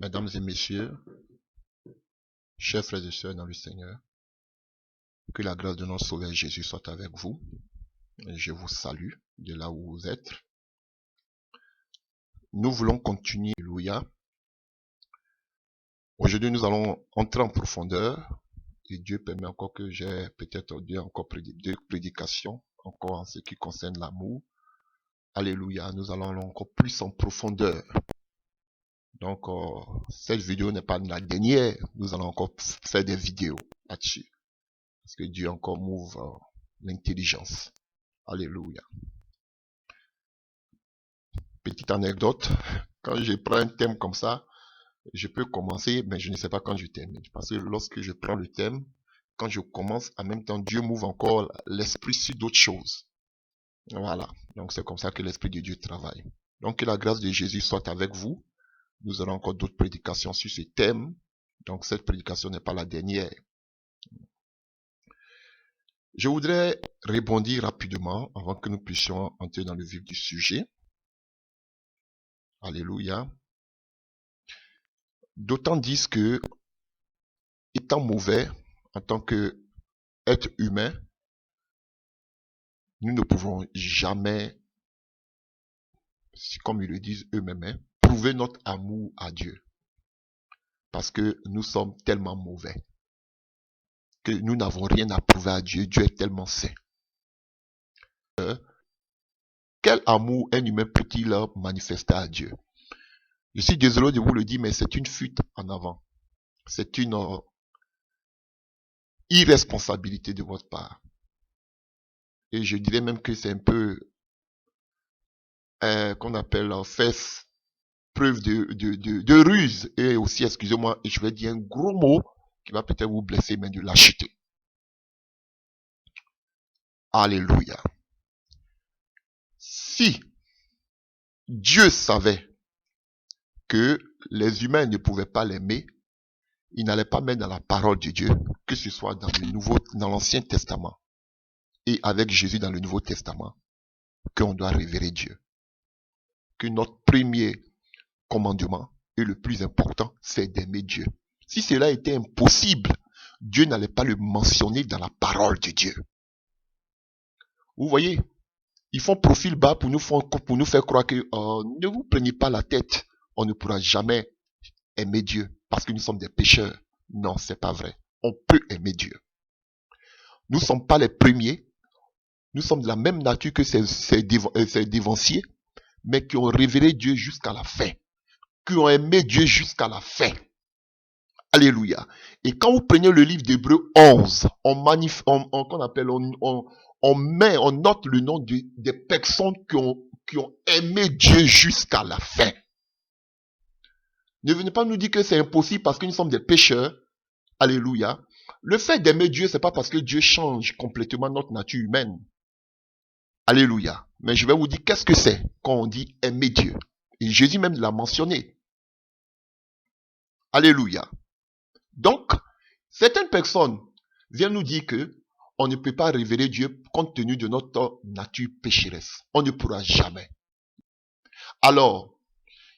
Mesdames et messieurs, chers frères et sœurs dans le Seigneur, que la grâce de notre Sauveur Jésus soit avec vous. Je vous salue de là où vous êtes. Nous voulons continuer, alléluia. Aujourd'hui, nous allons entrer en profondeur et Dieu permet encore que j'ai peut-être encore deux prédications, encore en ce qui concerne l'amour. Alléluia, nous allons aller encore plus en profondeur. Donc, cette vidéo n'est pas la dernière. Nous allons encore faire des vidéos là-dessus. Parce que Dieu encore m'ouvre l'intelligence. Alléluia. Petite anecdote. Quand je prends un thème comme ça, je peux commencer, mais je ne sais pas quand je termine. Parce que lorsque je prends le thème, quand je commence, en même temps, Dieu m'ouvre encore l'esprit sur d'autres choses. Voilà. Donc, c'est comme ça que l'Esprit de Dieu travaille. Donc, que la grâce de Jésus soit avec vous. Nous aurons encore d'autres prédications sur ce thème. Donc, cette prédication n'est pas la dernière. Je voudrais rebondir rapidement avant que nous puissions entrer dans le vif du sujet. Alléluia. D'autant disent que, étant mauvais, en tant qu'être humain, nous ne pouvons jamais, comme ils le disent eux-mêmes, prouver notre amour à Dieu. Parce que nous sommes tellement mauvais que nous n'avons rien à prouver à Dieu. Dieu est tellement saint. Quel amour un humain peut-il manifester à Dieu? Je suis désolé de vous le dire, mais c'est une fuite en avant. C'est une irresponsabilité de votre part. Et je dirais même que c'est un peu qu'on appelle faire preuve de ruse. Et aussi, excusez-moi, je vais dire un gros mot qui va peut-être vous blesser, mais de lâcheté. Alléluia. Si Dieu savait que les humains ne pouvaient pas l'aimer, il n'allait pas mettre dans la parole de Dieu, que ce soit dans l'Ancien Testament et avec Jésus dans le Nouveau Testament, qu'on doit révérer Dieu. Que notre premier commandement et le plus important, c'est d'aimer Dieu. Si cela était impossible, Dieu n'allait pas le mentionner dans la parole de Dieu. Vous voyez, ils font profil bas pour nous faire croire que ne vous prenez pas la tête, on ne pourra jamais aimer Dieu parce que nous sommes des pécheurs. Non, c'est pas vrai. On peut aimer Dieu. Nous ne sommes pas les premiers. Nous sommes de la même nature que ces dévanciers, mais qui ont révélé Dieu jusqu'à la fin. Qui ont aimé Dieu jusqu'à la fin. Alléluia. Et quand vous prenez le livre d'Hébreux 11, on note le nom des personnes qui ont aimé Dieu jusqu'à la fin. Ne venez pas nous dire que c'est impossible parce que nous sommes des pécheurs. Alléluia. Le fait d'aimer Dieu, c'est pas parce que Dieu change complètement notre nature humaine. Alléluia. Mais je vais vous dire qu'est-ce que c'est quand on dit aimer Dieu. Et Jésus même l'a mentionné. Alléluia. Donc, certaines personnes viennent nous dire que on ne peut pas révéler Dieu compte tenu de notre nature pécheresse. On ne pourra jamais. Alors,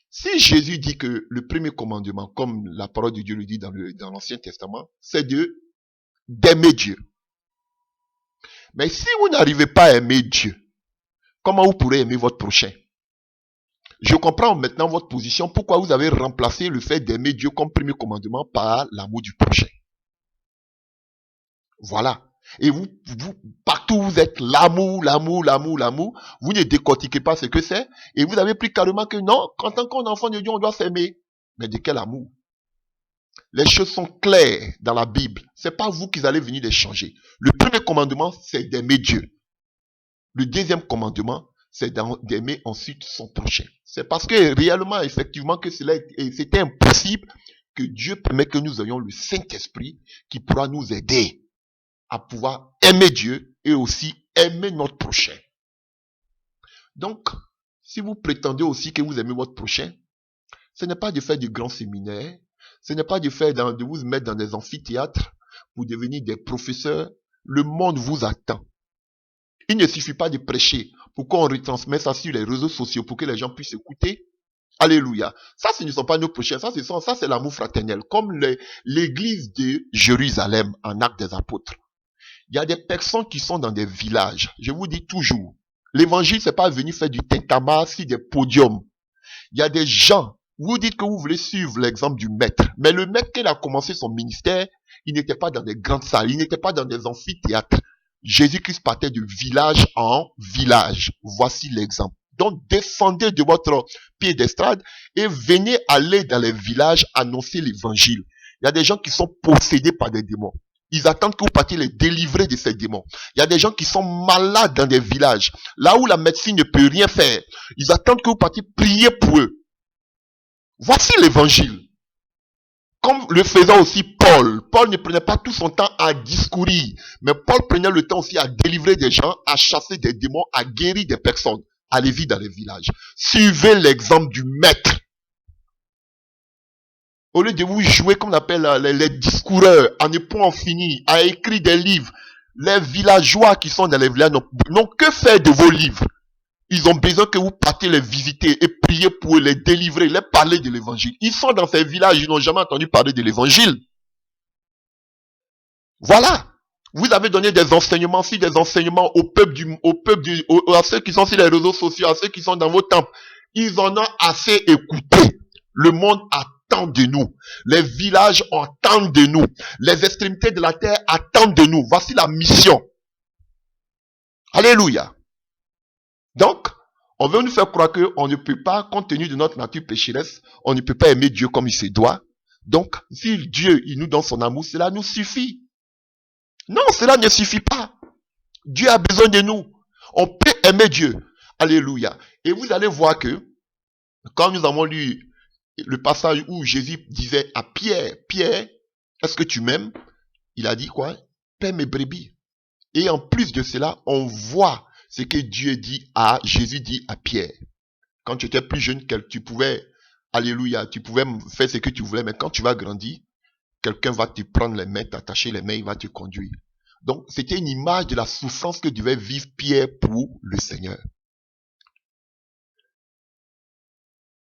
si Jésus dit que le premier commandement, comme la parole de Dieu le dit dans l'Ancien Testament, c'est d'aimer Dieu. Mais si vous n'arrivez pas à aimer Dieu, comment vous pourrez aimer votre prochain? Je comprends maintenant votre position, pourquoi vous avez remplacé le fait d'aimer Dieu comme premier commandement par l'amour du prochain. Voilà. Et vous, partout où vous êtes, l'amour, vous ne décortiquez pas ce que c'est, et vous avez pris carrément que non, en tant qu'enfant de Dieu, on doit s'aimer. Mais de quel amour? Les choses sont claires dans la Bible. C'est pas vous qui allez venir les changer. Le premier commandement, c'est d'aimer Dieu. Le deuxième commandement, c'est d'aimer ensuite son prochain. C'est parce que réellement, effectivement, que c'était impossible que Dieu permet que nous ayons le Saint-Esprit qui pourra nous aider à pouvoir aimer Dieu et aussi aimer notre prochain. Donc, si vous prétendez aussi que vous aimez votre prochain, ce n'est pas de faire du grand séminaire, ce n'est pas de vous mettre dans des amphithéâtres pour devenir des professeurs. Le monde vous attend. Il ne suffit pas de prêcher pour qu'on retransmette ça sur les réseaux sociaux pour que les gens puissent écouter. Alléluia. Ça, ce ne sont pas nos péchés. Ça, c'est l'amour fraternel. Comme l'église de Jérusalem en Actes des Apôtres. Il y a des personnes qui sont dans des villages. Je vous dis toujours, l'évangile, c'est pas venir faire du tintamarre sur des podiums. Il y a des gens, vous dites que vous voulez suivre l'exemple du maître. Mais le maître, quand il a commencé son ministère, il n'était pas dans des grandes salles, il n'était pas dans des amphithéâtres. Jésus-Christ partait de village en village. Voici l'exemple. Donc, descendez de votre pied d'estrade et venez aller dans les villages annoncer l'évangile. Il y a des gens qui sont possédés par des démons. Ils attendent que vous partiez les délivrer de ces démons. Il y a des gens qui sont malades dans des villages, là où la médecine ne peut rien faire. Ils attendent que vous partiez prier pour eux. Voici l'évangile. Comme le faisait aussi Paul. Paul ne prenait pas tout son temps à discourir, mais Paul prenait le temps aussi à délivrer des gens, à chasser des démons, à guérir des personnes. Allez vite dans les villages. Suivez l'exemple du maître. Au lieu de vous jouer, comme on appelle les discoureurs, à ne point en finir, à écrire des livres, les villageois qui sont dans les villages n'ont que faire de vos livres. Ils ont besoin que vous partiez les visiter et prier pour eux, les délivrer, les parler de l'évangile. Ils sont dans ces villages, ils n'ont jamais entendu parler de l'évangile. Voilà. Vous avez donné des enseignements, si des enseignements à ceux qui sont sur les réseaux sociaux, à ceux qui sont dans vos temples. Ils en ont assez écouté. Le monde attend de nous. Les villages attendent de nous. Les extrémités de la terre attendent de nous. Voici la mission. Alléluia. Donc, on veut nous faire croire qu'on ne peut pas, compte tenu de notre nature pécheresse, on ne peut pas aimer Dieu comme il se doit. Donc, si Dieu, il nous donne son amour, cela nous suffit. Non, cela ne suffit pas. Dieu a besoin de nous. On peut aimer Dieu. Alléluia. Et vous allez voir que, quand nous avons lu le passage où Jésus disait à Pierre, Pierre, est-ce que tu m'aimes? Il a dit quoi? Paie mes brebis. Et en plus de cela, on voit ce que Jésus dit à Pierre. Quand tu étais plus jeune, tu pouvais, alléluia, tu pouvais faire ce que tu voulais, mais quand tu vas grandir, quelqu'un va te prendre les mains, t'attacher les mains, il va te conduire. Donc, c'était une image de la souffrance que devait vivre Pierre pour le Seigneur.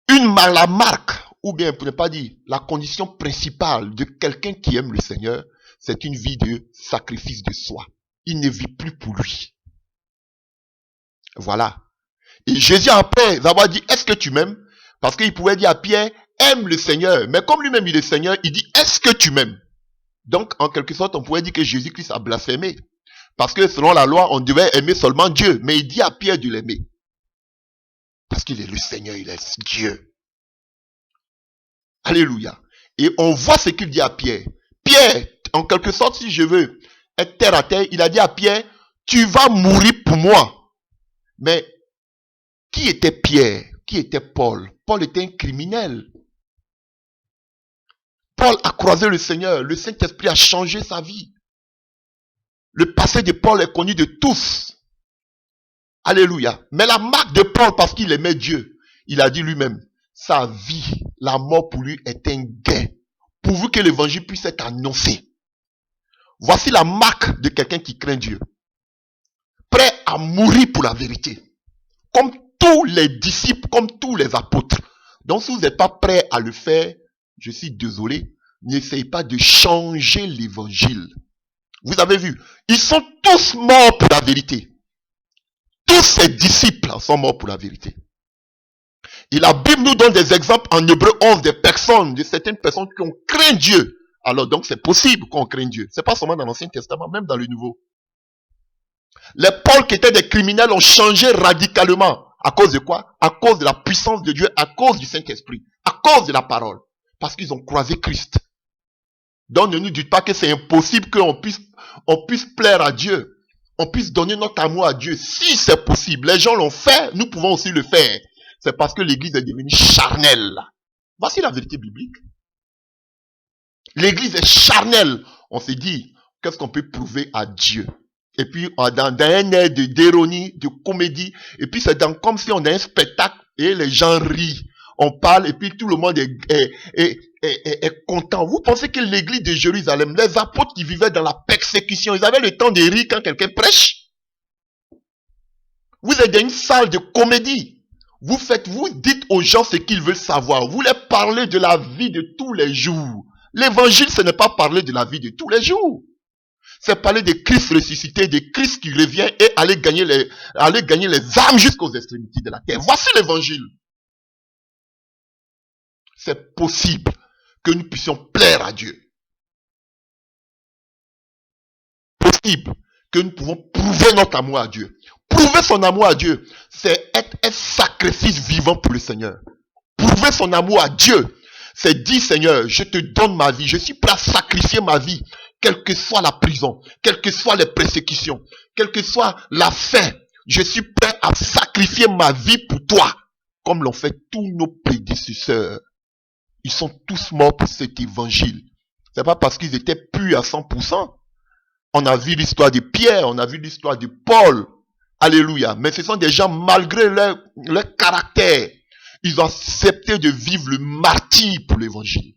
La marque, ou bien, pour ne pas dire, la condition principale de quelqu'un qui aime le Seigneur, c'est une vie de sacrifice de soi. Il ne vit plus pour lui. Voilà. Et Jésus, après avoir dit, est-ce que tu m'aimes? Parce qu'il pouvait dire à Pierre, aime le Seigneur. Mais comme lui-même il est Seigneur, il dit, est-ce que tu m'aimes? Donc, en quelque sorte, on pourrait dire que Jésus-Christ a blasphémé. Parce que selon la loi, on devait aimer seulement Dieu. Mais il dit à Pierre de l'aimer. Parce qu'il est le Seigneur, il est Dieu. Alléluia. Et on voit ce qu'il dit à Pierre. Pierre, en quelque sorte, si je veux être terre à terre, il a dit à Pierre, tu vas mourir pour moi. Mais qui était Pierre? Qui était Paul? Paul était un criminel. Paul a croisé le Seigneur. Le Saint-Esprit a changé sa vie. Le passé de Paul est connu de tous. Alléluia. Mais la marque de Paul, parce qu'il aimait Dieu, il a dit lui-même, sa vie, la mort pour lui est un gain. Pourvu que l'évangile puisse être annoncé. Voici la marque de quelqu'un qui craint Dieu. Prêt à mourir pour la vérité. Comme tous les disciples, comme tous les apôtres. Donc si vous n'êtes pas prêt à le faire, je suis désolé, n'essayez pas de changer l'évangile. Vous avez vu, ils sont tous morts pour la vérité. Tous ces disciples sont morts pour la vérité. Et la Bible nous donne des exemples en Hébreu 11 de certaines personnes qui ont craint Dieu. Alors donc c'est possible qu'on craigne Dieu. C'est pas seulement dans l'Ancien Testament, même dans le Nouveau. Les Paul qui étaient des criminels ont changé radicalement. À cause de quoi? À cause de la puissance de Dieu, à cause du Saint-Esprit, à cause de la parole. Parce qu'ils ont croisé Christ. Donc ne nous dites pas que c'est impossible qu'on puisse plaire à Dieu. On puisse donner notre amour à Dieu. Si c'est possible, les gens l'ont fait, nous pouvons aussi le faire. C'est parce que l'église est devenue charnelle. Voici la vérité biblique. L'église est charnelle. On s'est dit, qu'est-ce qu'on peut prouver à Dieu? Et puis, dans un air d'ironie, de comédie, et puis c'est comme si on a un spectacle, et les gens rient. On parle, et puis tout le monde est content. Vous pensez que l'église de Jérusalem, les apôtres qui vivaient dans la persécution, ils avaient le temps de rire quand quelqu'un prêche? Vous êtes dans une salle de comédie. Vous dites aux gens ce qu'ils veulent savoir. Vous leur parlez de la vie de tous les jours. L'évangile, ce n'est pas parler de la vie de tous les jours. C'est parler de Christ ressuscité, de Christ qui revient et aller gagner les âmes jusqu'aux extrémités de la terre. Voici l'évangile. C'est possible que nous puissions plaire à Dieu. Possible que nous pouvons prouver notre amour à Dieu. Prouver son amour à Dieu, c'est être un sacrifice vivant pour le Seigneur. Prouver son amour à Dieu, c'est dire, Seigneur, je te donne ma vie, je suis prêt à sacrifier ma vie, quelle que soit la prison, quelles que soient les persécutions, quelle que soit la faim, je suis prêt à sacrifier ma vie pour toi, comme l'ont fait tous nos prédécesseurs. Ils sont tous morts pour cet évangile. C'est pas parce qu'ils étaient purs à 100%. On a vu l'histoire de Pierre, on a vu l'histoire de Paul. Alléluia. Mais ce sont des gens, malgré leur caractère, ils ont accepté de vivre le martyre pour l'évangile.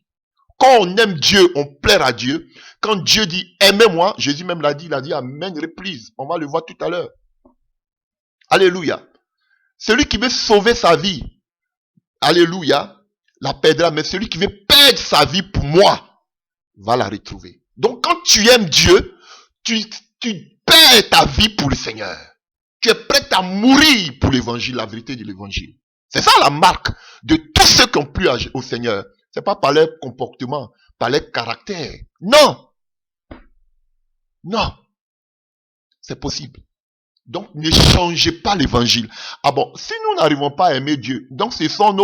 Quand on aime Dieu, on plaire à Dieu. Quand Dieu dit aimez-moi, Jésus même l'a dit, il a dit amen, reprise. On va le voir tout à l'heure. Alléluia. Celui qui veut sauver sa vie, alléluia, la perdra. Mais celui qui veut perdre sa vie pour moi, va la retrouver. Donc quand tu aimes Dieu, tu perds ta vie pour le Seigneur. Tu es prêt à mourir pour l'évangile, la vérité de l'évangile. C'est ça la marque de tous ceux qui ont plu au Seigneur. C'est pas par leur comportement, par leur caractère. Non. Non. C'est possible. Donc, ne changez pas l'évangile. Ah bon, si nous n'arrivons pas à aimer Dieu, donc ce sont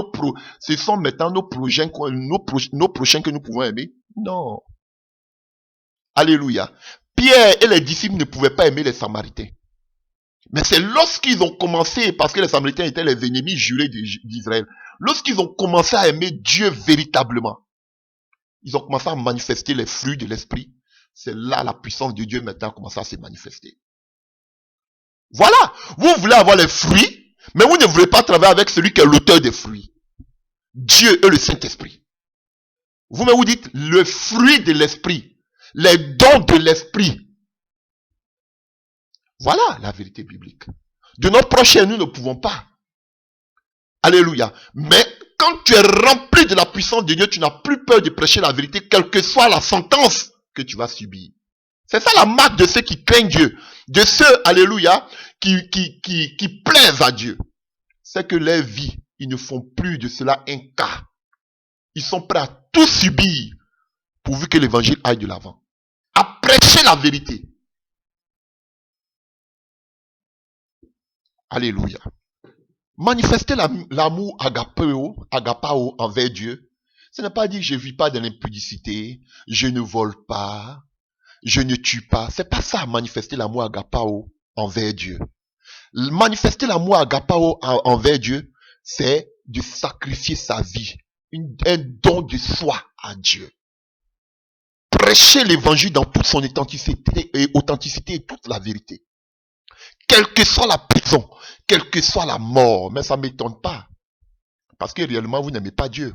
maintenant nos prochains que nous pouvons aimer? Non. Alléluia. Pierre et les disciples ne pouvaient pas aimer les Samaritains. Mais c'est lorsqu'ils ont commencé, parce que les Samaritains étaient les ennemis jurés d'Israël, lorsqu'ils ont commencé à aimer Dieu véritablement, ils ont commencé à manifester les fruits de l'esprit. C'est là la puissance de Dieu maintenant a commencé à se manifester. Voilà, vous voulez avoir les fruits, mais vous ne voulez pas travailler avec celui qui est l'auteur des fruits. Dieu et le Saint-Esprit. Vous-même vous dites le fruit de l'esprit, les dons de l'esprit. Voilà la vérité biblique. De notre prochain, nous ne pouvons pas. Alléluia. Mais quand tu es rempli de la puissance de Dieu, tu n'as plus peur de prêcher la vérité, quelle que soit la sentence que tu vas subir. C'est ça la marque de ceux qui craignent Dieu. De ceux, alléluia, qui plaisent à Dieu. C'est que leur vie, ils ne font plus de cela un cas. Ils sont prêts à tout subir pourvu que l'évangile aille de l'avant. À prêcher la vérité. Alléluia. Manifester l'amour agapao envers Dieu, ce n'est pas dire je ne vis pas dans l'impudicité, je ne vole pas, je ne tue pas. C'est pas ça, manifester l'amour agapao envers Dieu. Manifester l'amour agapao envers Dieu, c'est de sacrifier sa vie, un don de soi à Dieu. Prêcher l'évangile dans toute son authenticité et toute la vérité. Quelle que soit la prison, quelle que soit la mort, mais ça ne m'étonne pas. Parce que réellement, vous n'aimez pas Dieu.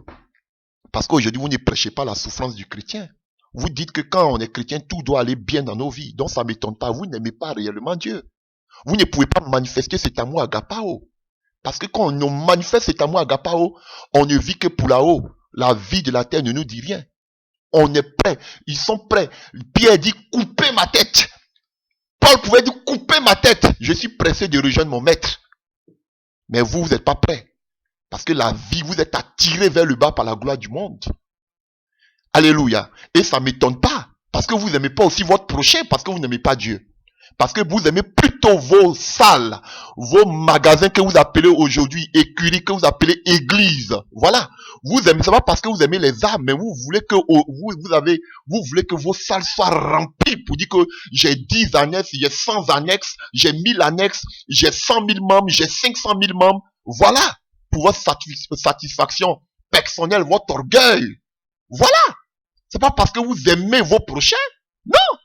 Parce qu'aujourd'hui, vous ne prêchez pas la souffrance du chrétien. Vous dites que quand on est chrétien, tout doit aller bien dans nos vies. Donc ça ne m'étonne pas. Vous n'aimez pas réellement Dieu. Vous ne pouvez pas manifester cet amour agapao. Parce que quand on manifeste cet amour agapao, on ne vit que pour là-haut. La vie de la terre ne nous dit rien. On est prêt. Ils sont prêts. Pierre dit, coupez ma tête. Paul pouvait dire, coupez ma tête. Je suis pressé de rejoindre mon maître. Mais vous n'êtes pas prêt. Parce que la vie, vous êtes attiré vers le bas par la gloire du monde. Alléluia. Et ça ne m'étonne pas. Parce que vous n'aimez pas aussi votre prochain. Parce que vous n'aimez pas Dieu. Parce que vous aimez plutôt vos salles, vos magasins que vous appelez aujourd'hui écuries, que vous appelez église. Voilà. Vous aimez, c'est pas parce que vous aimez les âmes, mais vous voulez que vous voulez que vos salles soient remplies pour dire que j'ai 10 annexes, j'ai 100 annexes, j'ai 1000 annexes, j'ai 100 000 membres, j'ai 500 000 membres. Voilà. Pour votre satisfaction personnelle, votre orgueil. Voilà. C'est pas parce que vous aimez vos prochains. Non.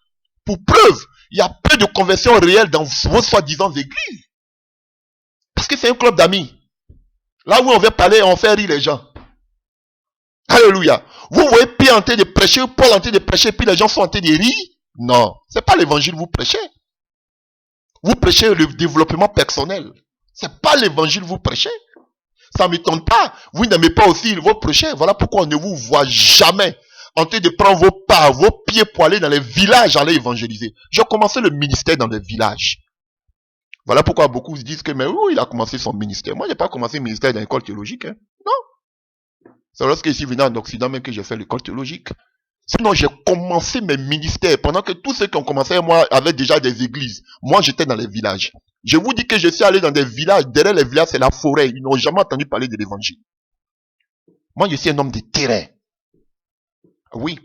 Pour preuve, il y a peu de conversions réelles dans vos soi-disant églises. Parce que c'est un club d'amis. Là où on vient parler, on fait rire les gens. Alléluia. Vous voyez Pierre en train de prêcher, Paul en train de prêcher, puis les gens sont en train de rire. Non, c'est pas l'évangile que vous prêchez. Vous prêchez le développement personnel. C'est pas l'évangile que vous prêchez. Ça ne m'étonne pas. Vous n'aimez pas aussi vos prochains. Voilà pourquoi on ne vous voit jamais en train de prendre vos pas, vos pieds pour aller dans les villages, aller évangéliser. J'ai commencé le ministère dans les villages. Voilà pourquoi beaucoup se disent que, mais oui, il a commencé son ministère. Moi, je n'ai pas commencé le ministère dans l'école théologique. Hein. Non. C'est lorsque je suis venu en Occident même que j'ai fait l'école théologique. Sinon, j'ai commencé mes ministères pendant que tous ceux qui ont commencé, moi, avaient déjà des églises. Moi, j'étais dans les villages. Je vous dis que je suis allé dans des villages. Derrière les villages, c'est la forêt. Ils n'ont jamais entendu parler de l'évangile. Moi, je suis un homme de terrain. Oui.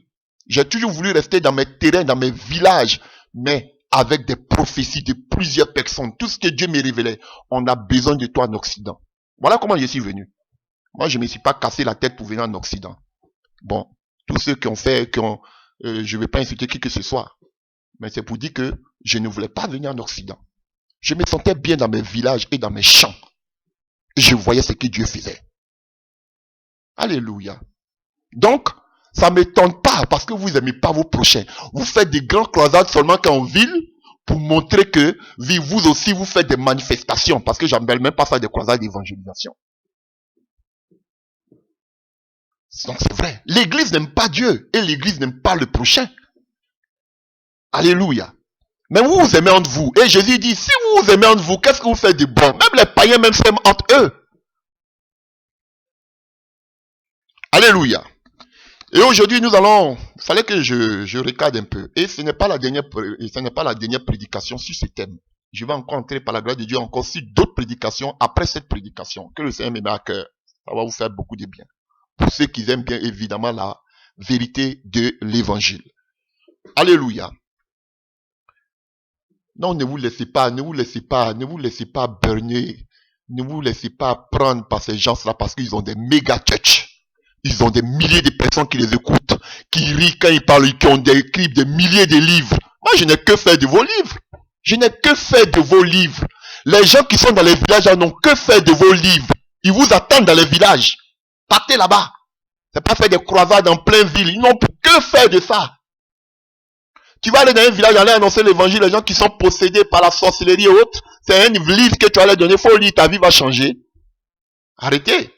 J'ai toujours voulu rester dans mes terrains, dans mes villages, mais avec des prophéties de plusieurs personnes. Tout ce que Dieu me révélait, on a besoin de toi en Occident. Voilà comment je suis venu. Moi, je ne me suis pas cassé la tête pour venir en Occident. Bon, tous ceux qui ont fait, je ne vais pas insulter qui que ce soit, mais c'est pour dire que je ne voulais pas venir en Occident. Je me sentais bien dans mes villages et dans mes champs. Et je voyais ce que Dieu faisait. Alléluia. Donc, ça ne m'étonne pas parce que vous n'aimez pas vos prochains. Vous faites des grands croisades seulement qu'en ville pour montrer que vous aussi vous faites des manifestations. Parce que j'appelle même pas ça des croisades d'évangélisation. Donc c'est vrai. L'église n'aime pas Dieu et l'église n'aime pas le prochain. Alléluia. Mais vous vous aimez entre vous. Et Jésus dit, si vous vous aimez entre vous, qu'est-ce que vous faites de bon? Même les païens même s'aiment entre eux. Alléluia. Et aujourd'hui, nous allons, il fallait que je recadre un peu. Et ce n'est pas la dernière prédication sur ce thème. Je vais encore entrer par la grâce de Dieu encore sur d'autres prédications après cette prédication. Que le Seigneur me met à cœur. Ça va vous faire beaucoup de bien. Pour ceux qui aiment bien évidemment la vérité de l'évangile. Alléluia. Non, ne vous laissez pas burner. Ne vous laissez pas prendre par ces gens-là parce qu'ils ont des méga church. Ils ont des milliers de personnes qui les écoutent, qui rient quand ils parlent, qui ont écrit des milliers de livres. Moi, je n'ai que faire de vos livres. Je n'ai que faire de vos livres. Les gens qui sont dans les villages n'ont que faire de vos livres. Ils vous attendent dans les villages. Partez là-bas. C'est pas faire des croisades en pleine ville. Ils n'ont que faire de ça. Tu vas aller dans un village, aller annoncer l'évangile, les gens qui sont possédés par la sorcellerie et autres. C'est un livre que tu vas leur donner. Il faut lire, ta vie va changer. Arrêtez.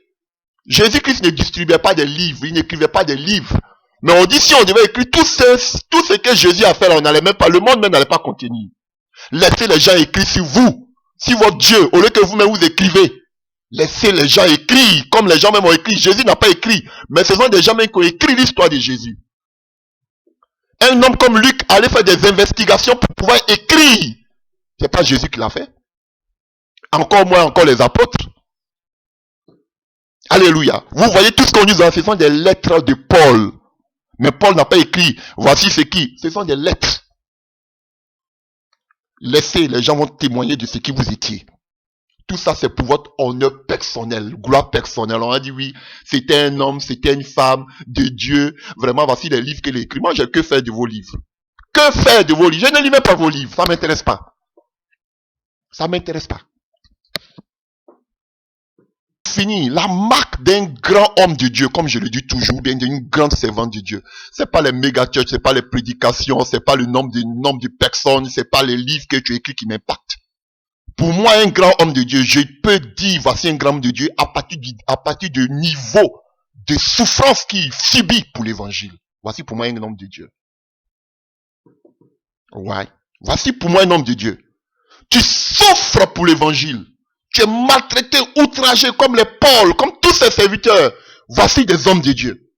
Jésus-Christ ne distribuait pas des livres, il n'écrivait pas des livres. Mais on dit si on devait écrire tout ce que Jésus a fait là, on n'allait même pas, le monde même n'allait pas contenir. Laissez les gens écrire sur vous, sur votre Dieu, au lieu que vous-même vous écrivez. Laissez les gens écrire, comme les gens même ont écrit. Jésus n'a pas écrit, mais ce sont des gens même qui ont écrit l'histoire de Jésus. Un homme comme Luc allait faire des investigations pour pouvoir écrire. C'est pas Jésus qui l'a fait. Encore moins, encore les apôtres. Alléluia. Vous voyez tout ce qu'on nous a, ce sont des lettres de Paul. Mais Paul n'a pas écrit, voici ce qui. Ce sont des lettres. Laissez, les gens vont témoigner de ce qui vous étiez. Tout ça, c'est pour votre honneur personnel, gloire personnelle. On a dit oui, c'était un homme, c'était une femme de Dieu. Vraiment, voici les livres qu'il a écrits. Moi, j'ai que faire de vos livres. Que faire de vos livres? Je ne lis même pas vos livres. Ça m'intéresse pas. Ça m'intéresse pas. Fini. La marque d'un grand homme de Dieu, comme je le dis toujours, bien d'une grande servante de Dieu. C'est pas les méga church, c'est pas les prédications, c'est pas le nombre de personnes, c'est pas les livres que tu écris qui m'impactent. Pour moi, un grand homme de Dieu, je peux dire, voici un grand homme de Dieu à partir du niveau de souffrance qu'il subit pour l'évangile. Voici pour moi un homme de Dieu. Ouais. Voici pour moi un homme de Dieu. Tu souffres pour l'évangile. Tu es maltraité, outragé comme les Paul, comme tous ses serviteurs. Voici des hommes de Dieu.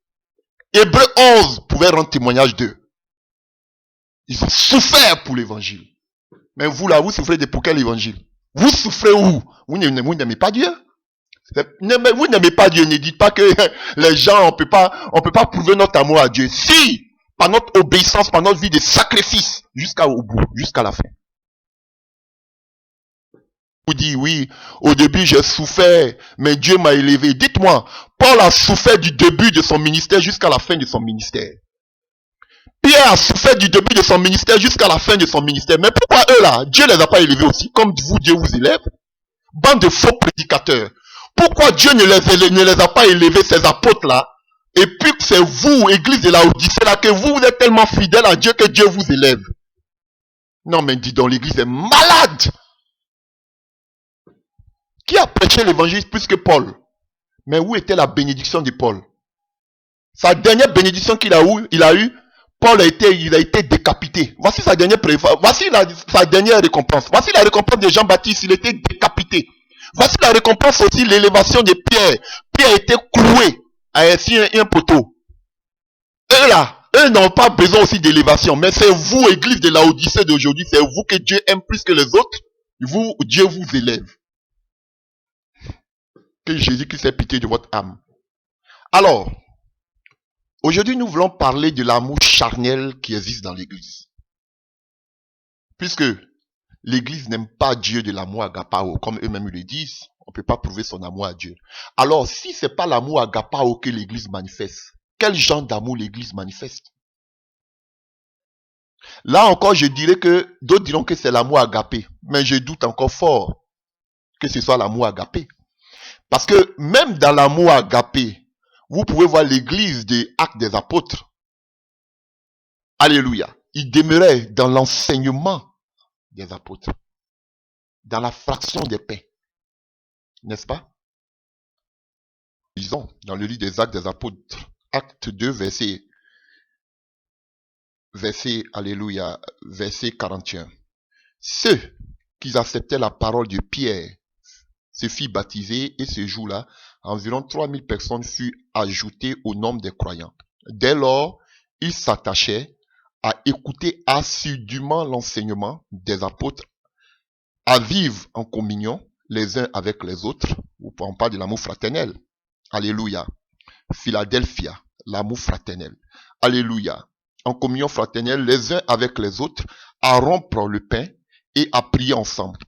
Hébreux 11 pouvait rendre témoignage d'eux. Ils ont souffert pour l'évangile. Mais vous là, vous souffrez pour quel évangile? Vous souffrez où? Vous n'aimez pas Dieu? Vous n'aimez pas Dieu. Ne dites pas que les gens, on peut pas prouver notre amour à Dieu. Si, par notre obéissance, par notre vie de sacrifice, jusqu'au bout, jusqu'à la fin. Vous dites, oui, au début j'ai souffert, mais Dieu m'a élevé. Dites-moi, Paul a souffert du début de son ministère jusqu'à la fin de son ministère. Pierre a souffert du début de son ministère jusqu'à la fin de son ministère. Mais pourquoi eux là, Dieu les a pas élevés aussi, comme vous, Dieu vous élève? Bande de faux prédicateurs. Pourquoi Dieu ne les a pas élevés, ces apôtres là? Et puis c'est vous, église de la Odyssée là, que vous êtes tellement fidèles à Dieu que Dieu vous élève. Non mais dis donc, l'église est malade. Qui a prêché l'évangile plus que Paul? Mais où était la bénédiction de Paul? Sa dernière bénédiction qu'il a eu, Paul il a été décapité. Voici sa dernière sa dernière récompense. Voici la récompense de Jean-Baptiste, il était décapité. Voici la récompense aussi, l'élévation de Pierre. Pierre était cloué à un poteau. Eux n'ont pas besoin aussi d'élévation, mais c'est vous, église de Laodicée d'aujourd'hui, c'est vous que Dieu aime plus que les autres. Dieu vous élève. Que Jésus-Christ ait pitié de votre âme. Alors, aujourd'hui, nous voulons parler de l'amour charnel qui existe dans l'église. Puisque l'église n'aime pas Dieu de l'amour agapao, comme eux-mêmes le disent, on ne peut pas prouver son amour à Dieu. Alors, si ce n'est pas l'amour agapao que l'église manifeste, quel genre d'amour l'église manifeste? Là encore, je dirais que d'autres diront que c'est l'amour agapé, mais je doute encore fort que ce soit l'amour agapé. Parce que même dans l'amour agapé, vous pouvez voir l'église des Actes des Apôtres. Alléluia. Il demeurait dans l'enseignement des apôtres, dans la fraction des pains. N'est-ce pas? Lisons dans le livre des Actes des Apôtres, Acte 2, alléluia, verset 41. Ceux qui acceptaient la parole de Pierre se firent baptiser et ce jour-là, environ 3000 personnes furent ajoutées au nombre des croyants. Dès lors, ils s'attachaient à écouter assidûment l'enseignement des apôtres, à vivre en communion les uns avec les autres. On parle de l'amour fraternel. Alléluia. Philadelphia, l'amour fraternel. Alléluia. En communion fraternelle les uns avec les autres, à rompre le pain et à prier ensemble.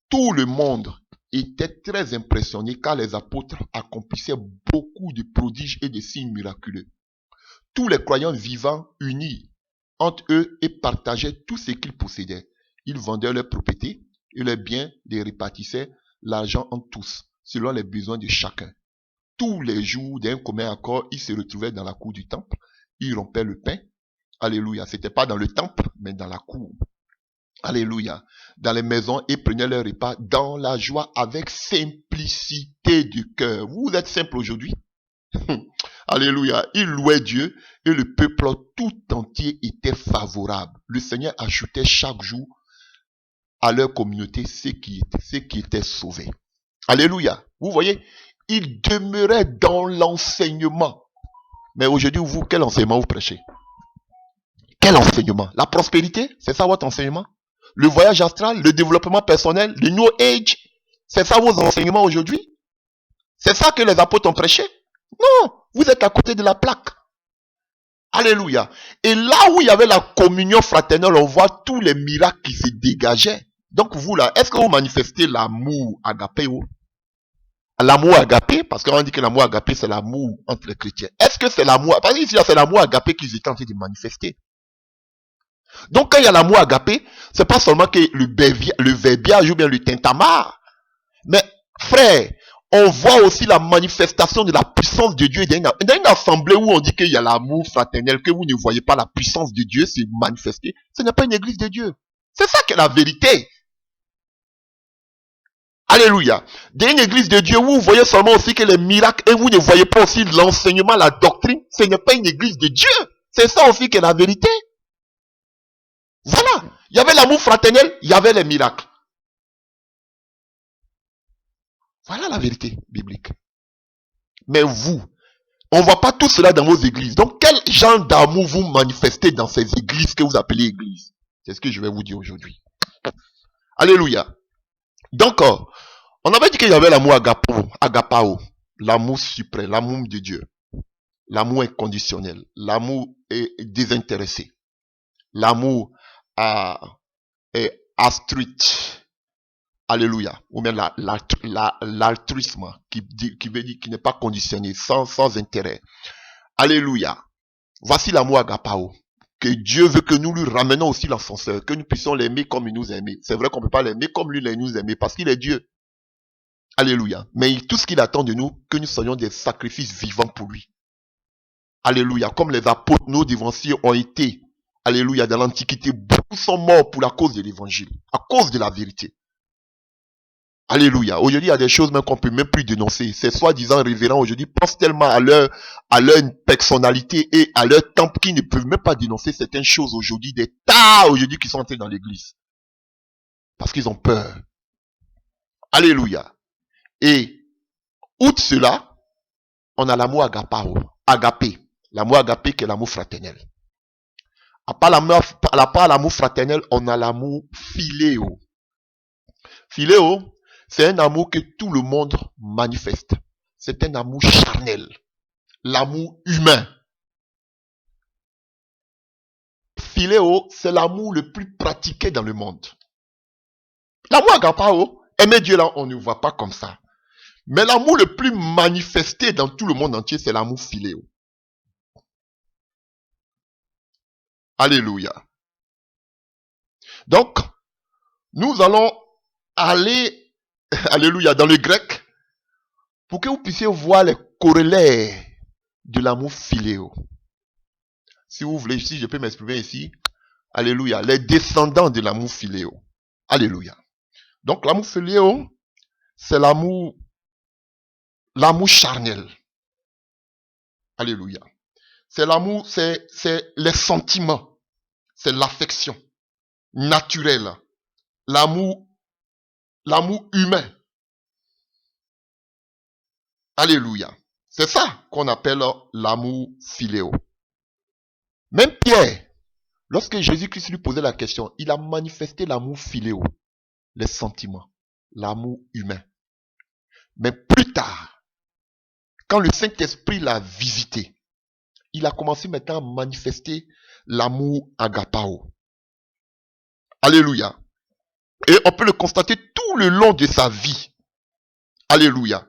Tout le monde était très impressionné car les apôtres accomplissaient beaucoup de prodiges et de signes miraculeux. Tous les croyants vivants unis entre eux et partageaient tout ce qu'ils possédaient. Ils vendaient leurs propriétés et leurs biens, les répartissaient l'argent entre tous, selon les besoins de chacun. Tous les jours, d'un commun accord, ils se retrouvaient dans la cour du temple. Ils rompaient le pain. Alléluia. C'était pas dans le temple, mais dans la cour. Alléluia. Dans les maisons et prenaient leur repas dans la joie avec simplicité du cœur. Vous êtes simple aujourd'hui. Alléluia. Ils louaient Dieu et le peuple tout entier était favorable. Le Seigneur ajoutait chaque jour à leur communauté ceux qui étaient sauvés. Alléluia. Vous voyez, ils demeuraient dans l'enseignement. Mais aujourd'hui, vous, quel enseignement vous prêchez? Quel enseignement? La prospérité? C'est ça votre enseignement? Le voyage astral? Le développement personnel? Le New Age? C'est ça vos enseignements aujourd'hui? C'est ça que les apôtres ont prêché? Non, vous êtes à côté de la plaque. Alléluia. Et là où il y avait la communion fraternelle, on voit tous les miracles qui se dégageaient. Donc vous là, est-ce que vous manifestez l'amour agapé? L'amour agapé, parce qu'on dit que l'amour agapé c'est l'amour entre les chrétiens. Est-ce que c'est l'amour? Parce qu'ici c'est l'amour agapé qu'ils étaient en train de manifester. Donc quand il y a l'amour agapé, c'est pas seulement que le verbiage ou bien le tintamarre. Mais frère, on voit aussi la manifestation de la puissance de Dieu. Dans une assemblée où on dit qu'il y a l'amour fraternel, que vous ne voyez pas la puissance de Dieu se manifester, ce n'est pas une église de Dieu. C'est ça qui est la vérité. Alléluia. Dans une église de Dieu, où vous voyez seulement aussi que les miracles et vous ne voyez pas aussi l'enseignement, la doctrine, ce n'est pas une église de Dieu. C'est ça aussi qui est la vérité. Voilà. Il y avait l'amour fraternel, il y avait les miracles. Voilà la vérité biblique. Mais vous, on ne voit pas tout cela dans vos églises. Donc, quel genre d'amour vous manifestez dans ces églises que vous appelez églises? C'est ce que je vais vous dire aujourd'hui. Alléluia. Donc, on avait dit qu'il y avait l'amour agapao, l'amour suprême, l'amour de Dieu, l'amour inconditionnel, l'amour désintéressé, l'amour altruiste. Alléluia. Ou même l'altruisme qui veut dire qui n'est pas conditionné, sans intérêt. Alléluia. Voici l'amour agapao. Que Dieu veut que nous lui ramenons aussi l'ascenseur, que nous puissions l'aimer comme il nous aimait. C'est vrai qu'on ne peut pas l'aimer comme lui il nous aimait parce qu'il est Dieu. Alléluia. Mais tout ce qu'il attend de nous, que nous soyons des sacrifices vivants pour lui. Alléluia. Comme les apôtres, nos dévanciers ont été. Alléluia. Dans l'Antiquité, beaucoup sont morts pour la cause de l'évangile, à cause de la vérité. Alléluia. Aujourd'hui, il y a des choses même qu'on peut même plus dénoncer. Ces soi-disant révérends aujourd'hui pensent tellement à leur personnalité et à leur temple qu'ils ne peuvent même pas dénoncer certaines choses aujourd'hui, des tas aujourd'hui qui sont entrés dans l'église. Parce qu'ils ont peur. Alléluia. Et, outre cela, on a l'amour agapé. L'amour agapé qui est l'amour fraternel. À part l'amour fraternel, on a l'amour philéo. Philéo, c'est un amour que tout le monde manifeste. C'est un amour charnel. L'amour humain. Philéo, c'est l'amour le plus pratiqué dans le monde. L'amour agapao, aimer Dieu là, on ne voit pas comme ça. Mais l'amour le plus manifesté dans tout le monde entier, c'est l'amour philéo. Alléluia. Donc, nous allons aller, alléluia, dans le grec, pour que vous puissiez voir les corollaires de l'amour philéo. Si vous voulez, si je peux m'exprimer ici, alléluia, les descendants de l'amour philéo. Alléluia. Donc, l'amour philéo, c'est l'amour charnel. Alléluia. C'est l'amour, c'est les sentiments, c'est l'affection naturelle, l'amour humain. Alléluia. C'est ça qu'on appelle l'amour philéo. Même Pierre, lorsque Jésus-Christ lui posait la question, il a manifesté l'amour philéo, les sentiments, l'amour humain. Mais plus tard, quand le Saint-Esprit l'a visité, il a commencé maintenant à manifester l'amour agapao. Alléluia. Et on peut le constater tout le long de sa vie. Alléluia.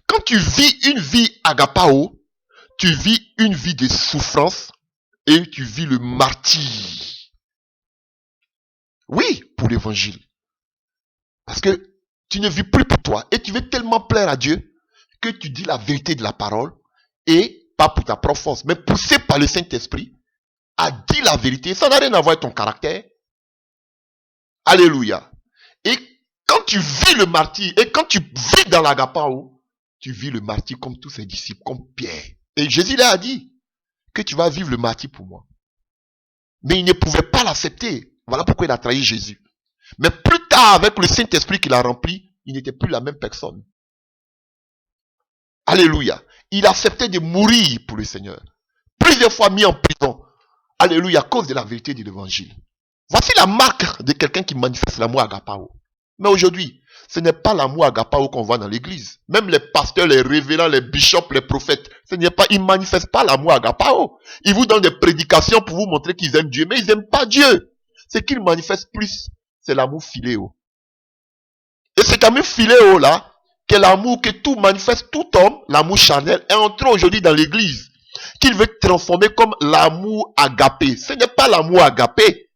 Quand tu vis une vie agapao, tu vis une vie de souffrance et tu vis le martyre. Oui, pour l'évangile. Parce que tu ne vis plus pour toi et tu veux tellement plaire à Dieu que tu dis la vérité de la parole et pas pour ta propre force, mais poussé par le Saint-Esprit à dire la vérité. Ça n'a rien à voir avec ton caractère. Alléluia. Et quand tu vis le martyr et quand tu vis dans l'agapao, tu vis le martyr comme tous ses disciples, comme Pierre. Et Jésus leur a dit que tu vas vivre le martyr pour moi. Mais il ne pouvait pas l'accepter. Voilà pourquoi il a trahi Jésus. Mais plus tard, avec le Saint-Esprit qu'il a rempli, il n'était plus la même personne. Alléluia. Il acceptait de mourir pour le Seigneur. Plusieurs fois mis en prison. Alléluia, à cause de la vérité de l'évangile. Voici la marque de quelqu'un qui manifeste l'amour agapao. Mais aujourd'hui, ce n'est pas l'amour agapao qu'on voit dans l'église. Même les pasteurs, les révérends, les bishops, les prophètes, ils ne manifestent pas l'amour agapao. Ils vous donnent des prédications pour vous montrer qu'ils aiment Dieu, mais ils n'aiment pas Dieu. Ce qu'ils manifestent plus, c'est l'amour philéo. Et cet amour philéo là, qui est l'amour que tout manifeste, tout homme, l'amour charnel, est entré aujourd'hui dans l'église, qu'il veut transformer comme l'amour agapé. Ce n'est pas l'amour agapé.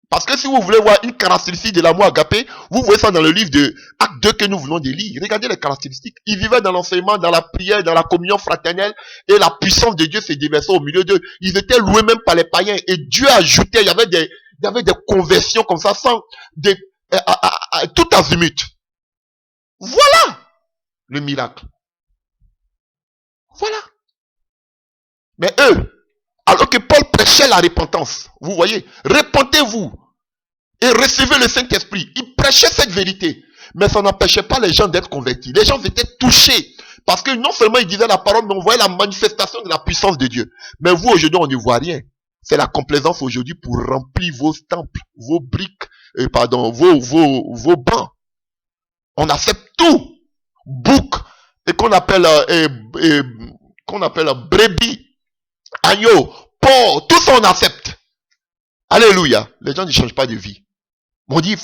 Parce que si vous voulez voir une caractéristique de l'amour agapé, vous voyez ça dans le livre de Acte 2 que nous venons de lire. Regardez les caractéristiques. Ils vivaient dans l'enseignement, dans la prière, dans la communion fraternelle, et la puissance de Dieu s'est déversée au milieu d'eux. Ils étaient loués même par les païens, et Dieu ajoutait, il y avait des conversions comme ça, sans tout azimut. Voilà le miracle. Voilà. Mais eux, alors que Paul prêchait la repentance, vous voyez, repentez-vous et recevez le Saint-Esprit. Il prêchait cette vérité, mais ça n'empêchait pas les gens d'être convertis. Les gens étaient touchés, parce que non seulement ils disaient la parole, mais on voyait la manifestation de la puissance de Dieu. Mais vous, aujourd'hui, on ne voit rien. C'est la complaisance aujourd'hui pour remplir vos temples, vos briques, vos bancs. On accepte tout. Bouc, et qu'on appelle brebis, agneau, porc, tout ça on accepte. Alléluia. Les gens ne changent pas de vie. On dit,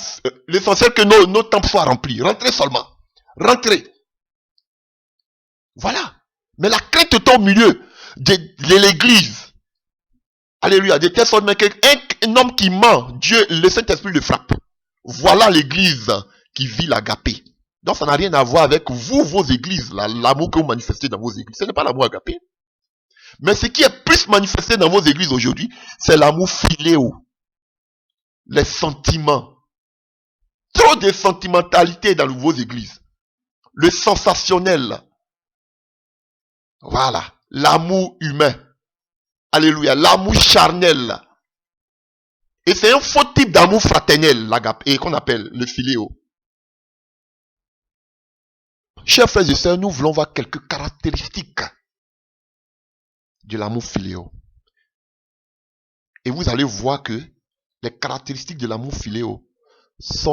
l'essentiel que nos temples soient remplis. Rentrez seulement. Rentrez. Voilà. Mais la crainte est au milieu de l'église. Alléluia. De telle sorte qu'un homme qui ment, Dieu, le Saint-Esprit le frappe. Voilà l'église qui vit l'agapé. Donc ça n'a rien à voir avec vous, vos églises, l'amour que vous manifestez dans vos églises. Ce n'est pas l'amour agapé. Mais ce qui est plus manifesté dans vos églises aujourd'hui, c'est l'amour philéo. Les sentiments. trop de sentimentalité dans vos églises. Le sensationnel. Voilà. L'amour humain. Alléluia. L'amour charnel. Et c'est un faux type d'amour fraternel, et qu'on appelle le philéo. Chers frères et sœurs, nous voulons voir quelques caractéristiques de l'amour philéo. Et vous allez voir que les caractéristiques de l'amour philéo se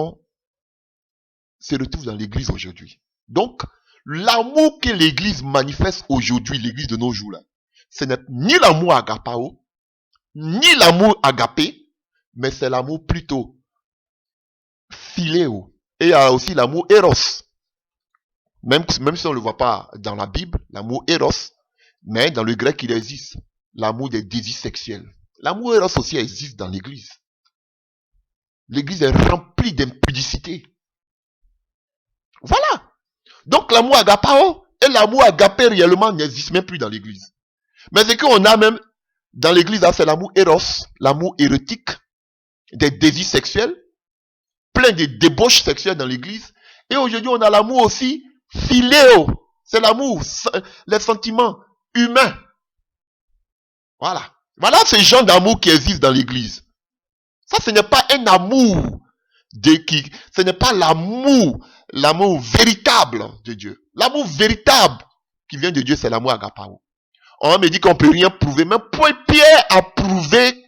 retrouvent dans l'église aujourd'hui. Donc, l'amour que l'église manifeste aujourd'hui, l'église de nos jours là, ce n'est ni l'amour agapao, ni l'amour agapé, mais c'est l'amour plutôt philéo. Et il y a aussi l'amour eros. Même si on ne le voit pas dans la Bible, l'amour eros, mais dans le grec il existe. L'amour des désirs sexuels. L'amour eros aussi existe dans l'église. L'église est remplie d'impudicité. Voilà. Donc l'amour agapao et l'amour agapé réellement n'existent même plus dans l'église. Mais ce qu'on a même dans l'église, c'est l'amour eros, l'amour érotique, des désirs sexuels, plein de débauches sexuelles dans l'église. Et aujourd'hui, on a l'amour aussi philéo. C'est l'amour, les sentiments humains. Voilà. Voilà ce genre d'amour qui existe dans l'église. Ça, ce n'est pas un amour ce n'est pas l'amour véritable de Dieu. L'amour véritable qui vient de Dieu, c'est l'amour agapao. On me dit qu'on ne peut rien prouver, même Pierre a prouvé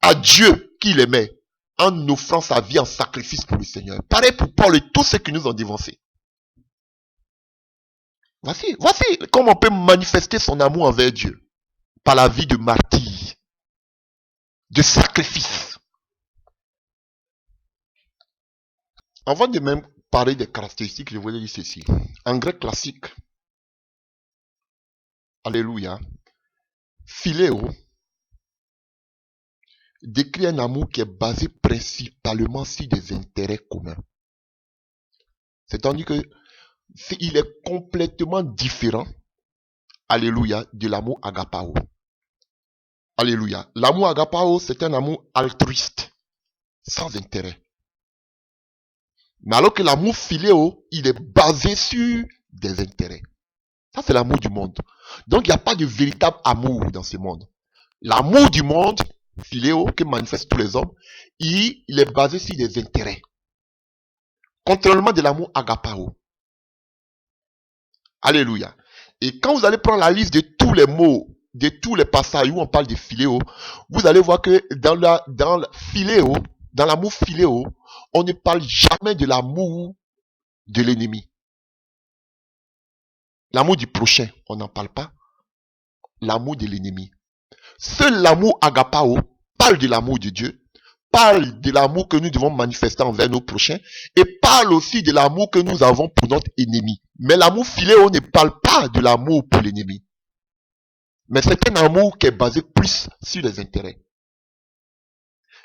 à Dieu qu'il aimait en offrant sa vie en sacrifice pour le Seigneur. Pareil pour Paul et tous ceux qui nous ont dévancés. Voici comment on peut manifester son amour envers Dieu. Par la vie de martyr, de sacrifice. Avant de même parler des caractéristiques, je voulais dire ceci. En grec classique, alléluia, philéo décrit un amour qui est basé principalement sur des intérêts communs. C'est-à-dire que il est complètement différent, alléluia, de l'amour agapao. Alléluia. L'amour agapao, c'est un amour altruiste, sans intérêt. Mais alors que l'amour philéo, il est basé sur des intérêts. Ça, c'est l'amour du monde. Donc, il n'y a pas de véritable amour dans ce monde. L'amour du monde, philéo, que manifestent tous les hommes, il est basé sur des intérêts. Contrairement de l'amour agapao. Alléluia. Et quand vous allez prendre la liste de tous les mots, de tous les passages où on parle de philéo, vous allez voir que dans l'amour philéo, on ne parle jamais de l'amour de l'ennemi. L'amour du prochain, on n'en parle pas. L'amour de l'ennemi. Seul l'amour agapao parle de l'amour de Dieu, parle de l'amour que nous devons manifester envers nos prochains et parle aussi de l'amour que nous avons pour notre ennemi. Mais l'amour philéo ne parle pas de l'amour pour l'ennemi. Mais c'est un amour qui est basé plus sur les intérêts.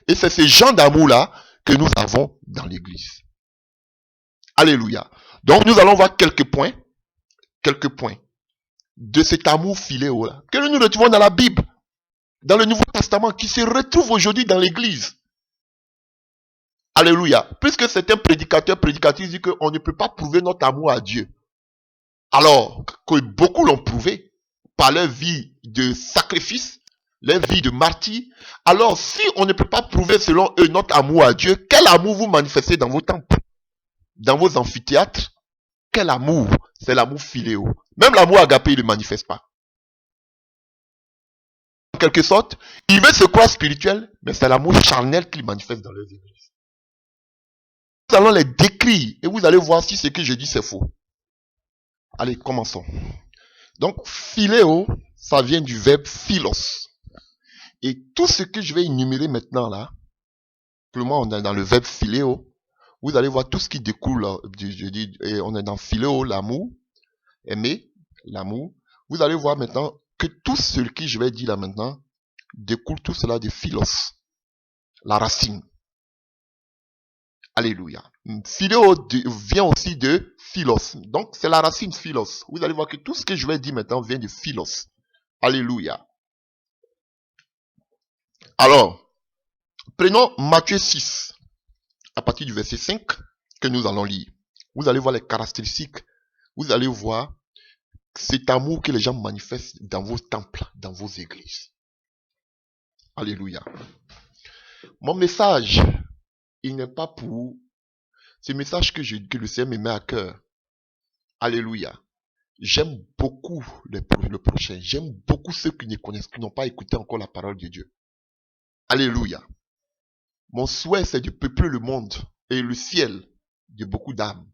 Et c'est ce genre d'amour-là que nous avons dans l'église. Alléluia. Donc nous allons voir quelques points de cet amour philéo-là que nous retrouvons dans la Bible, dans le Nouveau Testament, qui se retrouve aujourd'hui dans l'église. Alléluia. Puisque c'est un prédicatrice dit qu'on ne peut pas prouver notre amour à Dieu. Alors que beaucoup l'ont prouvé par leur vie de sacrifice, leur vie de martyr. Alors si on ne peut pas prouver selon eux notre amour à Dieu, quel amour vous manifestez dans vos temples, dans vos amphithéâtres? Quel amour? C'est l'amour philéo. Même l'amour agapé, il ne le manifeste pas. En quelque sorte, il veut se croire spirituel, mais c'est l'amour charnel qu'il manifeste dans leurs églises. Nous allons les décrire et vous allez voir si ce que je dis c'est faux. Allez, commençons. Donc, philéo, ça vient du verbe philos. Et tout ce que je vais énumérer maintenant là, pour le moment on est dans le verbe philéo, vous allez voir tout ce qui découle, on est dans philéo, l'amour, aimer, l'amour. Vous allez voir maintenant que tout ce que je vais dire là maintenant découle tout cela de philos, la racine. Alléluia. Philéo vient aussi de philos. Donc c'est la racine philos. Vous allez voir que tout ce que je vais dire maintenant vient de philos. Alléluia. Alors, prenons Matthieu 6, à partir du verset 5. que nous allons lire. Vous allez voir les caractéristiques. Vous allez voir cet amour que les gens manifestent dans vos temples, dans vos églises. Alléluia. Mon message, il n'est pas pour... C'est le message que le Seigneur me met à cœur. Alléluia. J'aime beaucoup le prochain. J'aime beaucoup ceux qui ne connaissent, qui n'ont pas écouté encore la parole de Dieu. Alléluia. Mon souhait, c'est de peupler le monde et le ciel de beaucoup d'âmes.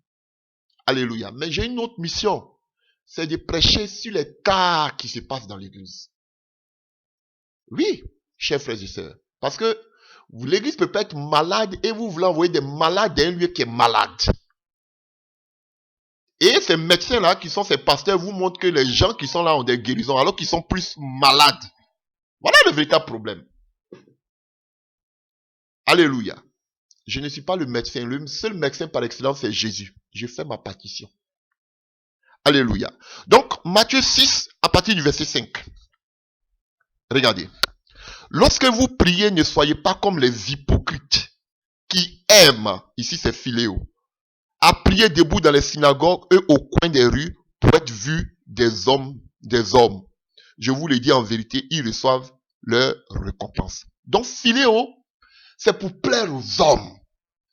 Alléluia. Mais j'ai une autre mission. C'est de prêcher sur les cas qui se passent dans l'église. Oui, chers frères et sœurs. Parce que l'église peut pas être malade et vous voulez envoyer des malades dans un lieu qui est malade. Et ces médecins-là, qui sont ces pasteurs, vous montrent que les gens qui sont là ont des guérisons, alors qu'ils sont plus malades. Voilà le véritable problème. Alléluia. Je ne suis pas le médecin. Le seul médecin par excellence, c'est Jésus. Je fais ma partition. Alléluia. Donc, Matthieu 6, à partir du verset 5. Regardez. Lorsque vous priez, ne soyez pas comme les hypocrites qui aiment, ici c'est philéo, à prier debout dans les synagogues et au coin des rues pour être vus des hommes. Je vous le dis en vérité, ils reçoivent leur récompense. Donc philéo, c'est pour plaire aux hommes.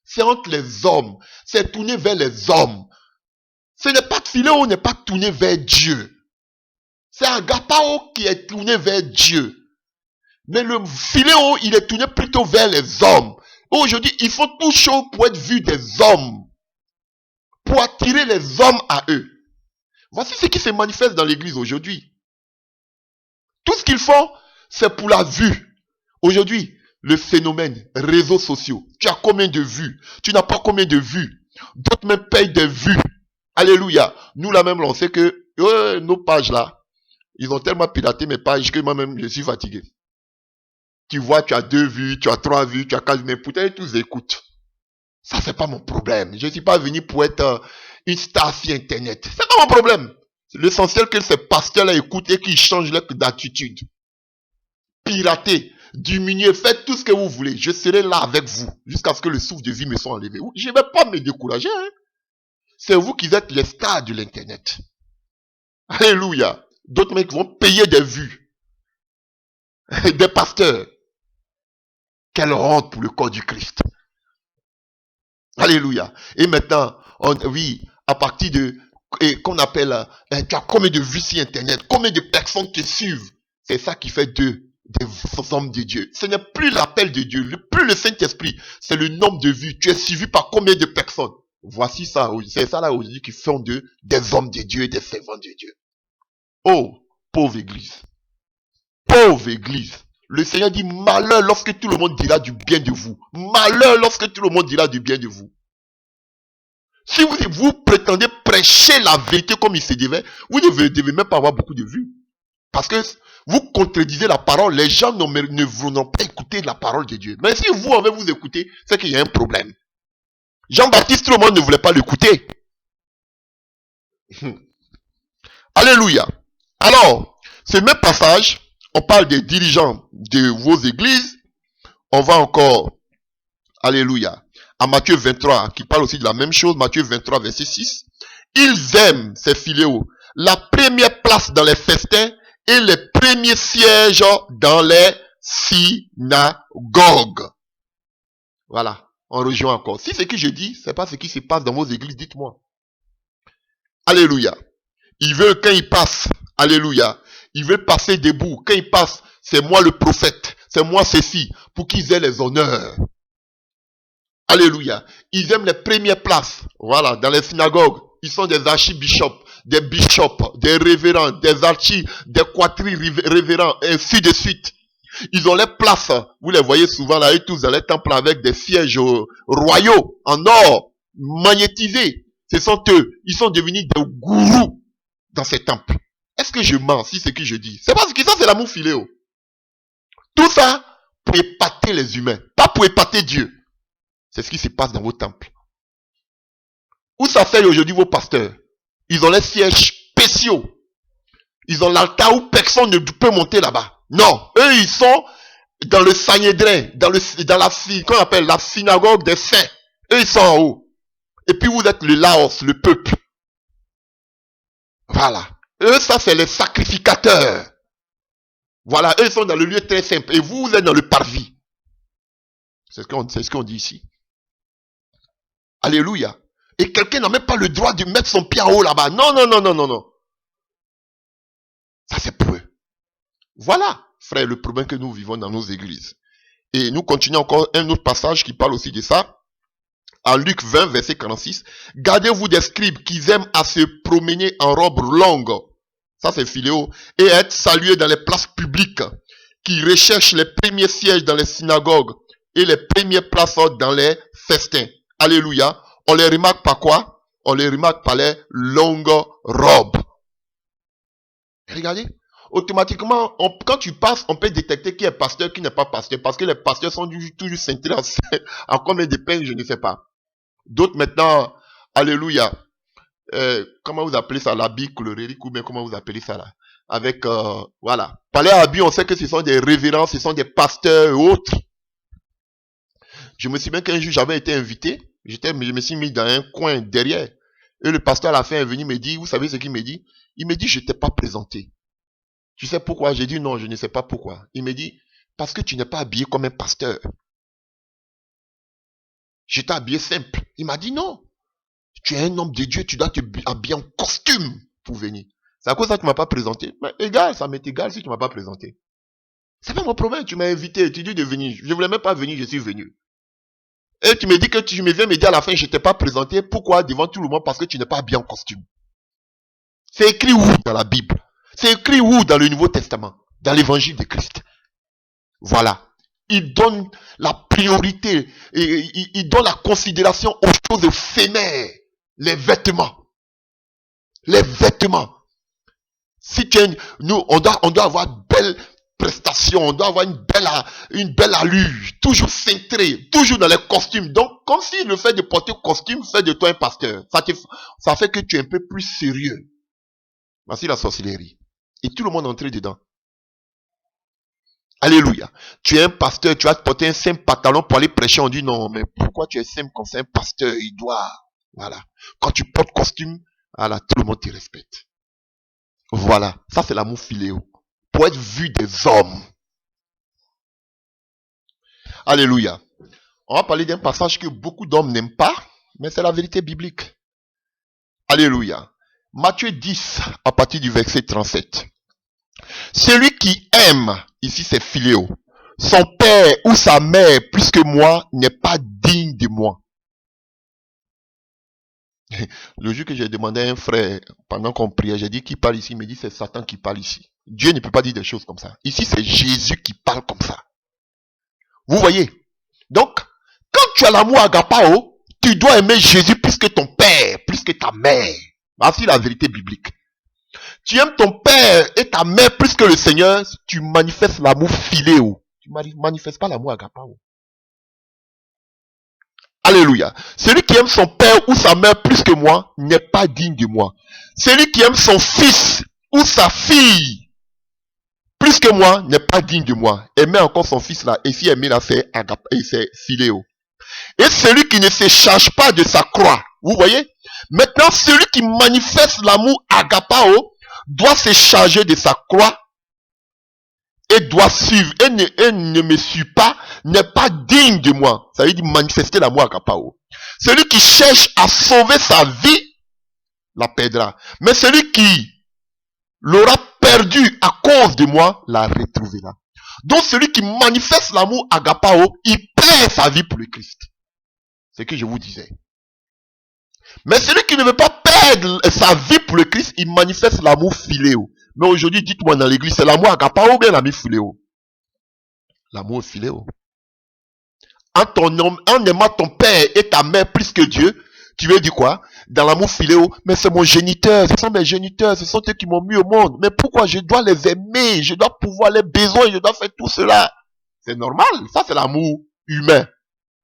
C'est entre les hommes. C'est tourné vers les hommes. Ce n'est pas philéo, n'est pas tourné vers Dieu. C'est agapao qui est tourné vers Dieu. Mais le philéo, il est tourné plutôt vers les hommes. Aujourd'hui, il faut tout chose pour être vu des hommes. Pour attirer les hommes à eux. Voici ce qui se manifeste dans l'église aujourd'hui. Tout ce qu'ils font, c'est pour la vue. Aujourd'hui, le phénomène, réseaux sociaux. Tu as combien de vues? Tu n'as pas combien de vues? D'autres même payent des vues. Alléluia. Nous, là même, on sait que nos pages là, ils ont tellement piraté mes pages que moi-même, je suis fatigué. Tu vois, tu as 2 vues, tu as 3 vues, tu as 4 vues, mais pourtant, ils tous écoutent. Ça, c'est pas mon problème. Je ne suis pas venu pour être une star sur Internet. C'est pas mon problème. L'essentiel que ces pasteurs-là écoutent et qu'ils changent leur d'attitude. Piratez, diminuez, faites tout ce que vous voulez. Je serai là avec vous jusqu'à ce que le souffle de vie me soit enlevé. Je ne vais pas me décourager. Hein? C'est vous qui êtes les stars de l'Internet. Alléluia. D'autres mecs vont payer des vues. Des pasteurs. Quelle honte pour le corps du Christ. Alléluia. Et maintenant, à partir de, qu'on appelle, tu as combien de vues sur Internet, combien de personnes te suivent. C'est ça qui fait des hommes de Dieu. Ce n'est plus l'appel de Dieu, plus le Saint-Esprit, c'est le nombre de vues. Tu es suivi par combien de personnes. Voici ça, c'est ça là aujourd'hui qui font des hommes de Dieu et des servants de Dieu. Oh, pauvre église. Pauvre église. Le Seigneur dit malheur lorsque tout le monde dira du bien de vous. Malheur lorsque tout le monde dira du bien de vous. Si vous prétendez prêcher la vérité comme il se devait, vous ne devez même pas avoir beaucoup de vues. Parce que vous contredisez la parole, les gens ne vont pas écouter la parole de Dieu. Mais si vous avez vous écouté, c'est qu'il y a un problème. Jean-Baptiste, tout le monde ne voulait pas l'écouter. Alléluia. Alors, ce même passage, on parle des dirigeants de vos églises. On va encore, alléluia, à Matthieu 23, qui parle aussi de la même chose, Matthieu 23, verset 6. Ils aiment, ces philéos, la première place dans les festins et les premiers sièges dans les synagogues. Voilà, on rejoint encore. Si ce que je dis, c'est pas ce qui se passe dans vos églises, dites-moi. Alléluia. Ils veulent quand ils passent, alléluia, ils veulent passer debout. Quand ils passent, c'est moi le prophète, c'est moi ceci, pour qu'ils aient les honneurs. Alléluia. Ils aiment les premières places. Voilà, dans les synagogues, ils sont des archibishops, des bishops, des révérends, des archis, des quadri-révérends, et ainsi de suite. Ils ont les places, vous les voyez souvent là, et tous dans les temples avec des sièges royaux, en or, magnétisés. Ce sont eux, ils sont devenus des gourous dans ces temples. Est-ce que je mens si c'est ce que je dis? C'est parce que ça c'est l'amour philéo. Tout ça pour épater les humains, pas pour épater Dieu. C'est ce qui se passe dans vos temples. Où ça fait aujourd'hui vos pasteurs? Ils ont les sièges spéciaux. Ils ont l'altar où personne ne peut monter là-bas. Non, eux ils sont dans le Sanhédrin, dans la qu'on appelle la synagogue des saints. Eux ils sont en haut. Et puis vous êtes le Laos, le peuple. Voilà. Eux, ça, c'est les sacrificateurs. Voilà, eux sont dans le lieu très simple. Et vous, vous êtes dans le parvis. C'est ce qu'on dit ici. Alléluia. Et quelqu'un n'a même pas le droit de mettre son pied en haut là-bas. Non, non, non, non, non, non. Ça, c'est pour eux. Voilà, frère, le problème que nous vivons dans nos églises. Et nous continuons encore un autre passage qui parle aussi de ça. En Luc 20, verset 46. Gardez-vous des scribes qui aiment à se promener en robe longue. Ça, c'est Philéo. Et à être salués dans les places publiques. Qui recherchent les premiers sièges dans les synagogues. Et les premières places dans les festins. Alléluia. On les remarque par quoi? On les remarque par les longues robes. Regardez. Automatiquement, quand tu passes, on peut détecter qui est pasteur, qui n'est pas pasteur. Parce que les pasteurs sont toujours cintrés en combien de pain, je ne sais pas. D'autres maintenant, alléluia. Comment vous appelez ça? L'habit colérique ou bien comment vous appelez ça là? Avec, voilà. Par les habits, on sait que ce sont des révérends, ce sont des pasteurs et autres. Je me souviens qu'un jour, j'avais été invité. Je me suis mis dans un coin derrière. Et le pasteur à la fin est venu me dire, vous savez ce qu'il me dit? Il me dit, je t'ai pas présenté. Tu sais pourquoi? J'ai dit non, je ne sais pas pourquoi. Il me dit, parce que tu n'es pas habillé comme un pasteur. J'étais habillé simple. Il m'a dit non. Tu es un homme de Dieu, tu dois te habiller en costume pour venir. C'est à cause de ça que tu m'as pas présenté. Mais égal, ça m'est égal si tu m'as pas présenté. C'est pas mon problème, tu m'as invité, tu dis de venir. Je voulais même pas venir, je suis venu. Et tu me dis que tu me viens me dire à la fin, je t'ai pas présenté. Pourquoi? Devant tout le monde, parce que tu n'es pas habillé en costume. C'est écrit où dans la Bible? C'est écrit où dans le Nouveau Testament? Dans l'évangile de Christ. Voilà. Il donne la priorité, il donne la considération aux choses éphémères. Les vêtements. Les vêtements. Si tu es, nous, on doit avoir de belles prestations, on doit avoir une belle allure, toujours cintré, toujours dans les costumes. Donc, comme si le fait de porter costume fait de toi un pasteur. Ça fait que tu es un peu plus sérieux. Voici la sorcellerie. Et tout le monde est entré dedans. Alléluia. Tu es un pasteur, tu vas te porter un simple pantalon pour aller prêcher. On dit non, mais pourquoi tu es simple comme ça? Un pasteur, il doit. Voilà. Quand tu portes costume, voilà, tout le monde te respecte. Voilà. Ça, c'est l'amour philéo. Pour être vu des hommes. Alléluia. On va parler d'un passage que beaucoup d'hommes n'aiment pas, mais c'est la vérité biblique. Alléluia. Matthieu 10, à partir du verset 37. Celui qui aime, ici c'est philéo, son père ou sa mère plus que moi n'est pas digne de moi. Le jour que j'ai demandé à un frère, pendant qu'on priait, j'ai dit qui parle ici, il me dit c'est Satan qui parle ici. Dieu ne peut pas dire des choses comme ça. Ici c'est Jésus qui parle comme ça. Vous voyez? Donc, quand tu as l'amour agapao, tu dois aimer Jésus plus que ton père, plus que ta mère. Voici la vérité biblique. Tu aimes ton père et ta mère plus que le Seigneur, tu manifestes l'amour philéo. Tu ne manifestes pas l'amour agapao. Alléluia. Celui qui aime son père ou sa mère plus que moi n'est pas digne de moi. Celui qui aime son fils ou sa fille plus que moi n'est pas digne de moi. Aimer encore son fils là, et si aimer là, c'est philéo. Et celui qui ne se charge pas de sa croix, vous voyez? Maintenant, celui qui manifeste l'amour agapao doit se charger de sa croix et doit suivre, et ne me suit pas, n'est pas digne de moi. Ça veut dire manifester l'amour agapao. Celui qui cherche à sauver sa vie, la perdra. Mais celui qui l'aura perdu à cause de moi, la retrouvera. Donc celui qui manifeste l'amour agapao, il perd sa vie pour le Christ. C'est ce que je vous disais. Mais celui qui ne veut pas perdre sa vie pour le Christ, il manifeste l'amour philéo. Mais aujourd'hui, dites-moi dans l'église, c'est l'amour agapao ou bien l'amour philéo? L'amour philéo. En aimant ton père et ta mère plus que Dieu, tu veux dire quoi? Dans l'amour philéo, mais c'est mon géniteur, ce sont mes géniteurs, ce sont eux qui m'ont mis au monde. Mais pourquoi je dois les aimer? Je dois pouvoir les besoins, je dois faire tout cela. C'est normal, ça c'est l'amour humain.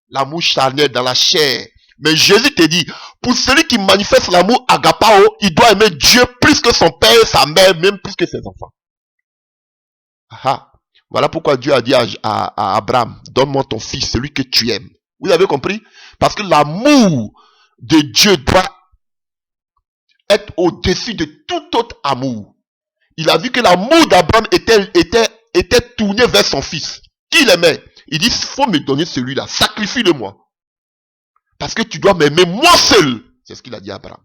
L'amour charnel dans la chair. Mais Jésus te dit, pour celui qui manifeste l'amour agapao, il doit aimer Dieu plus que son père et sa mère, même plus que ses enfants. Aha. Voilà pourquoi Dieu a dit à Abraham, donne-moi ton fils, celui que tu aimes. Vous avez compris? Parce que l'amour de Dieu doit être au-dessus de tout autre amour. Il a vu que l'amour d'Abraham était tourné vers son fils. Qui l'aimait? Il dit, il faut me donner celui-là, sacrifie-le-moi. Parce que tu dois m'aimer moi seul. C'est ce qu'il a dit à Abraham.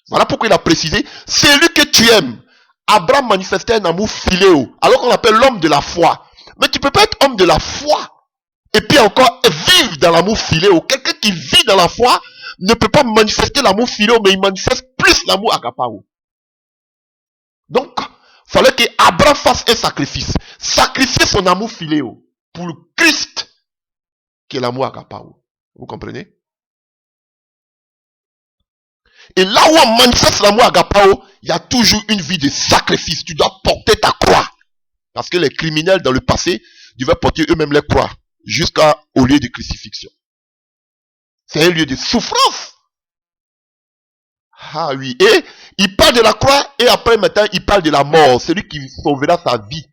Voilà pourquoi il a précisé, celui que tu aimes. Abraham manifestait un amour philéo, alors qu'on l'appelle l'homme de la foi. Mais tu peux pas être homme de la foi et puis encore vivre dans l'amour philéo. Quelqu'un qui vit dans la foi ne peut pas manifester l'amour philéo, mais il manifeste plus l'amour agapao. Donc, il fallait qu'Abraham fasse un sacrifice. Sacrifier son amour philéo pour le Christ, qui est l'amour agapao. Vous comprenez? Et là où on manifeste l'amour agapao, il y a toujours une vie de sacrifice. Tu dois porter ta croix. Parce que les criminels dans le passé devaient porter eux-mêmes les croix jusqu'au lieu de crucifixion. C'est un lieu de souffrance. Ah oui. Et il parle de la croix et après maintenant il parle de la mort. Celui qui sauvera sa vie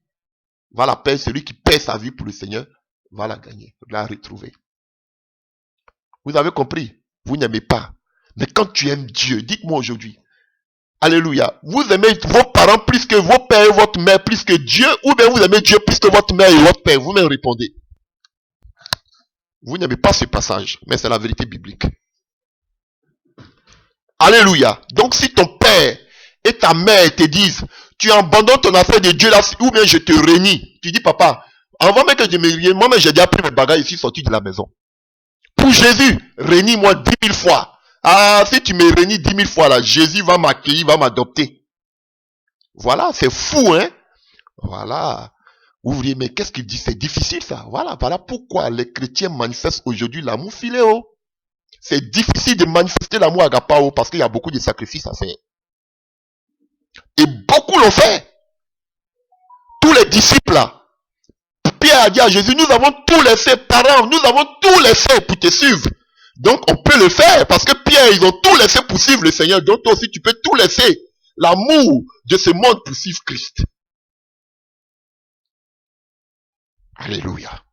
va la perdre. Celui qui perd sa vie pour le Seigneur va la gagner, la retrouver. Vous avez compris? Vous n'aimez pas. Mais quand tu aimes Dieu, dites-moi aujourd'hui, alléluia, vous aimez vos parents plus que vos pères et votre mère plus que Dieu, ou bien vous aimez Dieu plus que votre mère et votre père? Vous-même répondez. Vous n'aimez pas ce passage, mais c'est la vérité biblique. Alléluia. Donc si ton père et ta mère te disent, tu abandonnes ton affaire de Dieu là, ou bien je te réunis, tu dis, papa, avant même que je me réunis, moi-même j'ai déjà pris mes bagages ici, sorti de la maison. Pour Jésus, réunis-moi 10 000 fois. Ah, si tu me réunis 10 000 fois là, Jésus va m'accueillir, va m'adopter. Voilà, c'est fou, hein? Voilà. Vous voyez, mais qu'est-ce qu'il dit? C'est difficile ça. Voilà pourquoi les chrétiens manifestent aujourd'hui l'amour philéo. C'est difficile de manifester l'amour agapao parce qu'il y a beaucoup de sacrifices à faire. Et beaucoup l'ont fait. Tous les disciples là. Pierre a dit à Jésus, nous avons tout laissé, parents, nous avons tout laissé pour te suivre. Donc on peut le faire parce que Pierre, ils ont tout laissé pour suivre le Seigneur. Donc toi aussi tu peux tout laisser. L'amour de ce monde pour suivre Christ. Alléluia.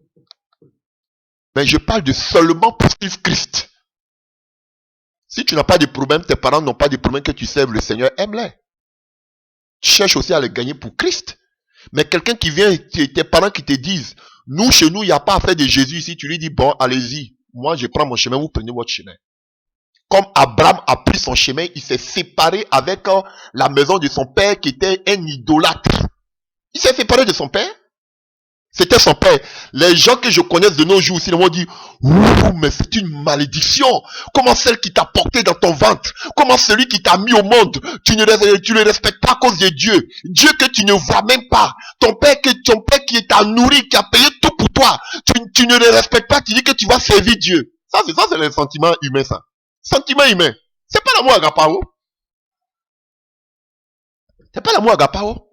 Mais je parle de seulement pour suivre Christ. Si tu n'as pas de problème, tes parents n'ont pas de problème que tu serves le Seigneur, aime-les. Cherche aussi à les gagner pour Christ. Mais quelqu'un qui vient, tes parents qui te disent, nous, chez nous, il n'y a pas à faire de Jésus ici, tu lui dis, bon, allez-y, moi je prends mon chemin, vous prenez votre chemin. Comme Abraham a pris son chemin, il s'est séparé avec la maison de son père qui était un idolâtre. Il s'est séparé de son père. C'était son père. Les gens que je connais de nos jours aussi, ils m'ont dit, ouh, mais c'est une malédiction. Comment celle qui t'a porté dans ton ventre, comment celui qui t'a mis au monde, tu le respectes pas à cause de Dieu. Dieu que tu ne vois même pas. Ton père qui t'a nourri, qui a payé tout pour toi. Tu ne le respectes pas, tu dis que tu vas servir Dieu. Ça, c'est le sentiment humain, ça. Sentiment humain. C'est pas l'amour agapao. C'est pas l'amour agapao.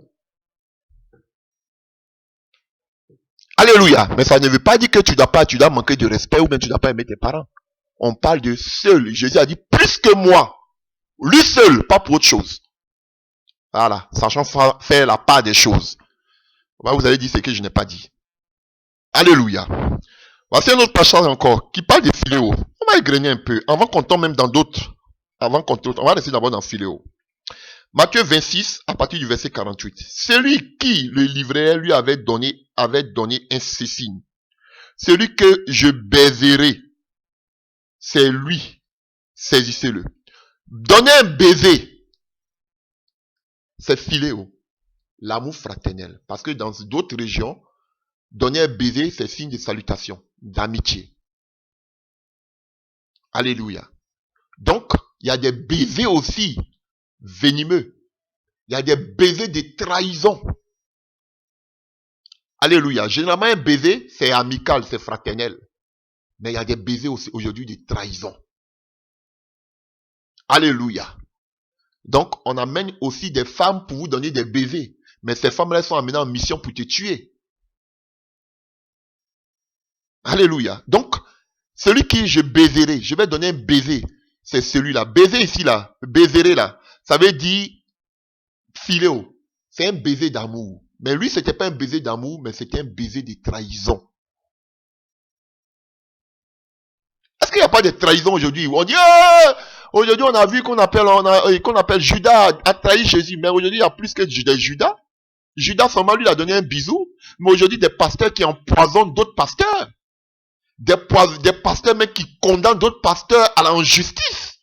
Alléluia. Mais ça ne veut pas dire que tu dois manquer de respect ou même tu dois pas aimer tes parents. On parle de seul. Jésus a dit plus que moi. Lui seul, pas pour autre chose. Voilà. Sachant faire la part des choses. Vous allez dire ce que je n'ai pas dit. Alléluia. Voici un autre passage encore qui parle de philéo. On va égrener un peu. Avant qu'on tombe même dans d'autres. On va rester d'abord dans philéo. Matthieu 26, à partir du verset 48. Celui qui le livrait lui avait donné un signe. Celui que je baiserai, c'est lui. Saisissez-le. Donner un baiser, c'est philéo. L'amour fraternel. Parce que dans d'autres régions, donner un baiser, c'est signe de salutation, d'amitié. Alléluia. Donc, il y a des baisers aussi venimeux. Il y a des baisers de trahison. Alléluia. Généralement, un baiser, c'est amical, c'est fraternel. Mais il y a des baisers aussi aujourd'hui de trahison. Alléluia. Donc, on amène aussi des femmes pour vous donner des baisers. Mais ces femmes-là sont amenées en mission pour te tuer. Alléluia. Donc, celui qui je baiserai, je vais donner un baiser. C'est celui-là. Baiser ici, là. Baiserai, là. Ça veut dire philéo. C'est un baiser d'amour. Mais lui, c'était pas un baiser d'amour, mais c'était un baiser de trahison. Est-ce qu'il n'y a pas de trahison aujourd'hui? On dit, ah, aujourd'hui on a vu qu'on appelle Judas a trahi Jésus. Mais aujourd'hui il y a plus que Judas. Judas seulement lui a donné un bisou. Mais aujourd'hui des pasteurs qui empoisonnent d'autres pasteurs. Des pasteurs même qui condamnent d'autres pasteurs à l'injustice.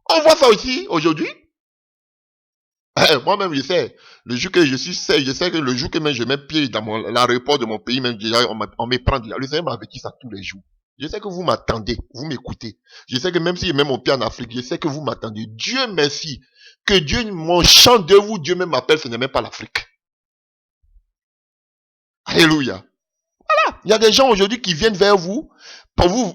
On voit ça aussi aujourd'hui. Moi-même, je sais, le jour que je sais que le jour que même je mets pied dans l'aéroport de mon pays, même déjà, on me prend. Le Seigneur m'avertit ça tous les jours. Je sais que vous m'attendez, vous m'écoutez. Je sais que même si je mets mon pied en Afrique, je sais que vous m'attendez. Dieu merci. Que Dieu, mon chant de vous, Dieu même m'appelle, ce n'est même pas l'Afrique. Alléluia. Il y a des gens aujourd'hui qui viennent vers vous,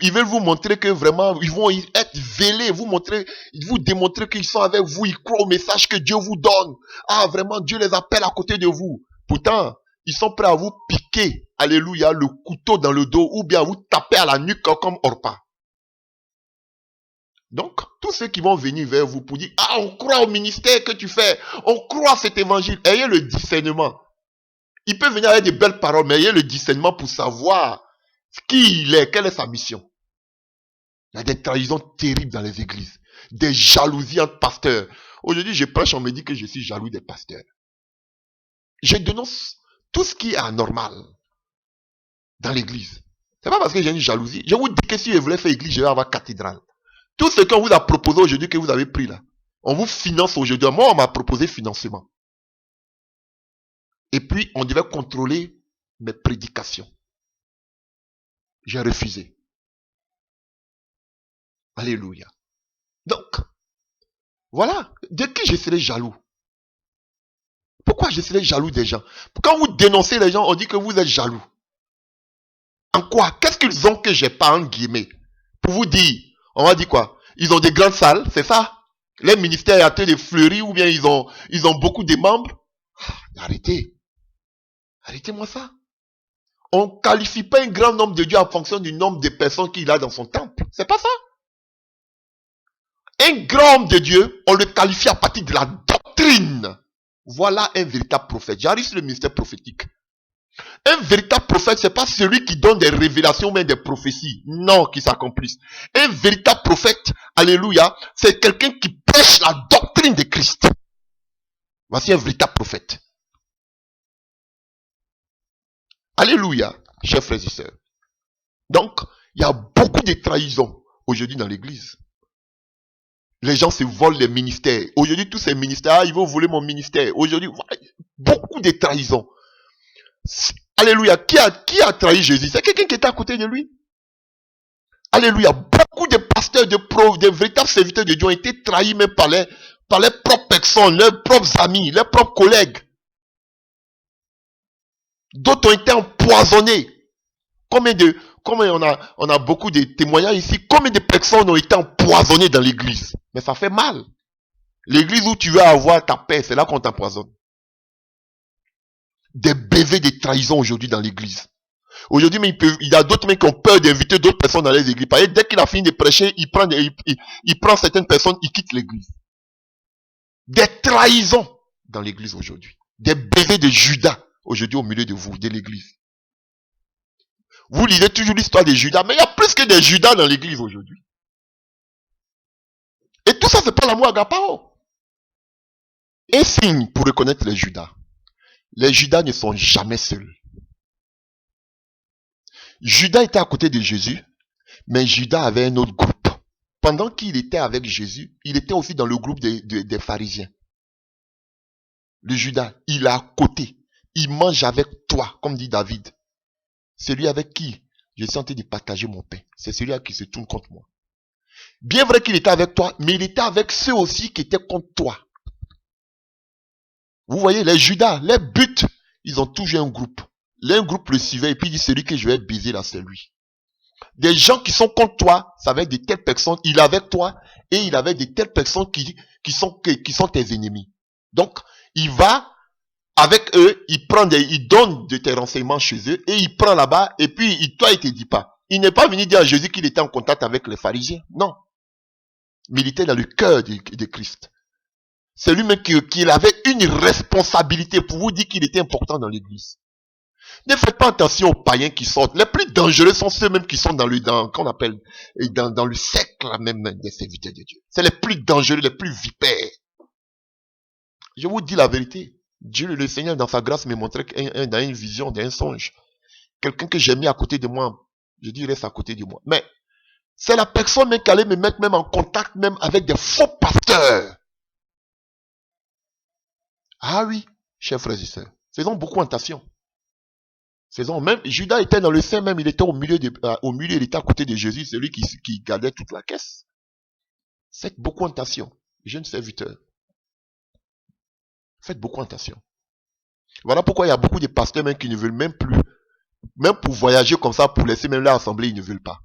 ils veulent vous montrer que vraiment, ils vont être vélés, vous démontrer qu'ils sont avec vous, ils croient au message que Dieu vous donne. Ah, vraiment, Dieu les appelle à côté de vous. Pourtant, ils sont prêts à vous piquer, alléluia, le couteau dans le dos, ou bien à vous taper à la nuque comme Orpa. Donc, tous ceux qui vont venir vers vous pour dire, ah, on croit au ministère que tu fais, on croit à cet évangile, ayez le discernement. Il peut venir avec des belles paroles, mais ayez le discernement pour savoir qui il est, quelle est sa mission. Il y a des trahisons terribles dans les églises. Des jalousies entre pasteurs. Aujourd'hui, je prêche, on me dit que je suis jaloux des pasteurs. Je dénonce tout ce qui est anormal dans l'église. C'est pas parce que j'ai une jalousie. Je vous dis que si je voulais faire église, je vais avoir cathédrale. Tout ce qu'on vous a proposé aujourd'hui, que vous avez pris là, on vous finance aujourd'hui. Moi, on m'a proposé financement. Et puis, on devait contrôler mes prédications. J'ai refusé. Alléluia. Donc, voilà. De qui je serais jaloux? Pourquoi je serais jaloux des gens? Quand vous dénoncez les gens, on dit que vous êtes jaloux. En quoi? Qu'est-ce qu'ils ont que j'ai pas, en guillemets? Pour vous dire, on va dire quoi? Ils ont des grandes salles, c'est ça? Les ministères ont été fleuris ou bien ils ont beaucoup de membres? Arrêtez. Arrêtez-moi ça. On ne qualifie pas un grand nombre de Dieu en fonction du nombre de personnes qu'il a dans son temple. C'est pas ça. Un grand homme de Dieu, on le qualifie à partir de la doctrine. Voilà un véritable prophète. J'arrive sur le ministère prophétique. Un véritable prophète, c'est pas celui qui donne des révélations, mais des prophéties. Non, qui s'accomplissent. Un véritable prophète, alléluia, c'est quelqu'un qui prêche la doctrine de Christ. Voici un véritable prophète. Alléluia, chers frères et sœurs. Donc, il y a beaucoup de trahisons aujourd'hui dans l'église. Les gens se volent les ministères. Aujourd'hui, tous ces ministères, ils vont voler mon ministère. Aujourd'hui, beaucoup de trahisons. Alléluia. Qui a trahi Jésus? C'est quelqu'un qui était à côté de lui. Alléluia. Beaucoup de pasteurs, de véritables serviteurs de Dieu ont été trahis même par les propres personnes, leurs propres amis, leurs propres collègues. D'autres ont été empoisonnés. Combien on a beaucoup de témoignages ici. Combien de personnes ont été empoisonnées dans l'église? Mais ça fait mal. L'église où tu veux avoir ta paix, c'est là qu'on t'empoisonne. Des BV de trahison aujourd'hui dans l'église. Aujourd'hui, il y a d'autres mecs qui ont peur d'inviter d'autres personnes dans les églises. Parce que dès qu'il a fini de prêcher, il prend certaines personnes, il quitte l'église. Des trahisons dans l'église aujourd'hui. Des BV de Judas aujourd'hui au milieu de vous, de l'église. Vous lisez toujours l'histoire de Judas, mais il y a plus que des Judas dans l'église aujourd'hui. Et tout ça, c'est pas l'amour agapao. Un signe pour reconnaître les Judas. Les Judas ne sont jamais seuls. Judas était à côté de Jésus, mais Judas avait un autre groupe. Pendant qu'il était avec Jésus, il était aussi dans le groupe des pharisiens. Le Judas, il est à côté. Il mange avec toi, comme dit David. Celui avec qui je suis en train de partager mon pain. C'est celui qui se tourne contre moi. Bien vrai qu'il était avec toi, mais il était avec ceux aussi qui étaient contre toi. Vous voyez, les Judas, les buts, ils ont toujours un groupe. L'un groupe le suivait et puis il dit, celui que je vais baiser là, c'est lui. Des gens qui sont contre toi, ça va être de telles personnes, il est avec toi, et il avait de telles personnes qui sont tes ennemis. Donc, il va avec eux, il donne de tes renseignements chez eux, et il prend là-bas, et puis toi, il te dit pas. Il n'est pas venu dire à Jésus qu'il était en contact avec les pharisiens. Non. Mais il était dans le cœur de Christ. C'est lui-même qui avait une responsabilité pour vous dire qu'il était important dans l'église. Ne faites pas attention aux païens qui sortent. Les plus dangereux sont ceux-mêmes qui sont qu'on appelle, dans le cercle même des serviteurs de Dieu. C'est les plus dangereux, les plus vipères. Je vous dis la vérité. Dieu, le Seigneur, dans sa grâce, me montrait dans une vision, dans un songe. Quelqu'un que j'ai mis à côté de moi. Je dis, reste à côté de moi. Mais, c'est la personne même qui allait me mettre même en contact même avec des faux pasteurs. Ah oui, chers frères et sœurs. Faisons beaucoup attention. Faisons même, Judas était dans le sein même, il était au milieu, il était à côté de Jésus, celui qui gardait toute la caisse. Faites beaucoup attention, jeunes serviteurs. Faites beaucoup attention. Voilà pourquoi il y a beaucoup de pasteurs même qui ne veulent même plus, même pour voyager comme ça, pour laisser même leur assemblée, ils ne veulent pas.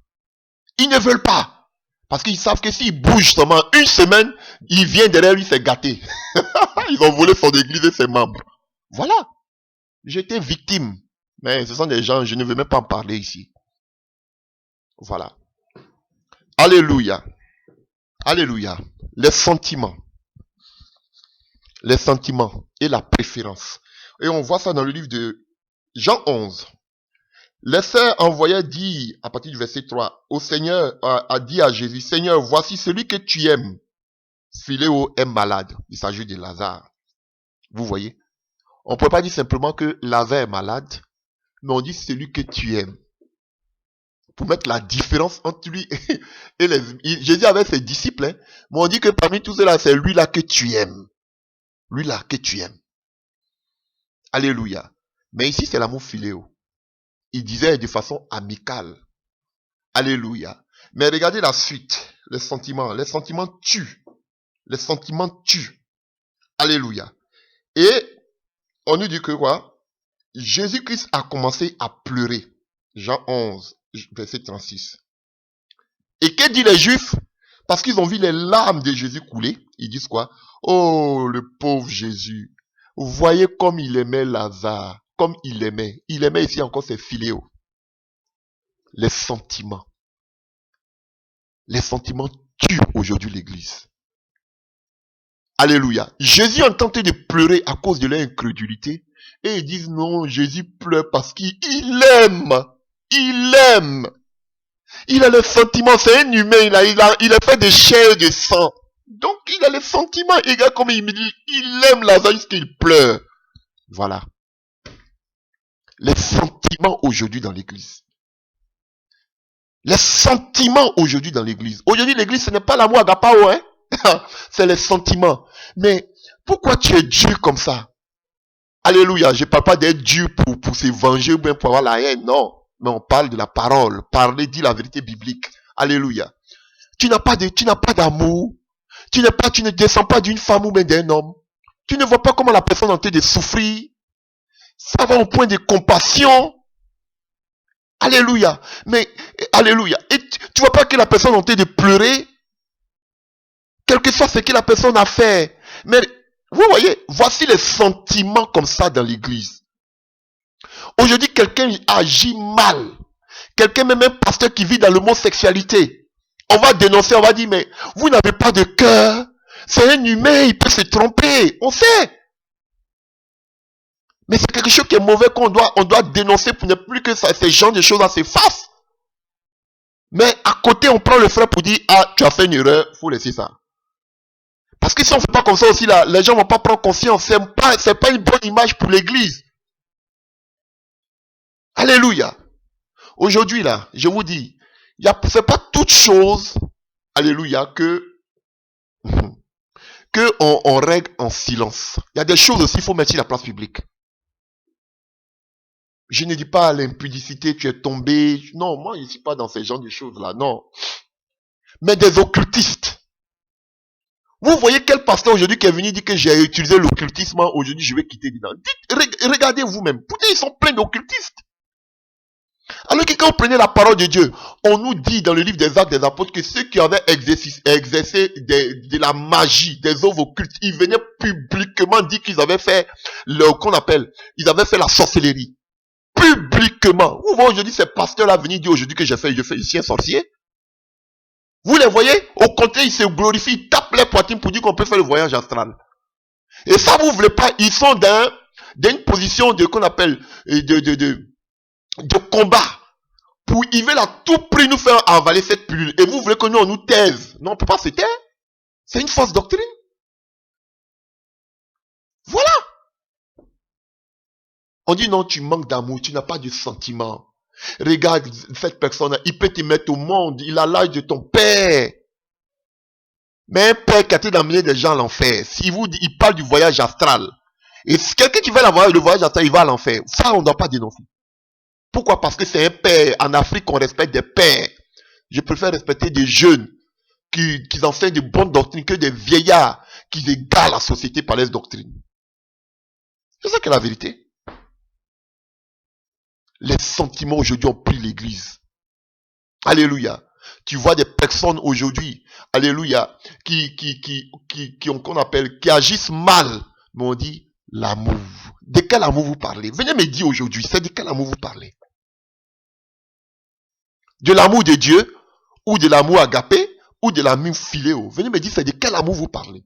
Ils ne veulent pas. Parce qu'ils savent que s'ils bougent seulement une semaine, il vient derrière lui, c'est gâté. Ils ont volé son église et ses membres. Voilà. J'étais victime. Mais ce sont des gens, je ne veux même pas en parler ici. Voilà. Alléluia. Alléluia. Les sentiments. Les sentiments et la préférence. Et on voit ça dans le livre de Jean 11. Les sœurs envoyaient dire, à partir du verset 3, au Seigneur, a dit à Jésus, Seigneur, voici celui que tu aimes. Philéo est malade. Il s'agit de Lazare. Vous voyez? On ne peut pas dire simplement que Lazare est malade, mais on dit celui que tu aimes. Pour mettre la différence entre lui et les... Jésus avait ses disciples, hein, mais on dit que parmi tous ceux-là, c'est lui-là que tu aimes. Lui-là que tu aimes. Alléluia. Mais ici, c'est l'amour philéo. Il disait de façon amicale. Alléluia. Mais regardez la suite. Les sentiments. Les sentiments tuent. Les sentiments tuent. Alléluia. Et on nous dit que quoi? Jésus-Christ a commencé à pleurer. Jean 11, verset 36. Et que dit les Juifs? Parce qu'ils ont vu les larmes de Jésus couler. Ils disent quoi? Oh, le pauvre Jésus. Vous voyez comme il aimait Lazare. Comme il aimait. Il aimait ici encore ses philéos. Les sentiments. Les sentiments tuent aujourd'hui l'église. Alléluia. Jésus est tenté de pleurer à cause de leur incrédulité. Et ils disent non, Jésus pleure parce qu'il aime. Il aime. Il a les sentiments. C'est un humain. Il a fait de chair et de sang. Donc il a les sentiments. Et regarde comme il me dit, il aime Lazare jusqu'il pleure. Voilà. Les sentiments aujourd'hui dans l'église. Les sentiments aujourd'hui dans l'église. Aujourd'hui, l'église, ce n'est pas l'amour agapao, hein. C'est les sentiments. Mais pourquoi tu es dur comme ça? Alléluia. Je ne parle pas d'être dur pour se venger ou bien pour avoir la haine. Non. Mais on parle de la parole. Parler, dire la vérité biblique. Alléluia. Tu n'as pas d'amour. Tu ne descends pas d'une femme ou bien d'un homme. Tu ne vois pas comment la personne est en train de souffrir. Ça va au point de compassion. Alléluia. Mais, alléluia. Et tu vois pas que la personne est en train de pleurer? Quel que soit ce que la personne a fait. Mais, vous voyez, voici les sentiments comme ça dans l'église. Aujourd'hui, quelqu'un agit mal. Quelqu'un, même un pasteur qui vit dans l'homosexualité. On va dénoncer, on va dire, mais vous n'avez pas de cœur. C'est un humain, il peut se tromper. On sait. Mais c'est quelque chose qui est mauvais qu'on doit dénoncer pour ne plus que ces genres de choses se fassent. Mais à côté, on prend le frère pour dire, ah, tu as fait une erreur, il faut laisser ça. Parce que si on ne fait pas comme ça aussi, là, les gens ne vont pas prendre conscience. C'est pas une bonne image pour l'église. Alléluia. Aujourd'hui, là, je vous dis, c'est pas toute chose, alléluia, on règle en silence. Il y a des choses aussi, il faut mettre sur la place publique. Je ne dis pas l'impudicité, tu es tombé. Non, moi, je ne suis pas dans ces genres de choses-là, non. Mais des occultistes. Vous voyez quel pasteur aujourd'hui qui est venu dire que j'ai utilisé l'occultisme, aujourd'hui je vais quitter dedans. Regardez vous-même. Pourtant, ils sont pleins d'occultistes. Alors que quand vous prenez la parole de Dieu, on nous dit dans le livre des Actes des Apôtres que ceux qui avaient exercé de la magie, des œuvres occultes, ils venaient publiquement dire qu'ils avaient fait ils avaient fait la sorcellerie. Publiquement. Vous voyez aujourd'hui ces pasteurs-là venir dire aujourd'hui que je suis un sorcier. Vous les voyez? Au contraire, ils se glorifient, ils tapent les poitrines pour dire qu'on peut faire le voyage astral. Et ça, vous ne voulez pas, ils sont dans d'une position de qu'on appelle de combat. Pour ils veulent à tout prix nous faire avaler cette pilule. Et vous voulez que nous on nous taise. Non, on ne peut pas se taire. C'est une fausse doctrine. Voilà. On dit non, tu manques d'amour, tu n'as pas de sentiment. Regarde cette personne, il peut te mettre au monde, il a l'âge de ton père. Mais un père qui a été d'amener des gens à l'enfer, si vous il parle du voyage astral, et si quelqu'un qui veut le voyage astral, il va à l'enfer. Ça, on ne doit pas dénoncer. Pourquoi? Parce que c'est un père. En Afrique, on respecte des pères. Je préfère respecter des jeunes qui enseignent de bonnes doctrines que des vieillards qui égarent la société par leurs doctrines. C'est ça qui est la vérité. Les sentiments aujourd'hui ont pris l'église. Alléluia. Tu vois des personnes aujourd'hui, alléluia, qu'on appelle, qui agissent mal. Mais on dit l'amour. De quel amour vous parlez? Venez me dire aujourd'hui, c'est de quel amour vous parlez? De l'amour de Dieu, ou de l'amour agapé, ou de l'amour philéo? Venez me dire, c'est de quel amour vous parlez?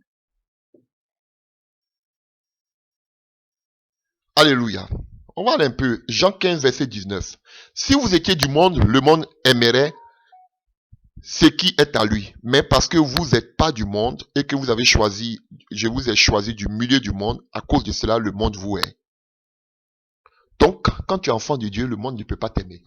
Alléluia. On va aller un peu. Jean 15, verset 19. Si vous étiez du monde, le monde aimerait ce qui est à lui. Mais parce que vous n'êtes pas du monde et que vous avez choisi, je vous ai choisi du milieu du monde, à cause de cela, le monde vous hait. Donc, quand tu es enfant de Dieu, le monde ne peut pas t'aimer.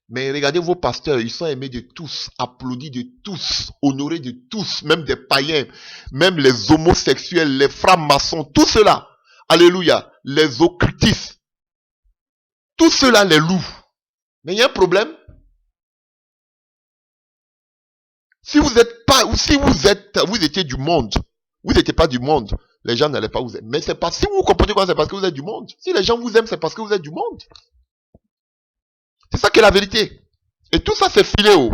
Mais regardez vos pasteurs, ils sont aimés de tous, applaudis de tous, honorés de tous, même des païens, même les homosexuels, les francs-maçons, tout cela. Alléluia. Les occultistes. Tout cela les loue. Mais il y a un problème. Si vous êtes pas, ou si vous étiez du monde, vous n'étiez pas du monde, les gens n'allaient pas vous aimer. Mais c'est pas, si vous comprenez quoi, c'est parce que vous êtes du monde. Si les gens vous aiment, c'est parce que vous êtes du monde. C'est ça qui est la vérité. Et tout ça, c'est philéo.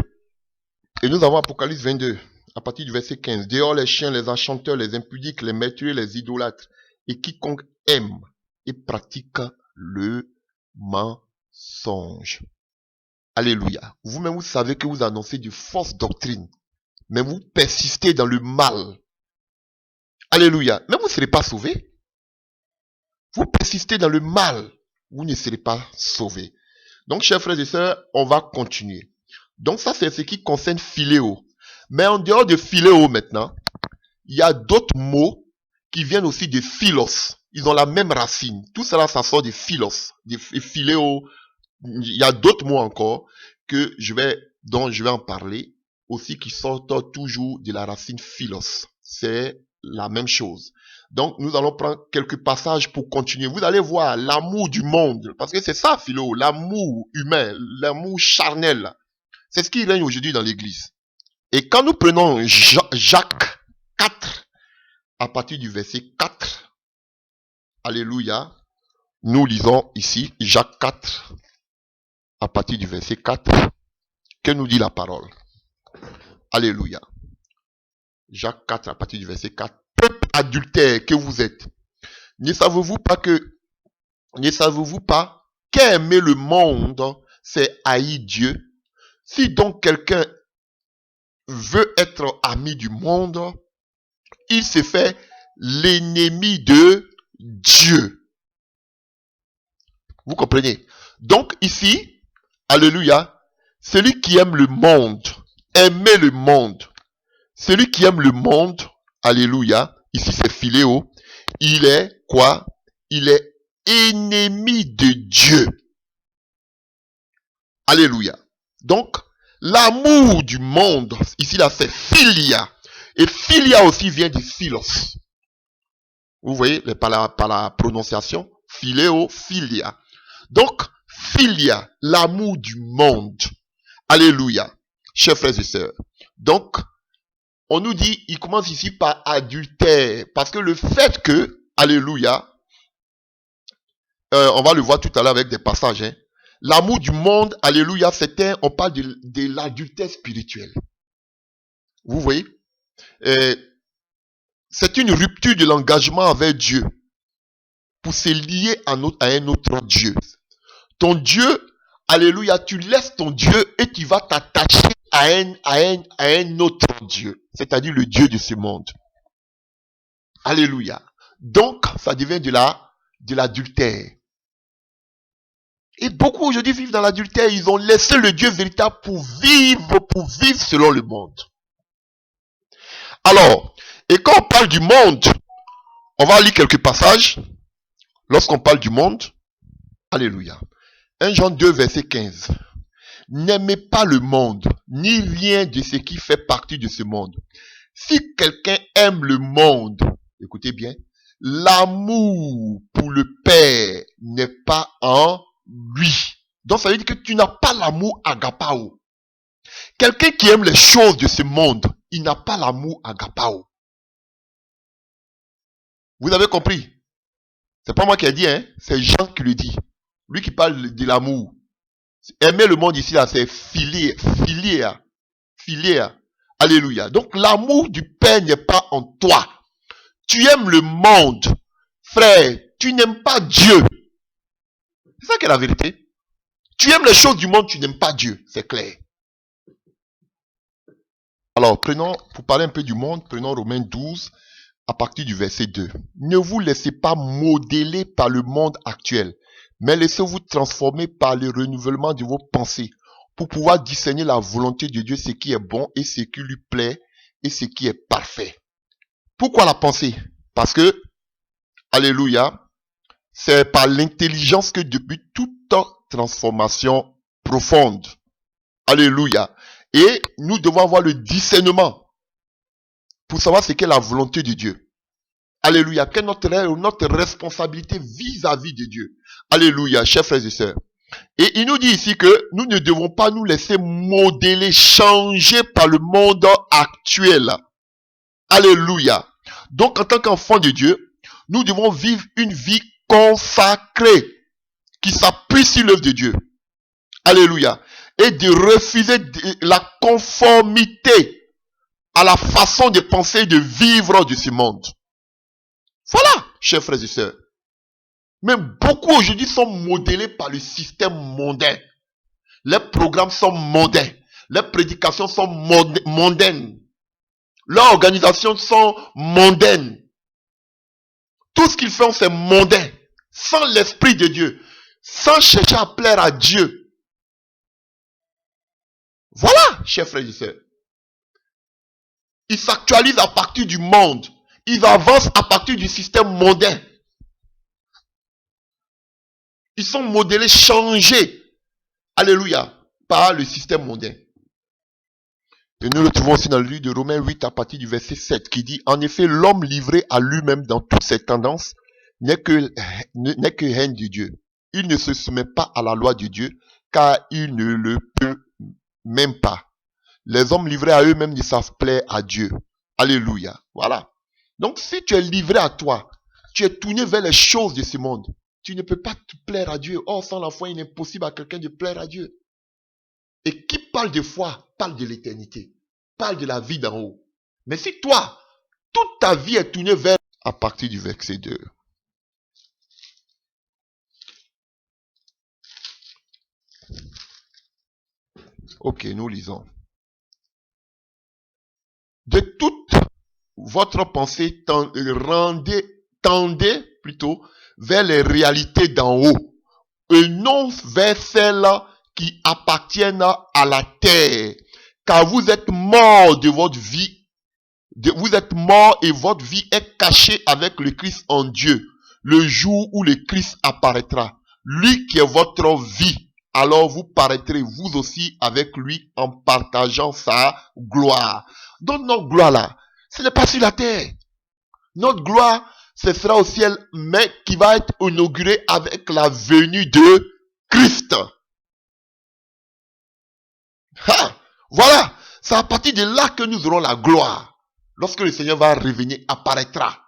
Et nous avons Apocalypse 22, à partir du verset 15. Dehors les chiens, les enchanteurs, les impudiques, les meurtriers, les idolâtres, et quiconque aime et pratique le mensonge. Alléluia. Vous-même, vous savez que vous annoncez de fausses doctrines, mais vous persistez dans le mal. Alléluia. Mais vous ne serez pas sauvés. Vous persistez dans le mal, vous ne serez pas sauvés. Donc, chers frères et sœurs, on va continuer. Donc, ça, c'est ce qui concerne philéo. Mais en dehors de philéo, maintenant, il y a d'autres mots qui viennent aussi de philos. Ils ont la même racine. Tout cela, ça sort de philos, de philéo. Il y a d'autres mots encore dont je vais en parler, aussi qui sortent toujours de la racine philos. C'est la même chose. Donc, nous allons prendre quelques passages pour continuer. Vous allez voir l'amour du monde, parce que c'est ça, philo, l'amour humain, l'amour charnel. C'est ce qui règne aujourd'hui dans l'église. Et quand nous prenons Jacques 4, à partir du verset 4, alléluia, nous lisons ici Jacques 4, à partir du verset 4, que nous dit la parole. Alléluia. Jacques 4, à partir du verset 4. Peuple adultère que vous êtes, ne savez-vous pas qu'aimer le monde, c'est haïr Dieu? Si donc quelqu'un veut être ami du monde, il se fait l'ennemi de Dieu. Vous comprenez? Donc ici, alléluia, celui qui aime le monde, aimer le monde, celui qui aime le monde, alléluia, ici c'est philéo, il est quoi? Il est ennemi de Dieu. Alléluia. Donc, l'amour du monde, ici là c'est philia. Et philia aussi vient de philos. Vous voyez, par la prononciation, philéo, philia. Donc, philia, l'amour du monde. Alléluia. Chers frères et sœurs. Donc, on nous dit, il commence ici par adultère. Parce que le fait que, alléluia, on va le voir tout à l'heure avec des passages, hein. L'amour du monde, alléluia, on parle de l'adultère spirituelle. Vous voyez? C'est une rupture de l'engagement avec Dieu pour se lier à un autre Dieu. Ton Dieu, alléluia, tu laisses ton Dieu et tu vas t'attacher à un autre Dieu, c'est-à-dire le Dieu de ce monde. Alléluia. Donc, ça devient de l'adultère. Et beaucoup aujourd'hui vivent dans l'adultère. Ils ont laissé le Dieu véritable pour vivre selon le monde. Alors, et quand on parle du monde, on va lire quelques passages. Lorsqu'on parle du monde, alléluia. 1 Jean 2, verset 15. N'aimez pas le monde, ni rien de ce qui fait partie de ce monde. Si quelqu'un aime le monde, écoutez bien, l'amour pour le Père n'est pas en lui. Donc ça veut dire que tu n'as pas l'amour agapao. Quelqu'un qui aime les choses de ce monde, il n'a pas l'amour agapao. Vous avez compris? C'est pas moi qui ai dit, hein? C'est Jean qui le dit. Lui qui parle de l'amour. Aimer le monde ici, là, c'est philia. Alléluia. Donc, l'amour du Père n'est pas en toi. Tu aimes le monde. Frère, tu n'aimes pas Dieu. C'est ça qui est la vérité. Tu aimes les choses du monde, tu n'aimes pas Dieu. C'est clair. Alors, pour parler un peu du monde, prenons Romains 12, à partir du verset 2. Ne vous laissez pas modeler par le monde actuel, mais laissez-vous transformer par le renouvellement de vos pensées, pour pouvoir discerner la volonté de Dieu, ce qui est bon et ce qui lui plaît et ce qui est parfait. Pourquoi la pensée? Parce que, alléluia, c'est par l'intelligence que depuis toute transformation profonde, alléluia, et nous devons avoir le discernement pour savoir ce qu'est la volonté de Dieu. Alléluia, quelle est notre responsabilité vis-à-vis de Dieu. Alléluia, chers frères et sœurs. Et il nous dit ici que nous ne devons pas nous laisser modeler, changer par le monde actuel. Alléluia. Donc, en tant qu'enfant de Dieu, nous devons vivre une vie consacrée qui s'appuie sur l'œuvre de Dieu. Alléluia. Et de refuser la conformité à la façon de penser et de vivre de ce monde. Voilà, chers frères et sœurs. Mais beaucoup aujourd'hui sont modélés par le système mondain. Les programmes sont mondains. Les prédications sont mondaines. Leurs organisations sont mondaines. Tout ce qu'ils font, c'est mondain. Sans l'Esprit de Dieu. Sans chercher à plaire à Dieu. Voilà, chers frères et sœurs. Ils s'actualisent à partir du monde. Ils avancent à partir du système mondain. Ils sont modélés, changés. Alléluia. Par le système mondain. Et nous le trouvons aussi dans le livre de Romains 8 à partir du verset 7 qui dit: en effet, l'homme livré à lui-même dans toutes ses tendances n'est que haine de Dieu. Il ne se soumet pas à la loi de Dieu car il ne le peut même pas. Les hommes livrés à eux-mêmes ne savent plaire à Dieu. Alléluia. Voilà. Donc si tu es livré à toi, tu es tourné vers les choses de ce monde, tu ne peux pas te plaire à Dieu. Or, sans la foi, il est impossible à quelqu'un de plaire à Dieu. Et qui parle de foi, parle de l'éternité, parle de la vie d'en haut. Mais si toi, toute ta vie est tournée vers... À partir du verset 2. Ok, nous lisons. De toute votre pensée, tendez plutôt vers les réalités d'en haut, et non vers celles qui appartiennent à la terre, car vous êtes morts de votre vie, vous êtes morts et votre vie est cachée avec le Christ en Dieu, le jour où le Christ apparaîtra, lui qui est votre vie. Alors vous paraîtrez vous aussi avec lui en partageant sa gloire. Donc notre gloire là, ce n'est pas sur la terre. Notre gloire, ce sera au ciel, mais qui va être inaugurée avec la venue de Christ. Ah, voilà, c'est à partir de là que nous aurons la gloire. Lorsque le Seigneur va revenir, apparaîtra.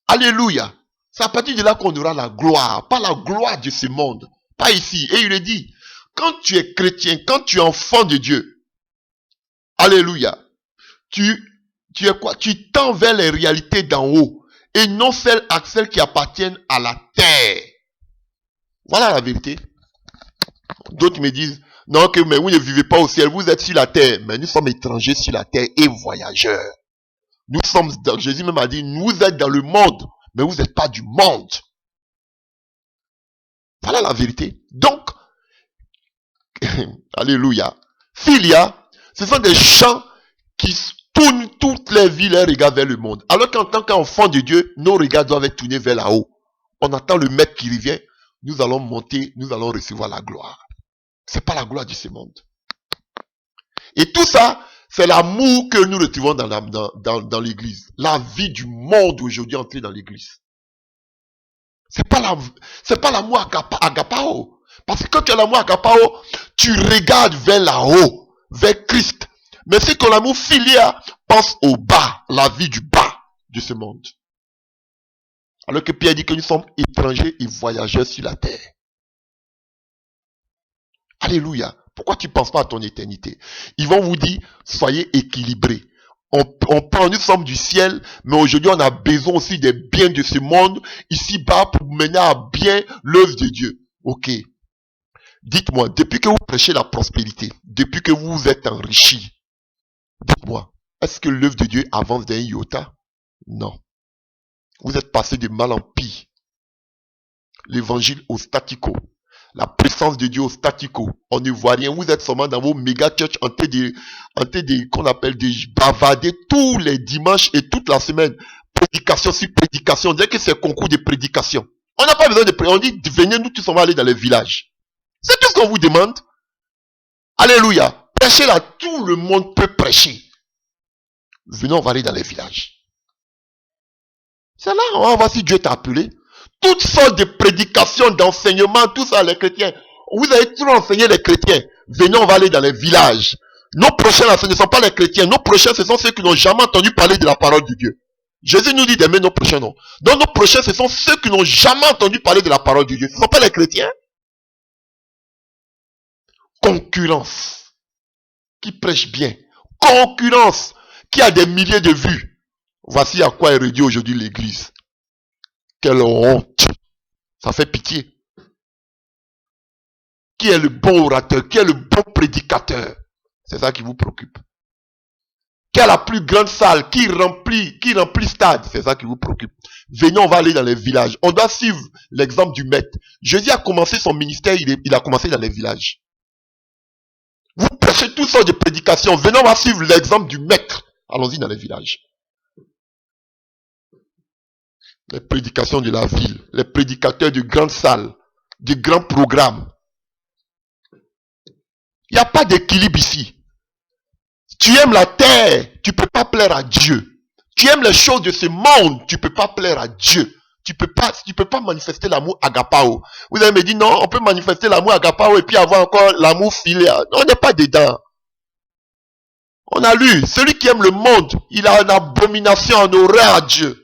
Alléluia. C'est à partir de là qu'on aura la gloire, pas la gloire de ce monde, pas ici. Et il le dit, quand tu es chrétien, quand tu es enfant de Dieu, alléluia, tu es quoi? Tu tends vers les réalités d'en haut et non celles qui appartiennent à la terre. Voilà la vérité. D'autres me disent, non, mais vous ne vivez pas au ciel, vous êtes sur la terre. Mais nous sommes étrangers sur la terre et voyageurs. Nous sommes dans, Jésus même a dit, vous êtes dans le monde, mais vous n'êtes pas du monde. Voilà la vérité. Donc, alléluia. Philia, ce sont des gens qui tournent toutes les vies, les regards vers le monde. Alors qu'en tant qu'enfant de Dieu, nos regards doivent être tournés vers là-haut. On attend le maître qui revient, nous allons monter, nous allons recevoir la gloire. C'est pas la gloire de ce monde. Et tout ça, c'est l'amour que nous retrouvons dans l'église. La vie du monde aujourd'hui entrée dans l'église. C'est pas l'amour agapao. Parce que quand tu as l'amour agapao, tu regardes vers là-haut, vers Christ. Mais si ton amour filia pense au bas, la vie du bas de ce monde. Alors que Pierre dit que nous sommes étrangers et voyageurs sur la terre. Alléluia. Pourquoi tu ne penses pas à ton éternité? Ils vont vous dire, soyez équilibrés. On prend, nous sommes du ciel, mais aujourd'hui on a besoin aussi des biens de ce monde, ici-bas, pour mener à bien l'œuvre de Dieu. Ok. Dites-moi, depuis que vous prêchez la prospérité, depuis que vous vous êtes enrichis, dites-moi, est-ce que l'œuvre de Dieu avance d'un iota? Non. Vous êtes passé de mal en pire. L'évangile au statico. La présence de Dieu au statico. On ne voit rien. Vous êtes seulement dans vos méga church en train de, qu'on appelle de bavarder tous les dimanches et toute la semaine. Prédication sur prédication. On dirait que c'est concours de prédication. On n'a pas besoin de prédication. On dit, venez, nous tous, on va aller dans les villages. C'est tout ce qu'on vous demande. Alléluia. Prêchez là. Tout le monde peut prêcher. Venez, on va aller dans les villages. C'est là, on va voir si Dieu t'a appelé. Toutes sortes de prédications, d'enseignements, tout ça, les chrétiens. Vous avez toujours enseigné les chrétiens. Venez, on va aller dans les villages. Nos prochains, ce ne sont pas les chrétiens. Nos prochains, ce sont ceux qui n'ont jamais entendu parler de la parole de Dieu. Jésus nous dit d'aimer nos prochains, non. Donc nos prochains, ce sont ceux qui n'ont jamais entendu parler de la parole de Dieu. Ce ne sont pas les chrétiens. Concurrence. Qui prêche bien. Concurrence. Qui a des milliers de vues. Voici à quoi est réduit aujourd'hui l'église. Quelle honte. Ça fait pitié. Qui est le bon orateur? Qui est le bon prédicateur? C'est ça qui vous préoccupe. Qui a la plus grande salle? Qui remplit stade? C'est ça qui vous préoccupe. Venez, on va aller dans les villages. On doit suivre l'exemple du maître. Jésus a commencé son ministère, il a commencé dans les villages. Vous prêchez toutes sortes de prédications. Venez, on va suivre l'exemple du maître. Allons-y dans les villages. Les prédications de la ville, les prédicateurs de grandes salles, de grands programmes. Il n'y a pas d'équilibre ici. Tu aimes la terre, tu ne peux pas plaire à Dieu. Tu aimes les choses de ce monde, tu ne peux pas plaire à Dieu. Tu peux pas manifester l'amour agapao. Vous avez me dit non, on peut manifester l'amour agapao et puis avoir encore l'amour philia. Non, on n'est pas dedans. On a lu, celui qui aime le monde, il a une abomination en horreur à Dieu.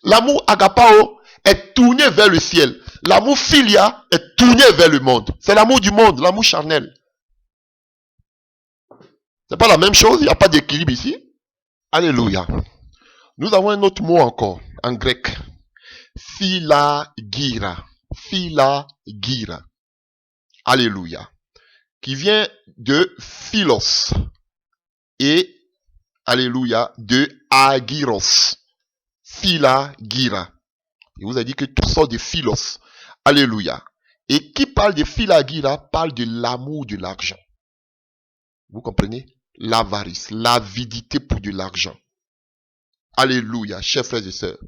L'amour agapao est tourné vers le ciel. L'amour philia est tourné vers le monde. C'est l'amour du monde, l'amour charnel. C'est pas la même chose, il n'y a pas d'équilibre ici. Alléluia. Nous avons un autre mot encore, en grec. Philagira. Philagira. Alléluia. Qui vient de philos. Et, alléluia, de agiros. Philagira. Il vous a dit que tout sort de philos. Alléluia. Et qui parle de philagira parle de l'amour de l'argent. Vous comprenez? L'avarice, l'avidité pour de l'argent. Alléluia, chers frères et sœurs.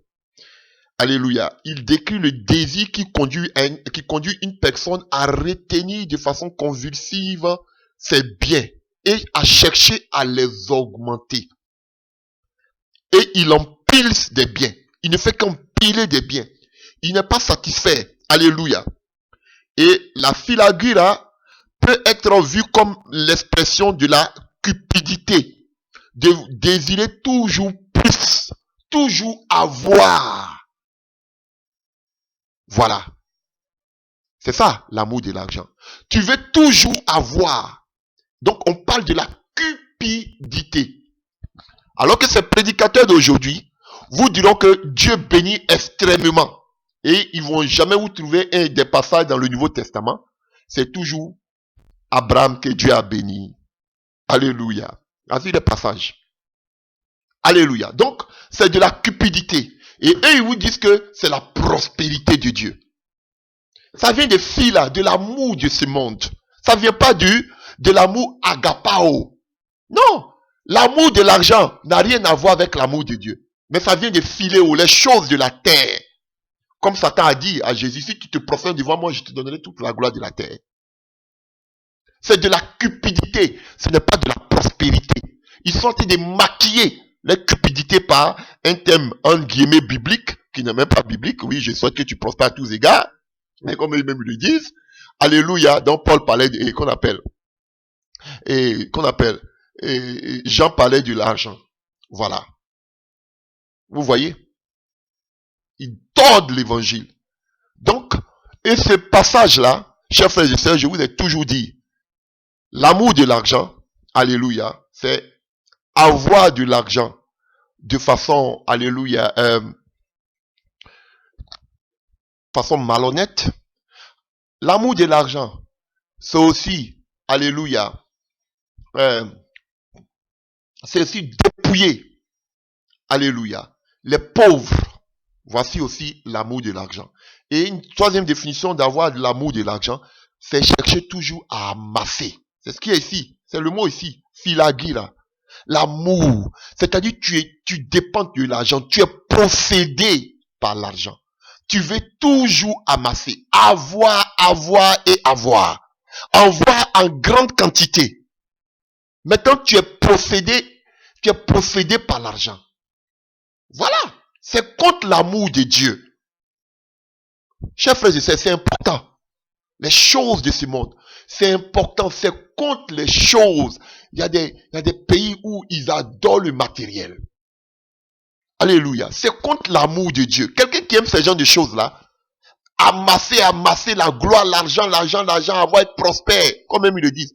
Alléluia. Il décrit le désir qui conduit une personne à retenir de façon convulsive ses biens et à chercher à les augmenter. Et il empile des biens. Il ne fait qu'empiler des biens. Il n'est pas satisfait. Alléluia. Et la philagira peut être vue comme l'expression de la cupidité. De désirer toujours plus. Toujours avoir. Voilà. C'est ça, l'amour de l'argent. Tu veux toujours avoir. Donc, on parle de la cupidité. Alors que ces prédicateurs d'aujourd'hui vous diront que Dieu bénit extrêmement. Et ils vont jamais vous trouver des passages dans le Nouveau Testament. C'est toujours Abraham que Dieu a béni. Alléluia. Vas-y, les passages. Alléluia. Donc, c'est de la cupidité. Et eux, ils vous disent que c'est la prospérité de Dieu. Ça vient des filles là, de l'amour de ce monde. Ça vient pas de l'amour agapao. Non. L'amour de l'argent n'a rien à voir avec l'amour de Dieu. Mais ça vient des filéos, les choses de la terre. Comme Satan a dit à Jésus, si tu te prosternes devant moi, je te donnerai toute la gloire de la terre. C'est de la cupidité. Ce n'est pas de la prospérité. Ils sont en train de maquiller la cupidité par un thème, en guillemets, biblique, qui n'est même pas biblique. Oui, je souhaite que tu prospères à tous égards. Mais comme eux-mêmes le disent, alléluia, donc Paul parlait de, Jean parlait de l'argent. Voilà. Vous voyez? Ils tordent l'évangile. Donc, et ce passage-là, chers frères et sœurs, je vous ai toujours dit, l'amour de l'argent, alléluia, c'est avoir de l'argent de façon, alléluia, façon malhonnête. L'amour de l'argent, c'est aussi, alléluia, c'est aussi dépouiller, alléluia, les pauvres. Voici aussi l'amour de l'argent. Et une troisième définition d'avoir de l'amour de l'argent, c'est chercher toujours à amasser. C'est ce qui est ici. C'est le mot ici. Philagira. L'amour. C'est-à-dire tu dépends de l'argent. Tu es possédé par l'argent. Tu veux toujours amasser. Avoir, avoir et avoir. Avoir en grande quantité. Maintenant, tu es possédé par l'argent. Voilà. C'est contre l'amour de Dieu. Chers frères et sœurs, c'est important. Les choses de ce monde, c'est important. C'est contre les choses. Il y a des pays où ils adorent le matériel. Alléluia. C'est contre l'amour de Dieu. Quelqu'un qui aime ce genre de choses-là, amasser la gloire, l'argent, avoir être prospère, comme même ils le disent.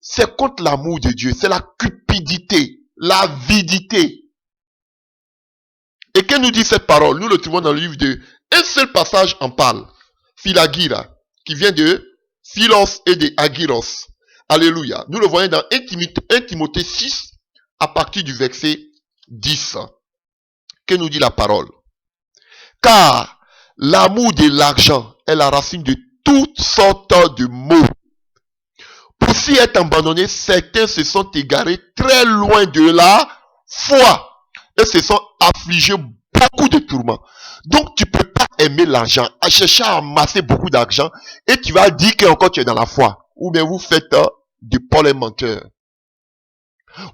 C'est contre l'amour de Dieu. C'est la cupidité, l'avidité. Et que nous dit cette parole? Nous le trouvons dans le livre de... Un seul passage en parle. Philagira, qui vient de Philos et de Agiros. Alléluia. Nous le voyons dans 1 Timothée 6, à partir du verset 10. Que nous dit la parole? Car l'amour de l'argent est la racine de toutes sortes de maux. Pour s'y être abandonnés, certains se sont égarés très loin de la foi et se sont affligés beaucoup de tourments. Donc tu peux pas aimer l'argent, à chercher à amasser beaucoup d'argent et tu vas dire qu'encore tu es dans la foi. Ou bien vous faites de Paul un menteur.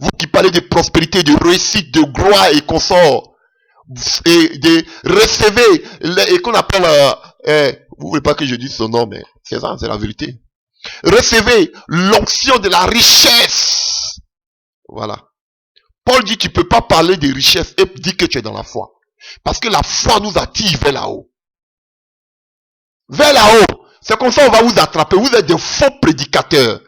Vous qui parlez de prospérité, de réussite, de gloire et consort, et de recevoir, et qu'on appelle, vous voulez pas que je dise son nom, mais c'est ça, c'est la vérité. Recevez l'onction de la richesse. Voilà. Paul dit tu peux pas parler de richesse et dire que tu es dans la foi. Parce que la foi nous attire vers là-haut. Vers là-haut. C'est comme ça on va vous attraper. Vous êtes des faux prédicateurs.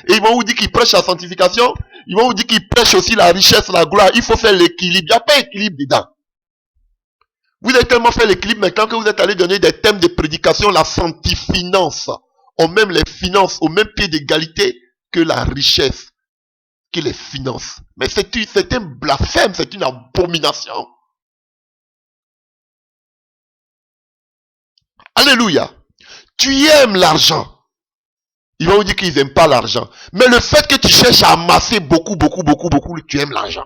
Et ils vont vous dire qu'ils prêchent la sanctification. Ils vont vous dire qu'ils prêchent aussi la richesse, la gloire. Il faut faire l'équilibre. Il n'y a pas d'équilibre dedans. Vous avez tellement fait l'équilibre maintenant que vous êtes allé donner des thèmes de prédication, la sanctifinance. On même les finances au même pied d'égalité que la richesse, que les finances. Mais c'est un blasphème, c'est une abomination. Alléluia. Tu aimes l'argent. Ils vont vous dire qu'ils n'aiment pas l'argent. Mais le fait que tu cherches à amasser beaucoup, tu aimes l'argent.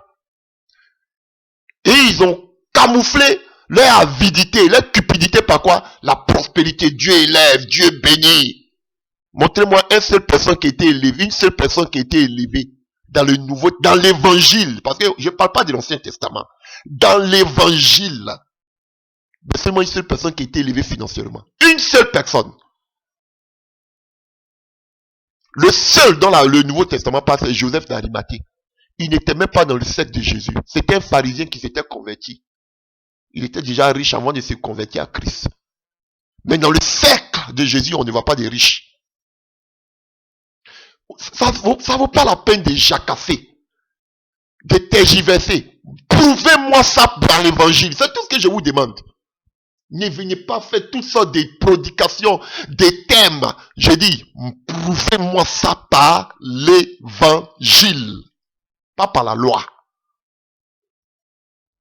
Et ils ont camouflé leur avidité, leur cupidité par quoi? La prospérité. Dieu élève, Dieu bénit. Montrez-moi une seule personne qui a été élevée, dans l'évangile, parce que je ne parle pas de l'Ancien Testament, dans l'évangile, seulement une seule personne qui a été élevée financièrement. Une seule personne. Le seul dans le Nouveau Testament passe, c'est Joseph d'Arimathée. Il n'était même pas dans le secte de Jésus. C'était un pharisien qui s'était converti. Il était déjà riche avant de se convertir à Christ. Mais dans le secte de Jésus, on ne voit pas des riches. Ça vaut pas la peine de jacasser, de tergiverser. Prouvez-moi ça dans l'évangile. C'est tout ce que je vous demande. Ne venez pas faire toutes sortes de prédications, des thèmes. Je dis, prouvez-moi ça par l'évangile. Pas par la loi.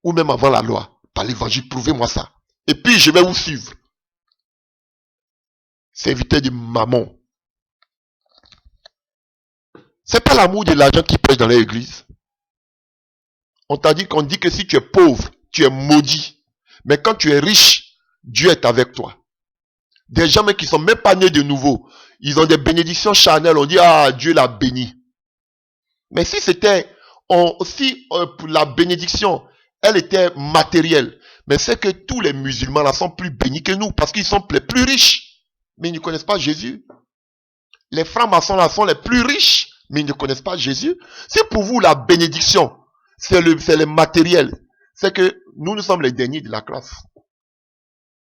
Ou même avant la loi. Par l'évangile, prouvez-moi ça. Et puis je vais vous suivre. Serviteur de mammon. C'est pas l'amour de l'argent qui pèse dans l'église. On dit que si tu es pauvre, tu es maudit. Mais quand tu es riche, Dieu est avec toi. Des gens qui sont même pas nés de nouveau, ils ont des bénédictions charnelles, on dit, ah, Dieu l'a béni. Mais si c'était, pour la bénédiction, elle était matérielle, mais c'est que tous les musulmans là sont plus bénis que nous, parce qu'ils sont les plus riches, mais ils ne connaissent pas Jésus. Les francs-maçons là sont les plus riches, mais ils ne connaissent pas Jésus. Si pour vous la bénédiction, c'est le matériel, c'est que nous sommes les derniers de la classe.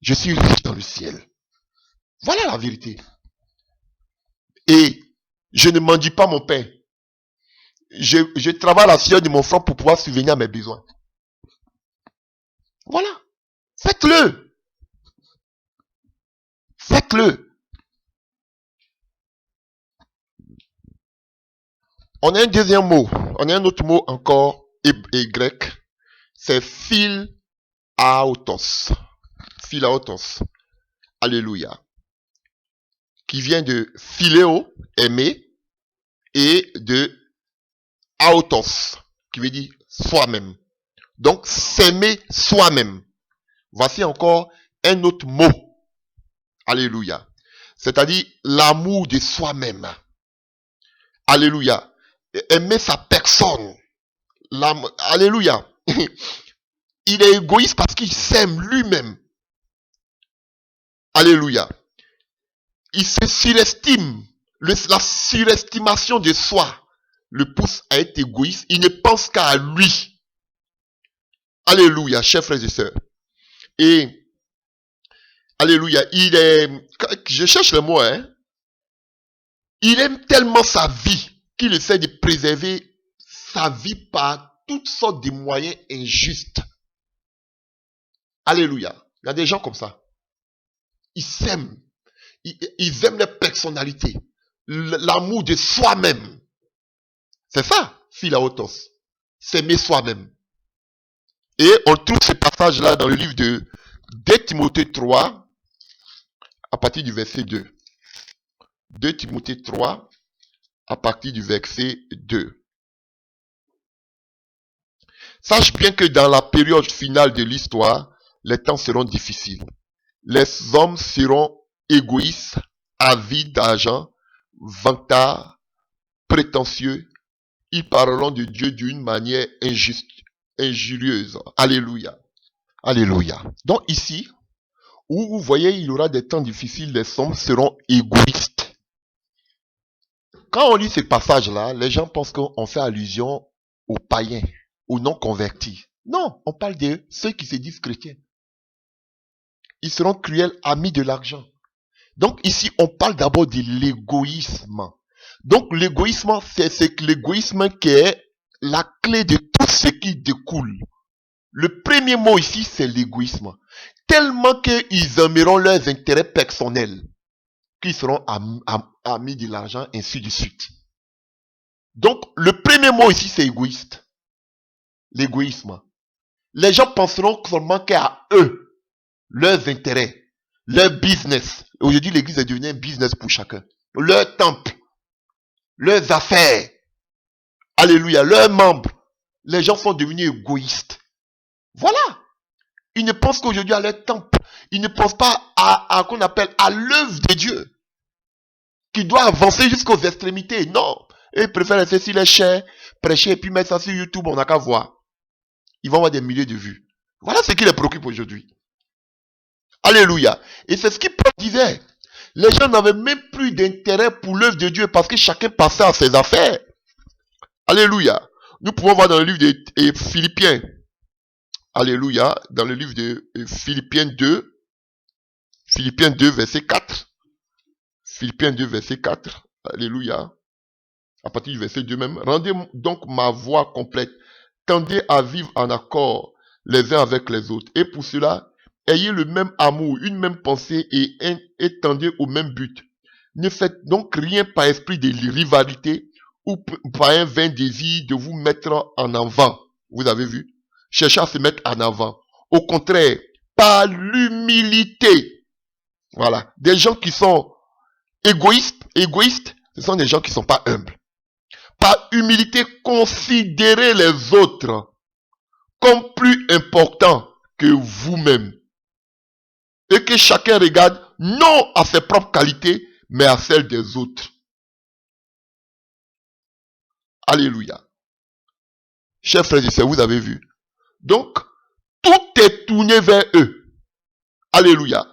Je suis riche dans le ciel. Voilà la vérité. Et je ne m'en dis pas mon pain. Je travaille à la sueur de mon front pour pouvoir subvenir à mes besoins. Voilà. Faites-le. Faites-le. On a un deuxième mot. On a un autre mot encore, et grec. C'est philaotos. Philaotos. Alléluia. Qui vient de philéo, aimer, et de aotos, qui veut dire soi-même. Donc, s'aimer soi-même. Voici encore un autre mot. Alléluia. C'est-à-dire l'amour de soi-même. Alléluia. Aimer sa personne. Alléluia. Il est égoïste parce qu'il s'aime lui-même. Alléluia. Il se surestime. La surestimation de soi le pousse à être égoïste. Il ne pense qu'à lui. Alléluia, chers frères et sœurs. Et, alléluia, je cherche le mot, hein. Il aime tellement sa vie qu'il essaie de préserver sa vie par toutes sortes de moyens injustes. Alléluia. Il y a des gens comme ça. Ils s'aiment. Ils aiment leur personnalité. L'amour de soi-même. C'est ça, philaotos. S'aimer soi-même. Et on trouve ce passage-là dans le livre de 2 Timothée 3, à partir du verset 2. 2 Timothée 3, à partir du verset 2. Sache bien que dans la période finale de l'histoire, les temps seront difficiles. Les hommes seront égoïstes, avides d'argent, vantards, prétentieux. Ils parleront de Dieu d'une manière injuste, injurieuse. Alléluia. Alléluia. Donc ici, où vous voyez, il y aura des temps difficiles, les hommes seront égoïstes. Quand on lit ce passage-là, les gens pensent qu'on fait allusion aux païens, aux non-convertis. Non, on parle de ceux qui se disent chrétiens. Ils seront cruels, amis de l'argent. Donc ici, on parle d'abord de l'égoïsme. Donc l'égoïsme, c'est l'égoïsme qui est la clé de tout ce qui découle. Le premier mot ici, c'est l'égoïsme. Tellement qu'ils aimeront leurs intérêts personnels, qu'ils seront amis de l'argent, ainsi de suite. Donc, le premier mot ici, c'est égoïste. L'égoïsme. Les gens penseront seulement qu'à eux, leurs intérêts, leur business. Aujourd'hui, l'église est devenue un business pour chacun. Leur temple, leurs affaires. Alléluia, leurs membres. Les gens sont devenus égoïstes. Voilà. Ils ne pensent qu'aujourd'hui à leur temple. Ils ne pensent pas à qu'on appelle à l'œuvre de Dieu. Qui doit avancer jusqu'aux extrémités. Non. Ils préfèrent rester sur les chaînes, prêcher et puis mettre ça sur YouTube, on n'a qu'à voir. Ils vont avoir des milliers de vues. Voilà ce qui les préoccupe aujourd'hui. Alléluia. Et c'est ce qu'il disait. Les gens n'avaient même plus d'intérêt pour l'œuvre de Dieu parce que chacun passait à ses affaires. Alléluia. Nous pouvons voir dans le livre de Philippiens. Alléluia. Dans le livre de Philippiens 2. Philippiens 2, verset 4. Philippiens 2, verset 4. Alléluia. À partir du verset 2 même. Rendez donc ma voix complète. Tendez à vivre en accord les uns avec les autres. Et pour cela, ayez le même amour, une même pensée et tendez au même but. Ne faites donc rien par esprit de rivalité ou par un vain désir de vous mettre en avant. Vous avez vu? Chercher à se mettre en avant. Au contraire, par l'humilité. Voilà. Des gens qui sont égoïstes, ce sont des gens qui ne sont pas humbles. Par humilité, considérez les autres comme plus importants que vous-même. Et que chacun regarde non à ses propres qualités, mais à celles des autres. Alléluia. Chers frères et sœurs, vous avez vu. Donc, tout est tourné vers eux. Alléluia.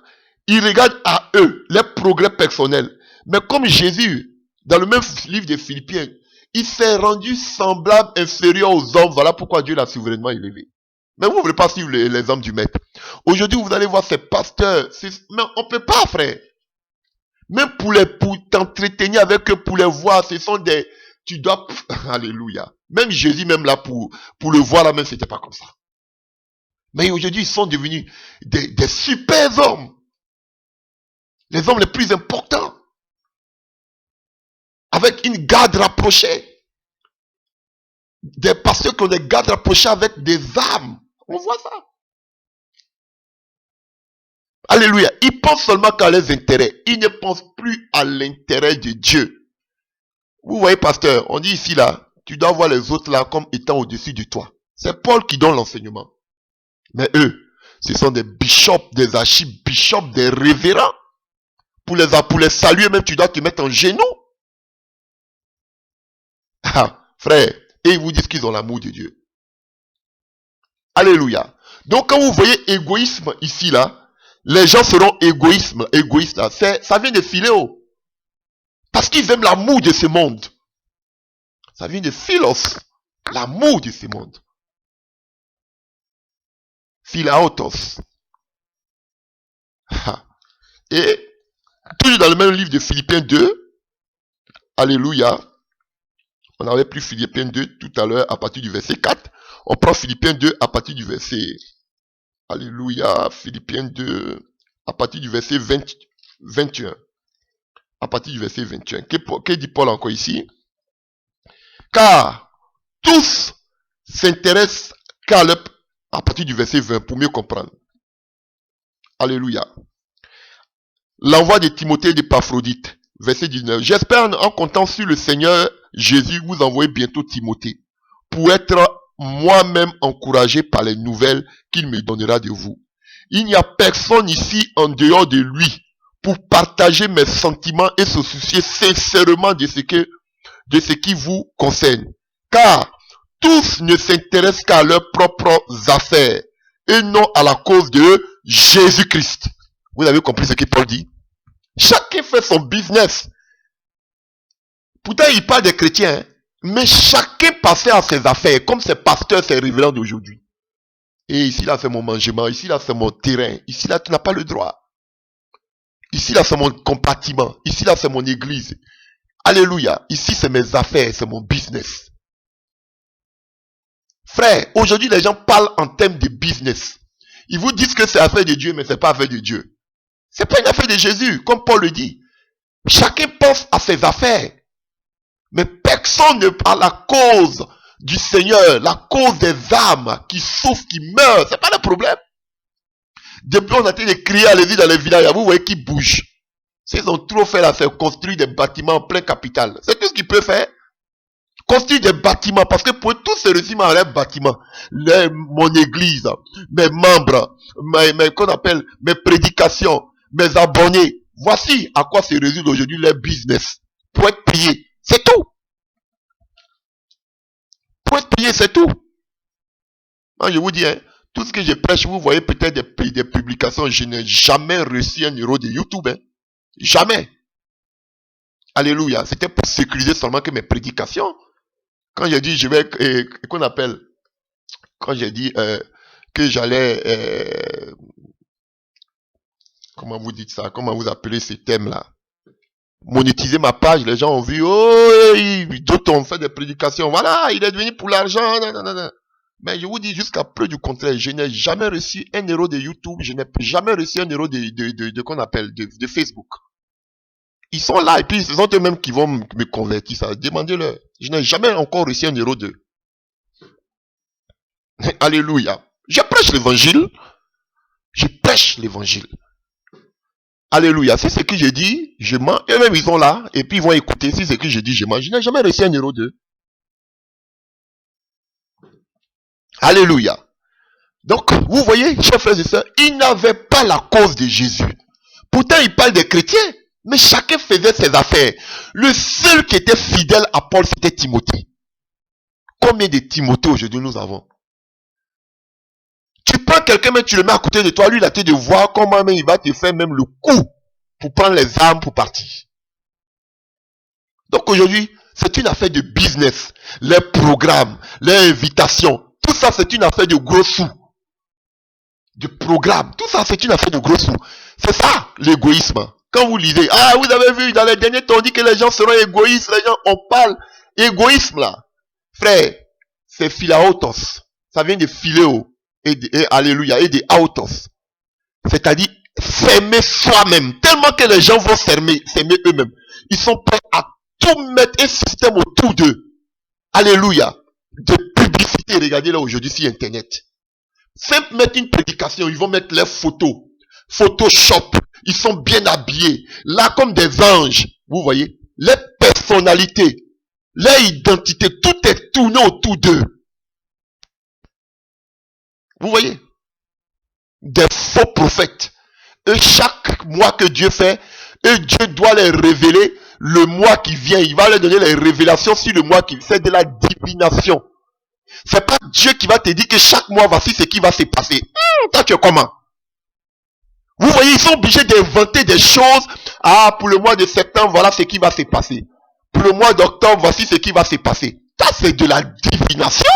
Ils regardent à eux, les progrès personnels. Mais comme Jésus, dans le même livre des Philippiens, il s'est rendu semblable, inférieur aux hommes. Voilà pourquoi Dieu l'a souverainement élevé. Mais vous ne voulez pas suivre les hommes du maître. Aujourd'hui, vous allez voir ces pasteurs. Mais on ne peut pas, frère. Même pour t'entretenir avec eux, pour les voir, ce sont des... Tu dois... Alléluia. Même Jésus, même là, pour le voir là, même, c'était pas comme ça. Mais aujourd'hui, ils sont devenus des super hommes. Les hommes les plus importants. Avec une garde rapprochée. Des pasteurs qui ont des gardes rapprochés avec des âmes. On voit ça. Alléluia. Ils pensent seulement qu'à leurs intérêts. Ils ne pensent plus à l'intérêt de Dieu. Vous voyez, pasteur, on dit ici là, tu dois voir les autres là comme étant au-dessus de toi. C'est Paul qui donne l'enseignement. Mais eux, ce sont des bishops, des archibishops, des révérends. Pour les saluer même, tu dois te mettre en genoux. Ah, frère, et ils vous disent qu'ils ont l'amour de Dieu. Alléluia. Donc quand vous voyez égoïsme ici là, les gens seront égoïstes là. Ça vient de Philéo. Parce qu'ils aiment l'amour de ce monde. Ça vient de Philos. L'amour de ce monde. Philaotos. Et toujours dans le même livre de Philippiens 2. Alléluia. On avait pris Philippiens 2 tout à l'heure à partir du verset 4. On prend Philippiens 2 à partir du verset... Alléluia. Philippiens 2 à partir du verset 21. À partir du verset 21. Que dit Paul encore ici? Car tous s'intéressent qu'à leur... À partir du verset 20 pour mieux comprendre. Alléluia. L'envoi de Timothée et d'Épaphrodite. Verset 19. J'espère en comptant sur le Seigneur Jésus vous envoyer bientôt Timothée pour être moi-même encouragé par les nouvelles qu'il me donnera de vous. Il n'y a personne ici en dehors de lui pour partager mes sentiments et se soucier sincèrement de ce qui vous concerne. Car tous ne s'intéressent qu'à leurs propres affaires et non à la cause de Jésus-Christ. Vous avez compris ce que Paul dit? Chacun fait son business. Pourtant, il parle des chrétiens, hein? Mais chacun passait à ses affaires, comme ces pasteurs, ces révérends d'aujourd'hui. Et ici, là, c'est mon mangement. Ici, là, c'est mon terrain. Ici, là, tu n'as pas le droit. Ici, là, c'est mon compartiment. Ici, là, c'est mon église. Alléluia. Ici, c'est mes affaires, c'est mon business. Frère, aujourd'hui, les gens parlent en termes de business. Ils vous disent que c'est affaire de Dieu, mais c'est pas affaire de Dieu. C'est pas une affaire de Jésus, comme Paul le dit. Chacun pense à ses affaires. Mais personne ne parle à la cause du Seigneur, la cause des âmes qui souffrent, qui meurent. C'est pas le problème. Depuis, on a été de crier à l'église dans les villages. Vous voyez qu'ils bougent. S'ils ont trop fait là, c'est construire des bâtiments en plein capital. C'est tout ce qu'ils peuvent faire. Construire des bâtiments. Parce que pour tous se résumer à leurs bâtiments. Mon église, mes membres, qu'on appelle mes prédications, mes abonnés. Voici à quoi se résume aujourd'hui leur business. Pour être payé. C'est tout. Pour être payé, c'est tout. Moi, je vous dis, hein, tout ce que je prêche, vous voyez peut-être des publications. Je n'ai jamais reçu un euro de YouTube. Hein. Jamais. Alléluia. C'était pour sécuriser seulement que mes prédications. Quand j'ai dit, je vais, qu'on appelle, quand j'ai dit que j'allais, comment vous dites ça, comment vous appelez ces thèmes-là, monétiser ma page, les gens ont vu, oh, d'autres ont fait des prédications, voilà, il est devenu pour l'argent, non. Mais je vous dis jusqu'à preuve du contraire, je n'ai jamais reçu un euro de YouTube, je n'ai jamais reçu un euro de qu'on appelle, de Facebook. Ils sont là et puis ce sont eux-mêmes qui vont me convertir. Ça. Demandez-leur. Je n'ai jamais encore reçu un euro d'eux. Alléluia. Je prêche l'évangile. Je prêche l'évangile. Alléluia. Si c'est ce que j'ai dit, je mens. Eux-mêmes, ils sont là. Et puis, ils vont écouter. Si c'est ce que j'ai dit, je mens. Je n'ai jamais reçu un euro d'eux. Alléluia. Donc, vous voyez, chers frères et sœurs, ils n'avaient pas la cause de Jésus. Pourtant, ils parlent des chrétiens. Mais chacun faisait ses affaires. Le seul qui était fidèle à Paul, c'était Timothée. Combien de Timothée aujourd'hui nous avons? Tu prends quelqu'un, mais tu le mets à côté de toi. Lui, il a été de voir comment même il va te faire même le coup pour prendre les armes pour partir. Donc aujourd'hui, c'est une affaire de business. Les programmes, les invitations, tout ça, c'est une affaire de gros sous. De programmes, tout ça, c'est une affaire de gros sous. C'est ça, l'égoïsme. Quand vous lisez, ah, vous avez vu, dans les derniers temps, on dit que les gens seront égoïstes. Les gens, on parle égoïsme là. Frère, c'est philaotos. Ça vient de philéo. Et alléluia, et de autos. C'est-à-dire, s'aimer soi-même. Tellement que les gens vont s'aimer eux-mêmes. Ils sont prêts à tout mettre un système autour d'eux. Alléluia. De publicité, regardez là aujourd'hui sur Internet. Simple mettre une prédication, ils vont mettre leurs photos. Photoshop. Ils sont bien habillés. Là, comme des anges. Vous voyez? Les personnalités. Leur identité. Tout est tourné autour d'eux. Vous voyez? Des faux prophètes. Et chaque mois que Dieu fait, et Dieu doit les révéler le mois qui vient. Il va leur donner les révélations sur le mois qui vient. C'est de la divination. C'est pas Dieu qui va te dire que chaque mois, voici ce qui va se passer. Toi, tu es comment? Vous voyez, ils sont obligés d'inventer des choses. Ah, pour le mois de septembre, voilà ce qui va se passer. Pour le mois d'octobre, voici ce qui va se passer. Ça, c'est de la divination.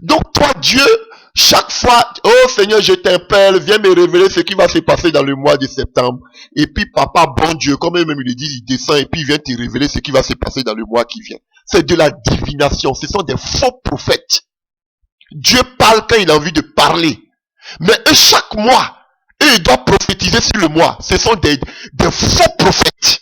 Donc, toi, Dieu, chaque fois, oh Seigneur, je t'appelle, viens me révéler ce qui va se passer dans le mois de septembre. Et puis, papa, bon Dieu, comme même il dit, il descend et puis il vient te révéler ce qui va se passer dans le mois qui vient. C'est de la divination. Ce sont des faux prophètes. Dieu parle quand il a envie de parler. Mais eux, chaque mois, eux, ils doivent prophétiser sur le mois. Ce sont des faux prophètes.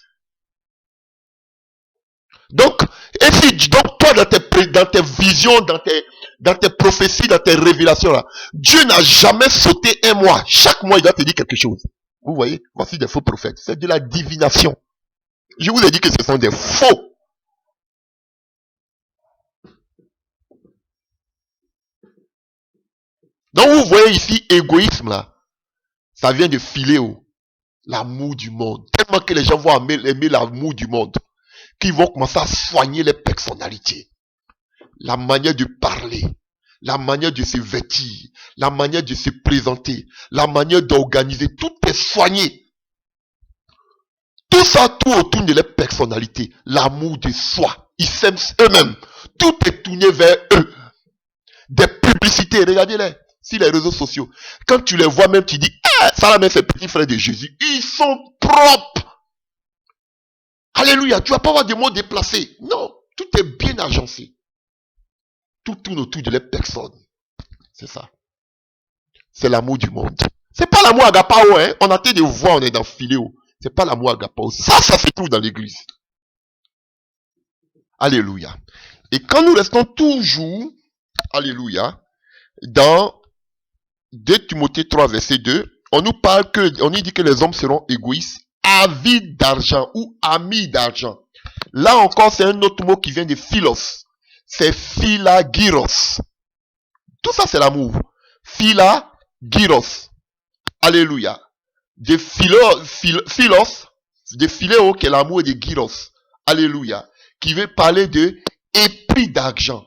Donc, et si, donc toi, dans tes visions, dans tes prophéties, dans tes révélations, là, Dieu n'a jamais sauté un mois. Chaque mois, il doit te dire quelque chose. Vous voyez, voici des faux prophètes. C'est de la divination. Je vous ai dit que ce sont des faux. Donc, vous voyez ici, égoïsme, là. Ça vient de philéo. L'amour du monde. Tellement que les gens vont aimer l'amour du monde. Qu'ils vont commencer à soigner les personnalités. La manière de parler. La manière de se vêtir. La manière de se présenter. La manière d'organiser. Tout est soigné. Tout ça, tout autour de leur personnalité. L'amour de soi. Ils s'aiment eux-mêmes. Tout est tourné vers eux. Des publicités, regardez-les. Sur les réseaux sociaux. Quand tu les vois même, tu dis, ça là même c'est petit frère de Jésus. Ils sont propres. Alléluia. Tu vas pas avoir des mots déplacés. Non. Tout est bien agencé. Tout tourne autour de les personnes. C'est ça. C'est l'amour du monde. C'est pas l'amour agapao, hein. On a été de voir, on est dans Philéo. C'est pas l'amour agapao. Ça se trouve dans l'église. Alléluia. Et quand nous restons toujours, alléluia, dans 2 Timothée 3, verset 2, on nous dit que les hommes seront égoïstes, avides d'argent ou amis d'argent. Là encore, c'est un autre mot qui vient de philos. C'est philagyros. Tout ça, c'est l'amour. Philagyros. Alléluia. De philos, de philéo, qui est l'amour, et de gyros. Alléluia. Qui veut parler de épris d'argent.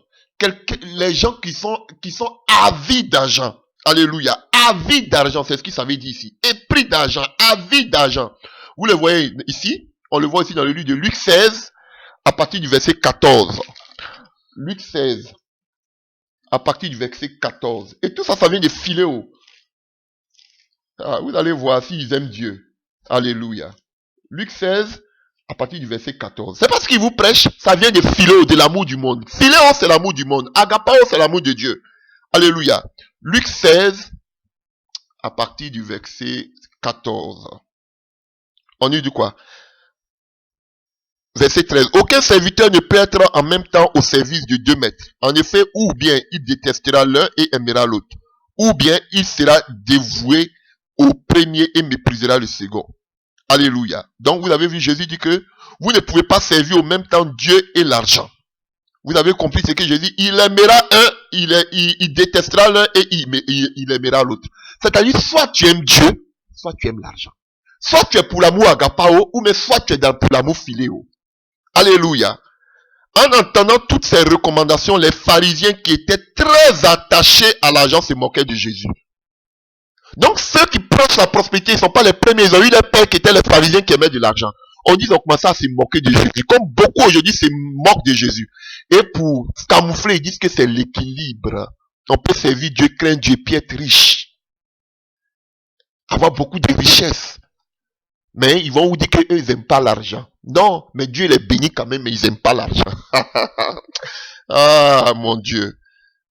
Les gens qui sont avides d'argent. Alléluia. Avides d'argent, c'est ce qu'il s'avait dit ici. Épris d'argent, avides d'argent. Vous le voyez ici. On le voit ici dans le livre de Luc 16, à partir du verset 14. Luc 16, à partir du verset 14. Et tout ça, ça vient de philéo. Ah, vous allez voir s'ils aiment Dieu. Alléluia. Luc 16, à partir du verset 14. C'est parce qu'il vous prêche, ça vient de philéo, de l'amour du monde. Philéo, c'est l'amour du monde. Agapao, c'est l'amour de Dieu. Alléluia. Luc 16, à partir du verset 14. On dit quoi? Verset 13. Aucun serviteur ne peut être en même temps au service de 2 maîtres. En effet, ou bien il détestera l'un et aimera l'autre, ou bien il sera dévoué au premier et méprisera le second. Alléluia. Donc vous avez vu, Jésus dit que vous ne pouvez pas servir au même temps Dieu et l'argent. Vous avez compris ce que Jésus dit. Il aimera un, il détestera l'un et il aimera l'autre. C'est-à-dire, soit tu aimes Dieu, soit tu aimes l'argent. Soit tu es pour l'amour agapao, ou mais soit tu es pour l'amour philéo. Alléluia. En entendant toutes ces recommandations, les pharisiens qui étaient très attachés à l'argent se moquaient de Jésus. Donc ceux qui prêchent la prospérité, ils ne sont pas les premiers. Ils ont eu des pères qui étaient les pharisiens qui aimaient de l'argent. On dit donc commencé à se moquer de Jésus. Comme beaucoup aujourd'hui se moquent de Jésus. Et pour camoufler, ils disent que c'est l'équilibre. On peut servir Dieu, craindre Dieu, puis être riche. Avoir beaucoup de richesses. Mais ils vont vous dire qu'eux, ils n'aiment pas l'argent. Non, mais Dieu les bénit quand même, mais ils n'aiment pas l'argent. Ah, mon Dieu.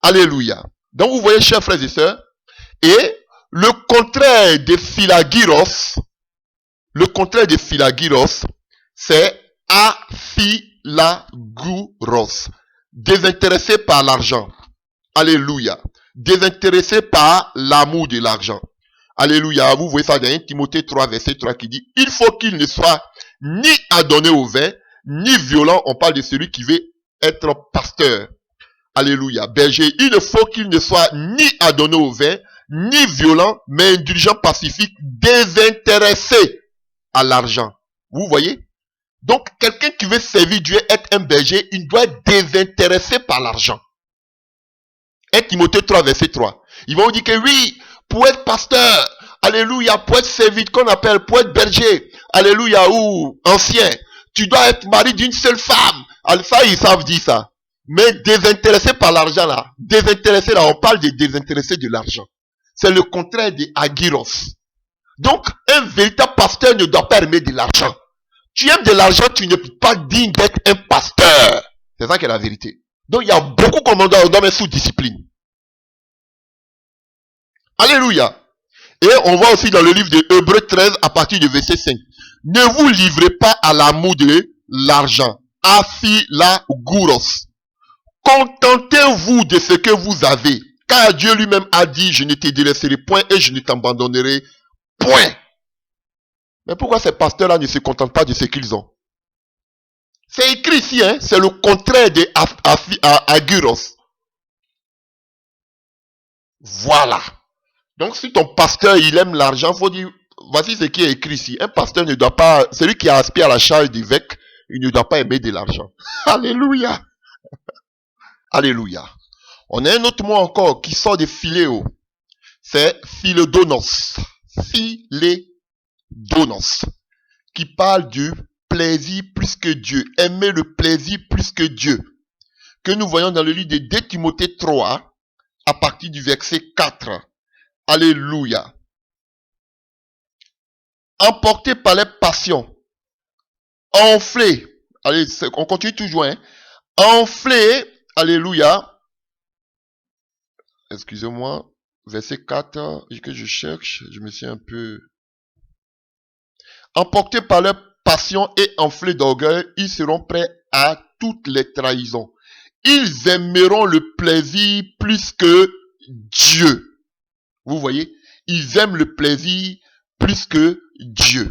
Alléluia. Donc, vous voyez, chers frères et sœurs, et le contraire de philagiros, c'est aphilagouros. Désintéressé par l'argent. Alléluia. Désintéressé par l'amour de l'argent. Alléluia. Vous voyez ça dans 1 Timothée 3, verset 3 qui dit, il faut qu'il ne soit ni adonné au vin, ni violent. On parle de celui qui veut être pasteur. Alléluia. Berger. Il ne faut qu'il ne soit ni adonné au vin, ni violent, mais indulgent, pacifique, désintéressé à l'argent. Vous voyez? Donc, quelqu'un qui veut servir Dieu, être un berger, il doit être désintéressé par l'argent. 1 Timothée 3, verset 3. Ils vont dire que oui, pour être pasteur, alléluia, pour être serviteur, qu'on appelle, pour être berger, alléluia, ou ancien, tu dois être mari d'une seule femme. Ça, ils savent dire ça. Mais désintéressé par l'argent là, désintéressé là, on parle de désintéressé de l'argent. C'est le contraire de agiros. Donc, un véritable pasteur ne doit pas aimer de l'argent. Tu aimes de l'argent, tu n'es pas digne d'être un pasteur. C'est ça qui est la vérité. Donc, il y a beaucoup de commandants dans mes sous-disciplines. Alléluia. Et on voit aussi dans le livre de Hébreux 13 à partir du verset 5. Ne vous livrez pas à l'amour de l'argent. Aphilagouros. Contentez-vous de ce que vous avez. Car Dieu lui-même a dit, je ne te délaisserai point et je ne t'abandonnerai point. Mais pourquoi ces pasteurs-là ne se contentent pas de ce qu'ils ont? C'est écrit ici, hein? C'est le contraire de aguros. Voilà. Donc si ton pasteur, il aime l'argent, faut dire, voici ce qui est écrit ici. Un pasteur ne doit pas, celui qui aspire à la charge d'évêque, il ne doit pas aimer de l'argent. Alléluia. Alléluia. On a un autre mot encore qui sort de philéo. C'est philodonos. Philédonos. Qui parle du plaisir plus que Dieu. Aimer le plaisir plus que Dieu. Que nous voyons dans le livre de 2 Timothée 3, à partir du verset 4. Alléluia. Emporté par les passions. Enflé. Allez, on continue toujours, hein. Enflé. Alléluia. Excusez-moi. Verset 4 que je cherche. Je me suis un peu... Emportés par leur passion et enflés d'orgueil, ils seront prêts à toutes les trahisons. Ils aimeront le plaisir plus que Dieu. Vous voyez? Ils aiment le plaisir plus que Dieu.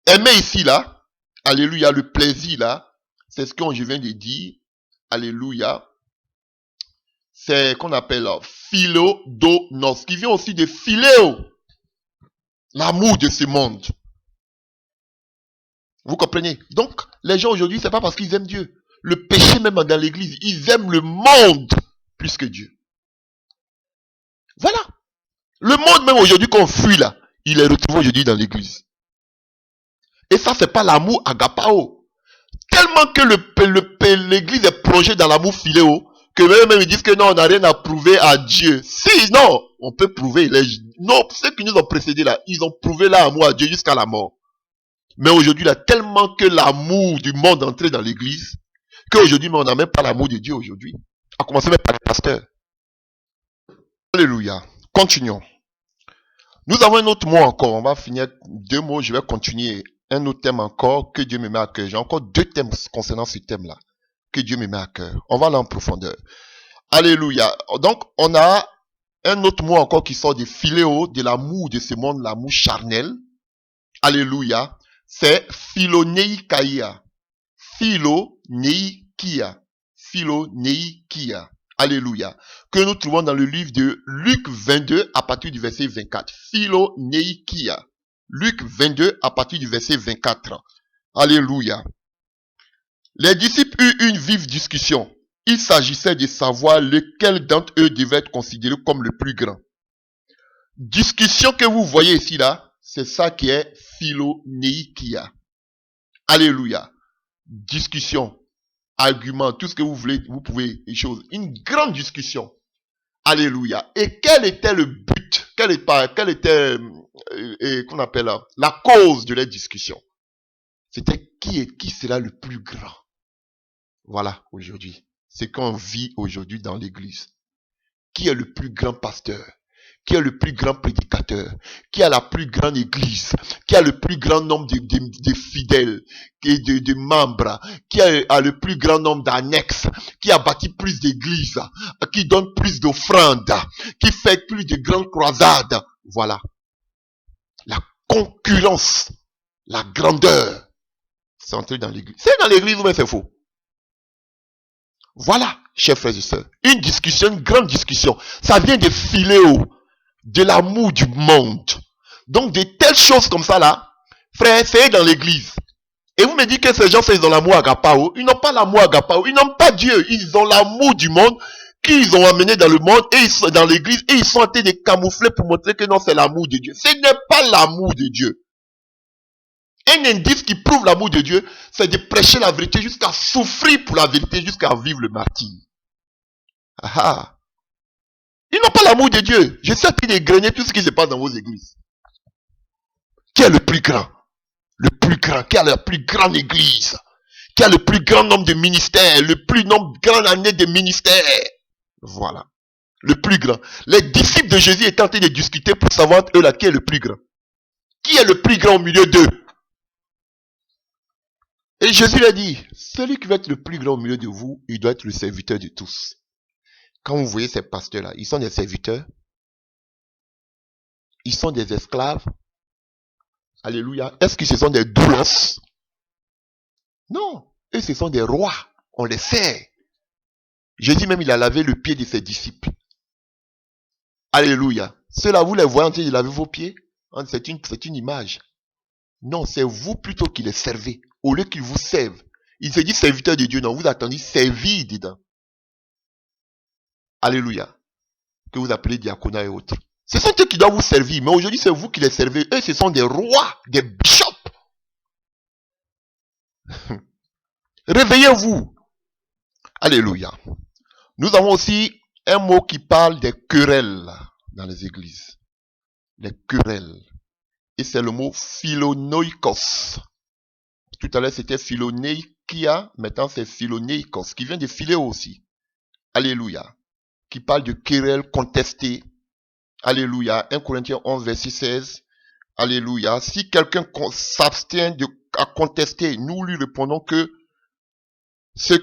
Aimer ici, là, alléluia, le plaisir, là, c'est ce que je viens de dire. Alléluia. C'est qu'on appelle philodonos, qui vient aussi de philéo. L'amour de ce monde. Vous comprenez? Donc, les gens aujourd'hui, c'est pas parce qu'ils aiment Dieu. Le péché même dans l'église, ils aiment le monde plus que Dieu. Voilà. Le monde même aujourd'hui qu'on fuit là, il est retrouvé aujourd'hui dans l'église. Et ça, c'est pas l'amour agapao. Tellement que l'église est plongée dans l'amour philéo, que même ils disent que non, on n'a rien à prouver à Dieu. Si, non, on peut prouver. Non, ceux qui nous ont précédés là, ils ont prouvé l'amour à Dieu jusqu'à la mort. Mais aujourd'hui, là, tellement que l'amour du monde est entré dans l'église, qu'aujourd'hui, on n'a même pas l'amour de Dieu aujourd'hui. À commencer même par les pasteurs. Alléluia. Continuons. Nous avons un autre mot encore. On va finir 2 mots. Je vais continuer un autre thème encore que Dieu me met à cœur. J'ai encore 2 thèmes concernant ce thème-là que Dieu me met à cœur. On va aller en profondeur. Alléluia. Donc, on a un autre mot encore qui sort de philéo, de l'amour de ce monde, l'amour charnel. Alléluia. C'est philoneikaia. Philoneikia. Philoneikia. Alléluia. Que nous trouvons dans le livre de Luc 22 à partir du verset 24. Philoneikia. Luc 22 à partir du verset 24. Alléluia. Les disciples eurent une vive discussion. Il s'agissait de savoir lequel d'entre eux devait être considéré comme le plus grand. Discussion que vous voyez ici là, c'est ça qui est philoneikia. Alléluia. Discussion, argument, tout ce que vous voulez, vous pouvez, les choses. Une grande discussion. Alléluia. Et quel était le but? Quel était, qu'on appelle la cause de la discussion? C'était qui sera le plus grand? Voilà, aujourd'hui. C'est qu'on vit aujourd'hui dans l'église. Qui est le plus grand pasteur? Qui est le plus grand prédicateur? Qui a la plus grande église? Qui a le plus grand nombre de fidèles et de membres? Qui a le plus grand nombre d'annexes? Qui a bâti plus d'églises? Qui donne plus d'offrandes? Qui fait plus de grandes croisades? Voilà. La concurrence, la grandeur, c'est entré dans l'église. C'est dans l'église ou bien c'est faux? Voilà, chers frères et sœurs. Une discussion, une grande discussion. Ça vient de philéo, de l'amour du monde. Donc, de telles choses comme ça là, frère, c'est dans l'église. Et vous me dites que ces gens, ils ont l'amour agapao. Ils n'ont pas l'amour agapao. Ils n'ont pas Dieu. Ils ont l'amour du monde qu'ils ont amené dans le monde et ils sont dans l'église et ils sont en train de camoufler pour montrer que non, c'est l'amour de Dieu. Ce n'est pas l'amour de Dieu. Un indice qui prouve l'amour de Dieu, c'est de prêcher la vérité jusqu'à souffrir pour la vérité, jusqu'à vivre le martyre. Ah. Ils n'ont pas l'amour de Dieu. Je suis en train d'égrener tout ce qui se passe dans vos églises. Qui est le plus grand? Le plus grand. Qui a la plus grande église? Qui a le plus grand nombre de ministères? Le plus grand année de ministères? Voilà. Le plus grand. Les disciples de Jésus étaient en train de discuter pour savoir eux là qui est le plus grand. Qui est le plus grand au milieu d'eux? Et Jésus l'a dit, celui qui va être le plus grand au milieu de vous, il doit être le serviteur de tous. Quand vous voyez ces pasteurs-là, ils sont des serviteurs. Ils sont des esclaves. Alléluia. Est-ce que ce sont des doulos? Non. Eux, ce sont des rois. On les sert. Jésus même, il a lavé le pied de ses disciples. Alléluia. Ceux-là, vous les voyez en train de laver vos pieds? C'est une image. Non, c'est vous plutôt qui les servez. Au lieu qu'ils vous servent. Il se dit serviteur de Dieu. Non, vous attendez servir dedans. Alléluia. Que vous appelez diaconat et autres. Ce sont eux qui doivent vous servir. Mais aujourd'hui, c'est vous qui les servez. Eux, ce sont des rois, des bishops. Réveillez-vous. Alléluia. Nous avons aussi un mot qui parle des querelles dans les églises. Les querelles. Et c'est le mot philonoikos. Tout à l'heure, c'était philoneikia. Maintenant, c'est philoneikos, qui vient de philéo aussi. Alléluia. Qui parle de querelles contestées. Alléluia. 1 Corinthiens 11, verset 16. Alléluia. Si quelqu'un s'abstient à contester, nous lui répondons que ce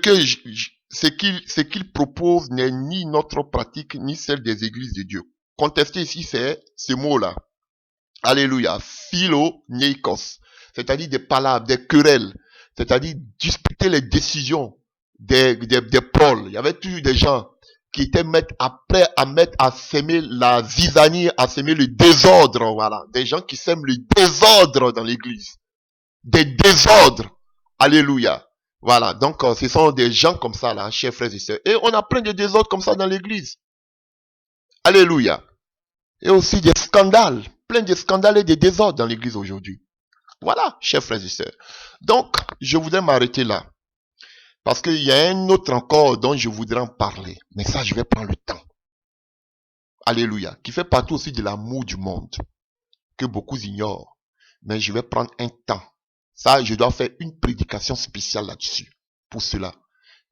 qu'il propose n'est ni notre pratique, ni celle des églises de Dieu. Contester ici, c'est ce mot-là. Alléluia. Philoneikos. C'est-à-dire des palabres, des querelles. C'est-à-dire disputer les décisions des pôles. Il y avait toujours des gens qui étaient prêts à semer la zizanie, à semer le désordre, voilà. Des gens qui sèment le désordre dans l'église. Des désordres. Alléluia. Voilà. Donc, ce sont des gens comme ça, là, chers frères et sœurs. Et on a plein de désordres comme ça dans l'église. Alléluia. Et aussi des scandales. Plein de scandales et de désordres dans l'église aujourd'hui. Voilà, chers frères et sœurs. Donc, je voudrais m'arrêter là. Parce qu'il y a un autre encore dont je voudrais en parler. Mais ça, je vais prendre le temps. Alléluia. Qui fait partie aussi de l'amour du monde. Que beaucoup ignorent. Mais je vais prendre un temps. Ça, je dois faire une prédication spéciale là-dessus. Pour cela.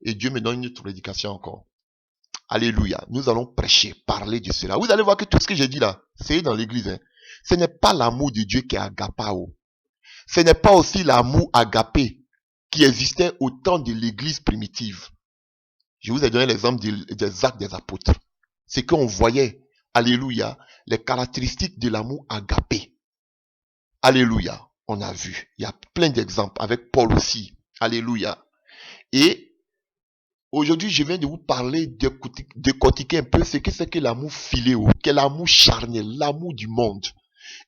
Et Dieu me donne une autre prédication encore. Alléluia. Nous allons prêcher, parler de cela. Vous allez voir que tout ce que j'ai dit là, c'est dans l'église. Hein. Ce n'est pas l'amour de Dieu qui est agapao. ce n'est pas aussi l'amour agapé qui existait au temps de l'église primitive. Je vous ai donné l'exemple des actes des apôtres. C'est qu'on voyait, alléluia, les caractéristiques de l'amour agapé. Alléluia, on a vu. Il y a plein d'exemples avec Paul aussi. Alléluia. Et aujourd'hui, je viens de vous parler, de décortiquer un peu ce que c'est que l'amour philéo, qui est l'amour charnel, l'amour du monde.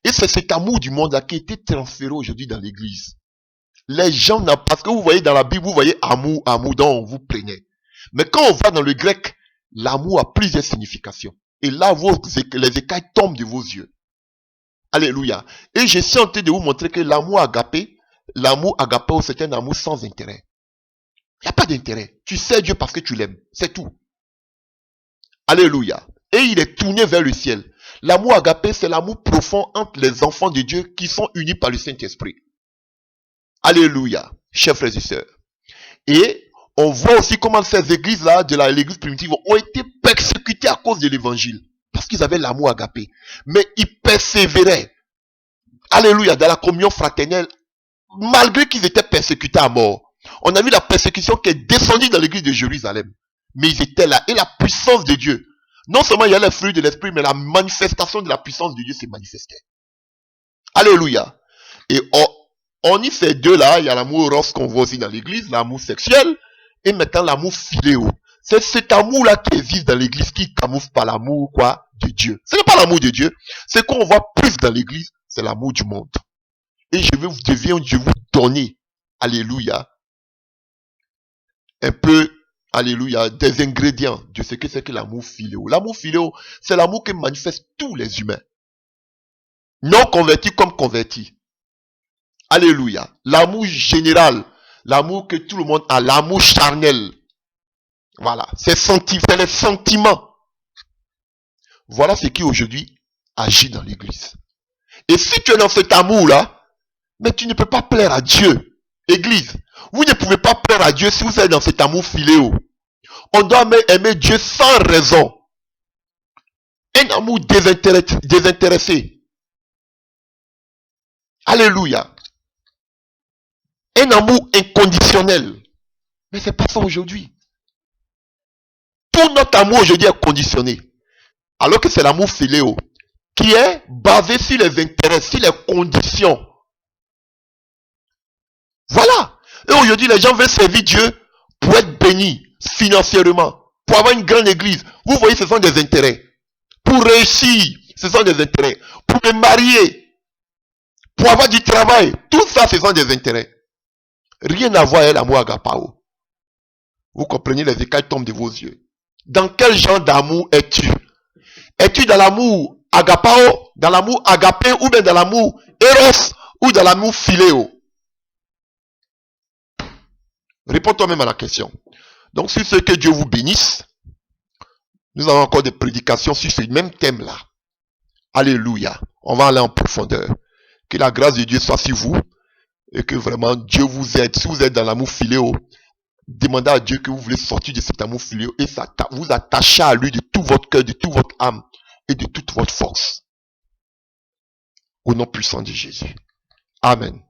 Et c'est cet amour du monde-là qui a été transféré aujourd'hui dans l'église. Les gens, parce que vous voyez dans la Bible, vous voyez amour, amour dont vous prenez. Mais quand on va dans le grec, l'amour a plusieurs significations. Et là, les écailles tombent de vos yeux. Alléluia. Et je suis en train de vous montrer que l'amour agapé, c'est un amour sans intérêt. Il n'y a pas d'intérêt. Tu sais Dieu parce que tu l'aimes. C'est tout. Alléluia. Et il est tourné vers le ciel. L'amour agapé, c'est l'amour profond entre les enfants de Dieu qui sont unis par le Saint-Esprit. Alléluia. Chers frères et sœurs. Et on voit aussi comment ces églises-là, de l'église primitive, ont été persécutées à cause de l'évangile. Parce qu'ils avaient l'amour agapé. Mais ils persévéraient. Alléluia. Dans la communion fraternelle, malgré qu'ils étaient persécutés à mort. On a vu la persécution qui est descendue dans l'église de Jérusalem. Mais ils étaient là. Et la puissance de Dieu. Non seulement il y a les fruits de l'esprit, mais la manifestation de la puissance de Dieu s'est manifestée. Alléluia. Et on y fait deux là. Il y a l'amour rose qu'on voit aussi dans l'église, l'amour sexuel. Et maintenant l'amour philéo. C'est cet amour-là qui existe dans l'église qui camoufle pas l'amour de Dieu. Ce n'est pas l'amour de Dieu. Ce qu'on voit plus dans l'église, c'est l'amour du monde. Et je vais vous donner, alléluia, un peu, alléluia, des ingrédients de ce que c'est que l'amour philéo. L'amour philéo, c'est l'amour que manifestent tous les humains. Non convertis comme convertis. Alléluia. L'amour général, l'amour que tout le monde a, l'amour charnel. Voilà, c'est les sentiments. Voilà ce qui aujourd'hui agit dans l'église. Et si tu es dans cet amour-là, mais tu ne peux pas plaire à Dieu. Église, vous ne pouvez pas plaire à Dieu si vous êtes dans cet amour philéo. On doit aimer Dieu sans raison. Un amour désintéressé. Alléluia. Un amour inconditionnel. Mais c'est pas ça aujourd'hui. Tout notre amour aujourd'hui est conditionné. Alors que c'est l'amour philéo qui est basé sur les intérêts, sur les conditions. Voilà. Et aujourd'hui, les gens veulent servir Dieu pour être bénis financièrement, pour avoir une grande église. Vous voyez, ce sont des intérêts. Pour réussir, ce sont des intérêts. Pour me marier, pour avoir du travail, tout ça, ce sont des intérêts. Rien à voir avec l'amour agapao. Vous comprenez, les écailles tombent de vos yeux. Dans quel genre d'amour es-tu? Es-tu dans l'amour agapao, dans l'amour agapé, ou bien dans l'amour eros, ou dans l'amour philéo? Réponds toi-même à la question. Donc, sur ce, que Dieu vous bénisse. Nous avons encore des prédications sur ce même thème-là. Alléluia. On va aller en profondeur. Que la grâce de Dieu soit sur vous. Et que vraiment Dieu vous aide. Si vous êtes dans l'amour philéo, demandez à Dieu que vous voulez sortir de cet amour philéo. Et vous attachez à lui de tout votre cœur, de toute votre âme et de toute votre force. Au nom puissant de Jésus. Amen.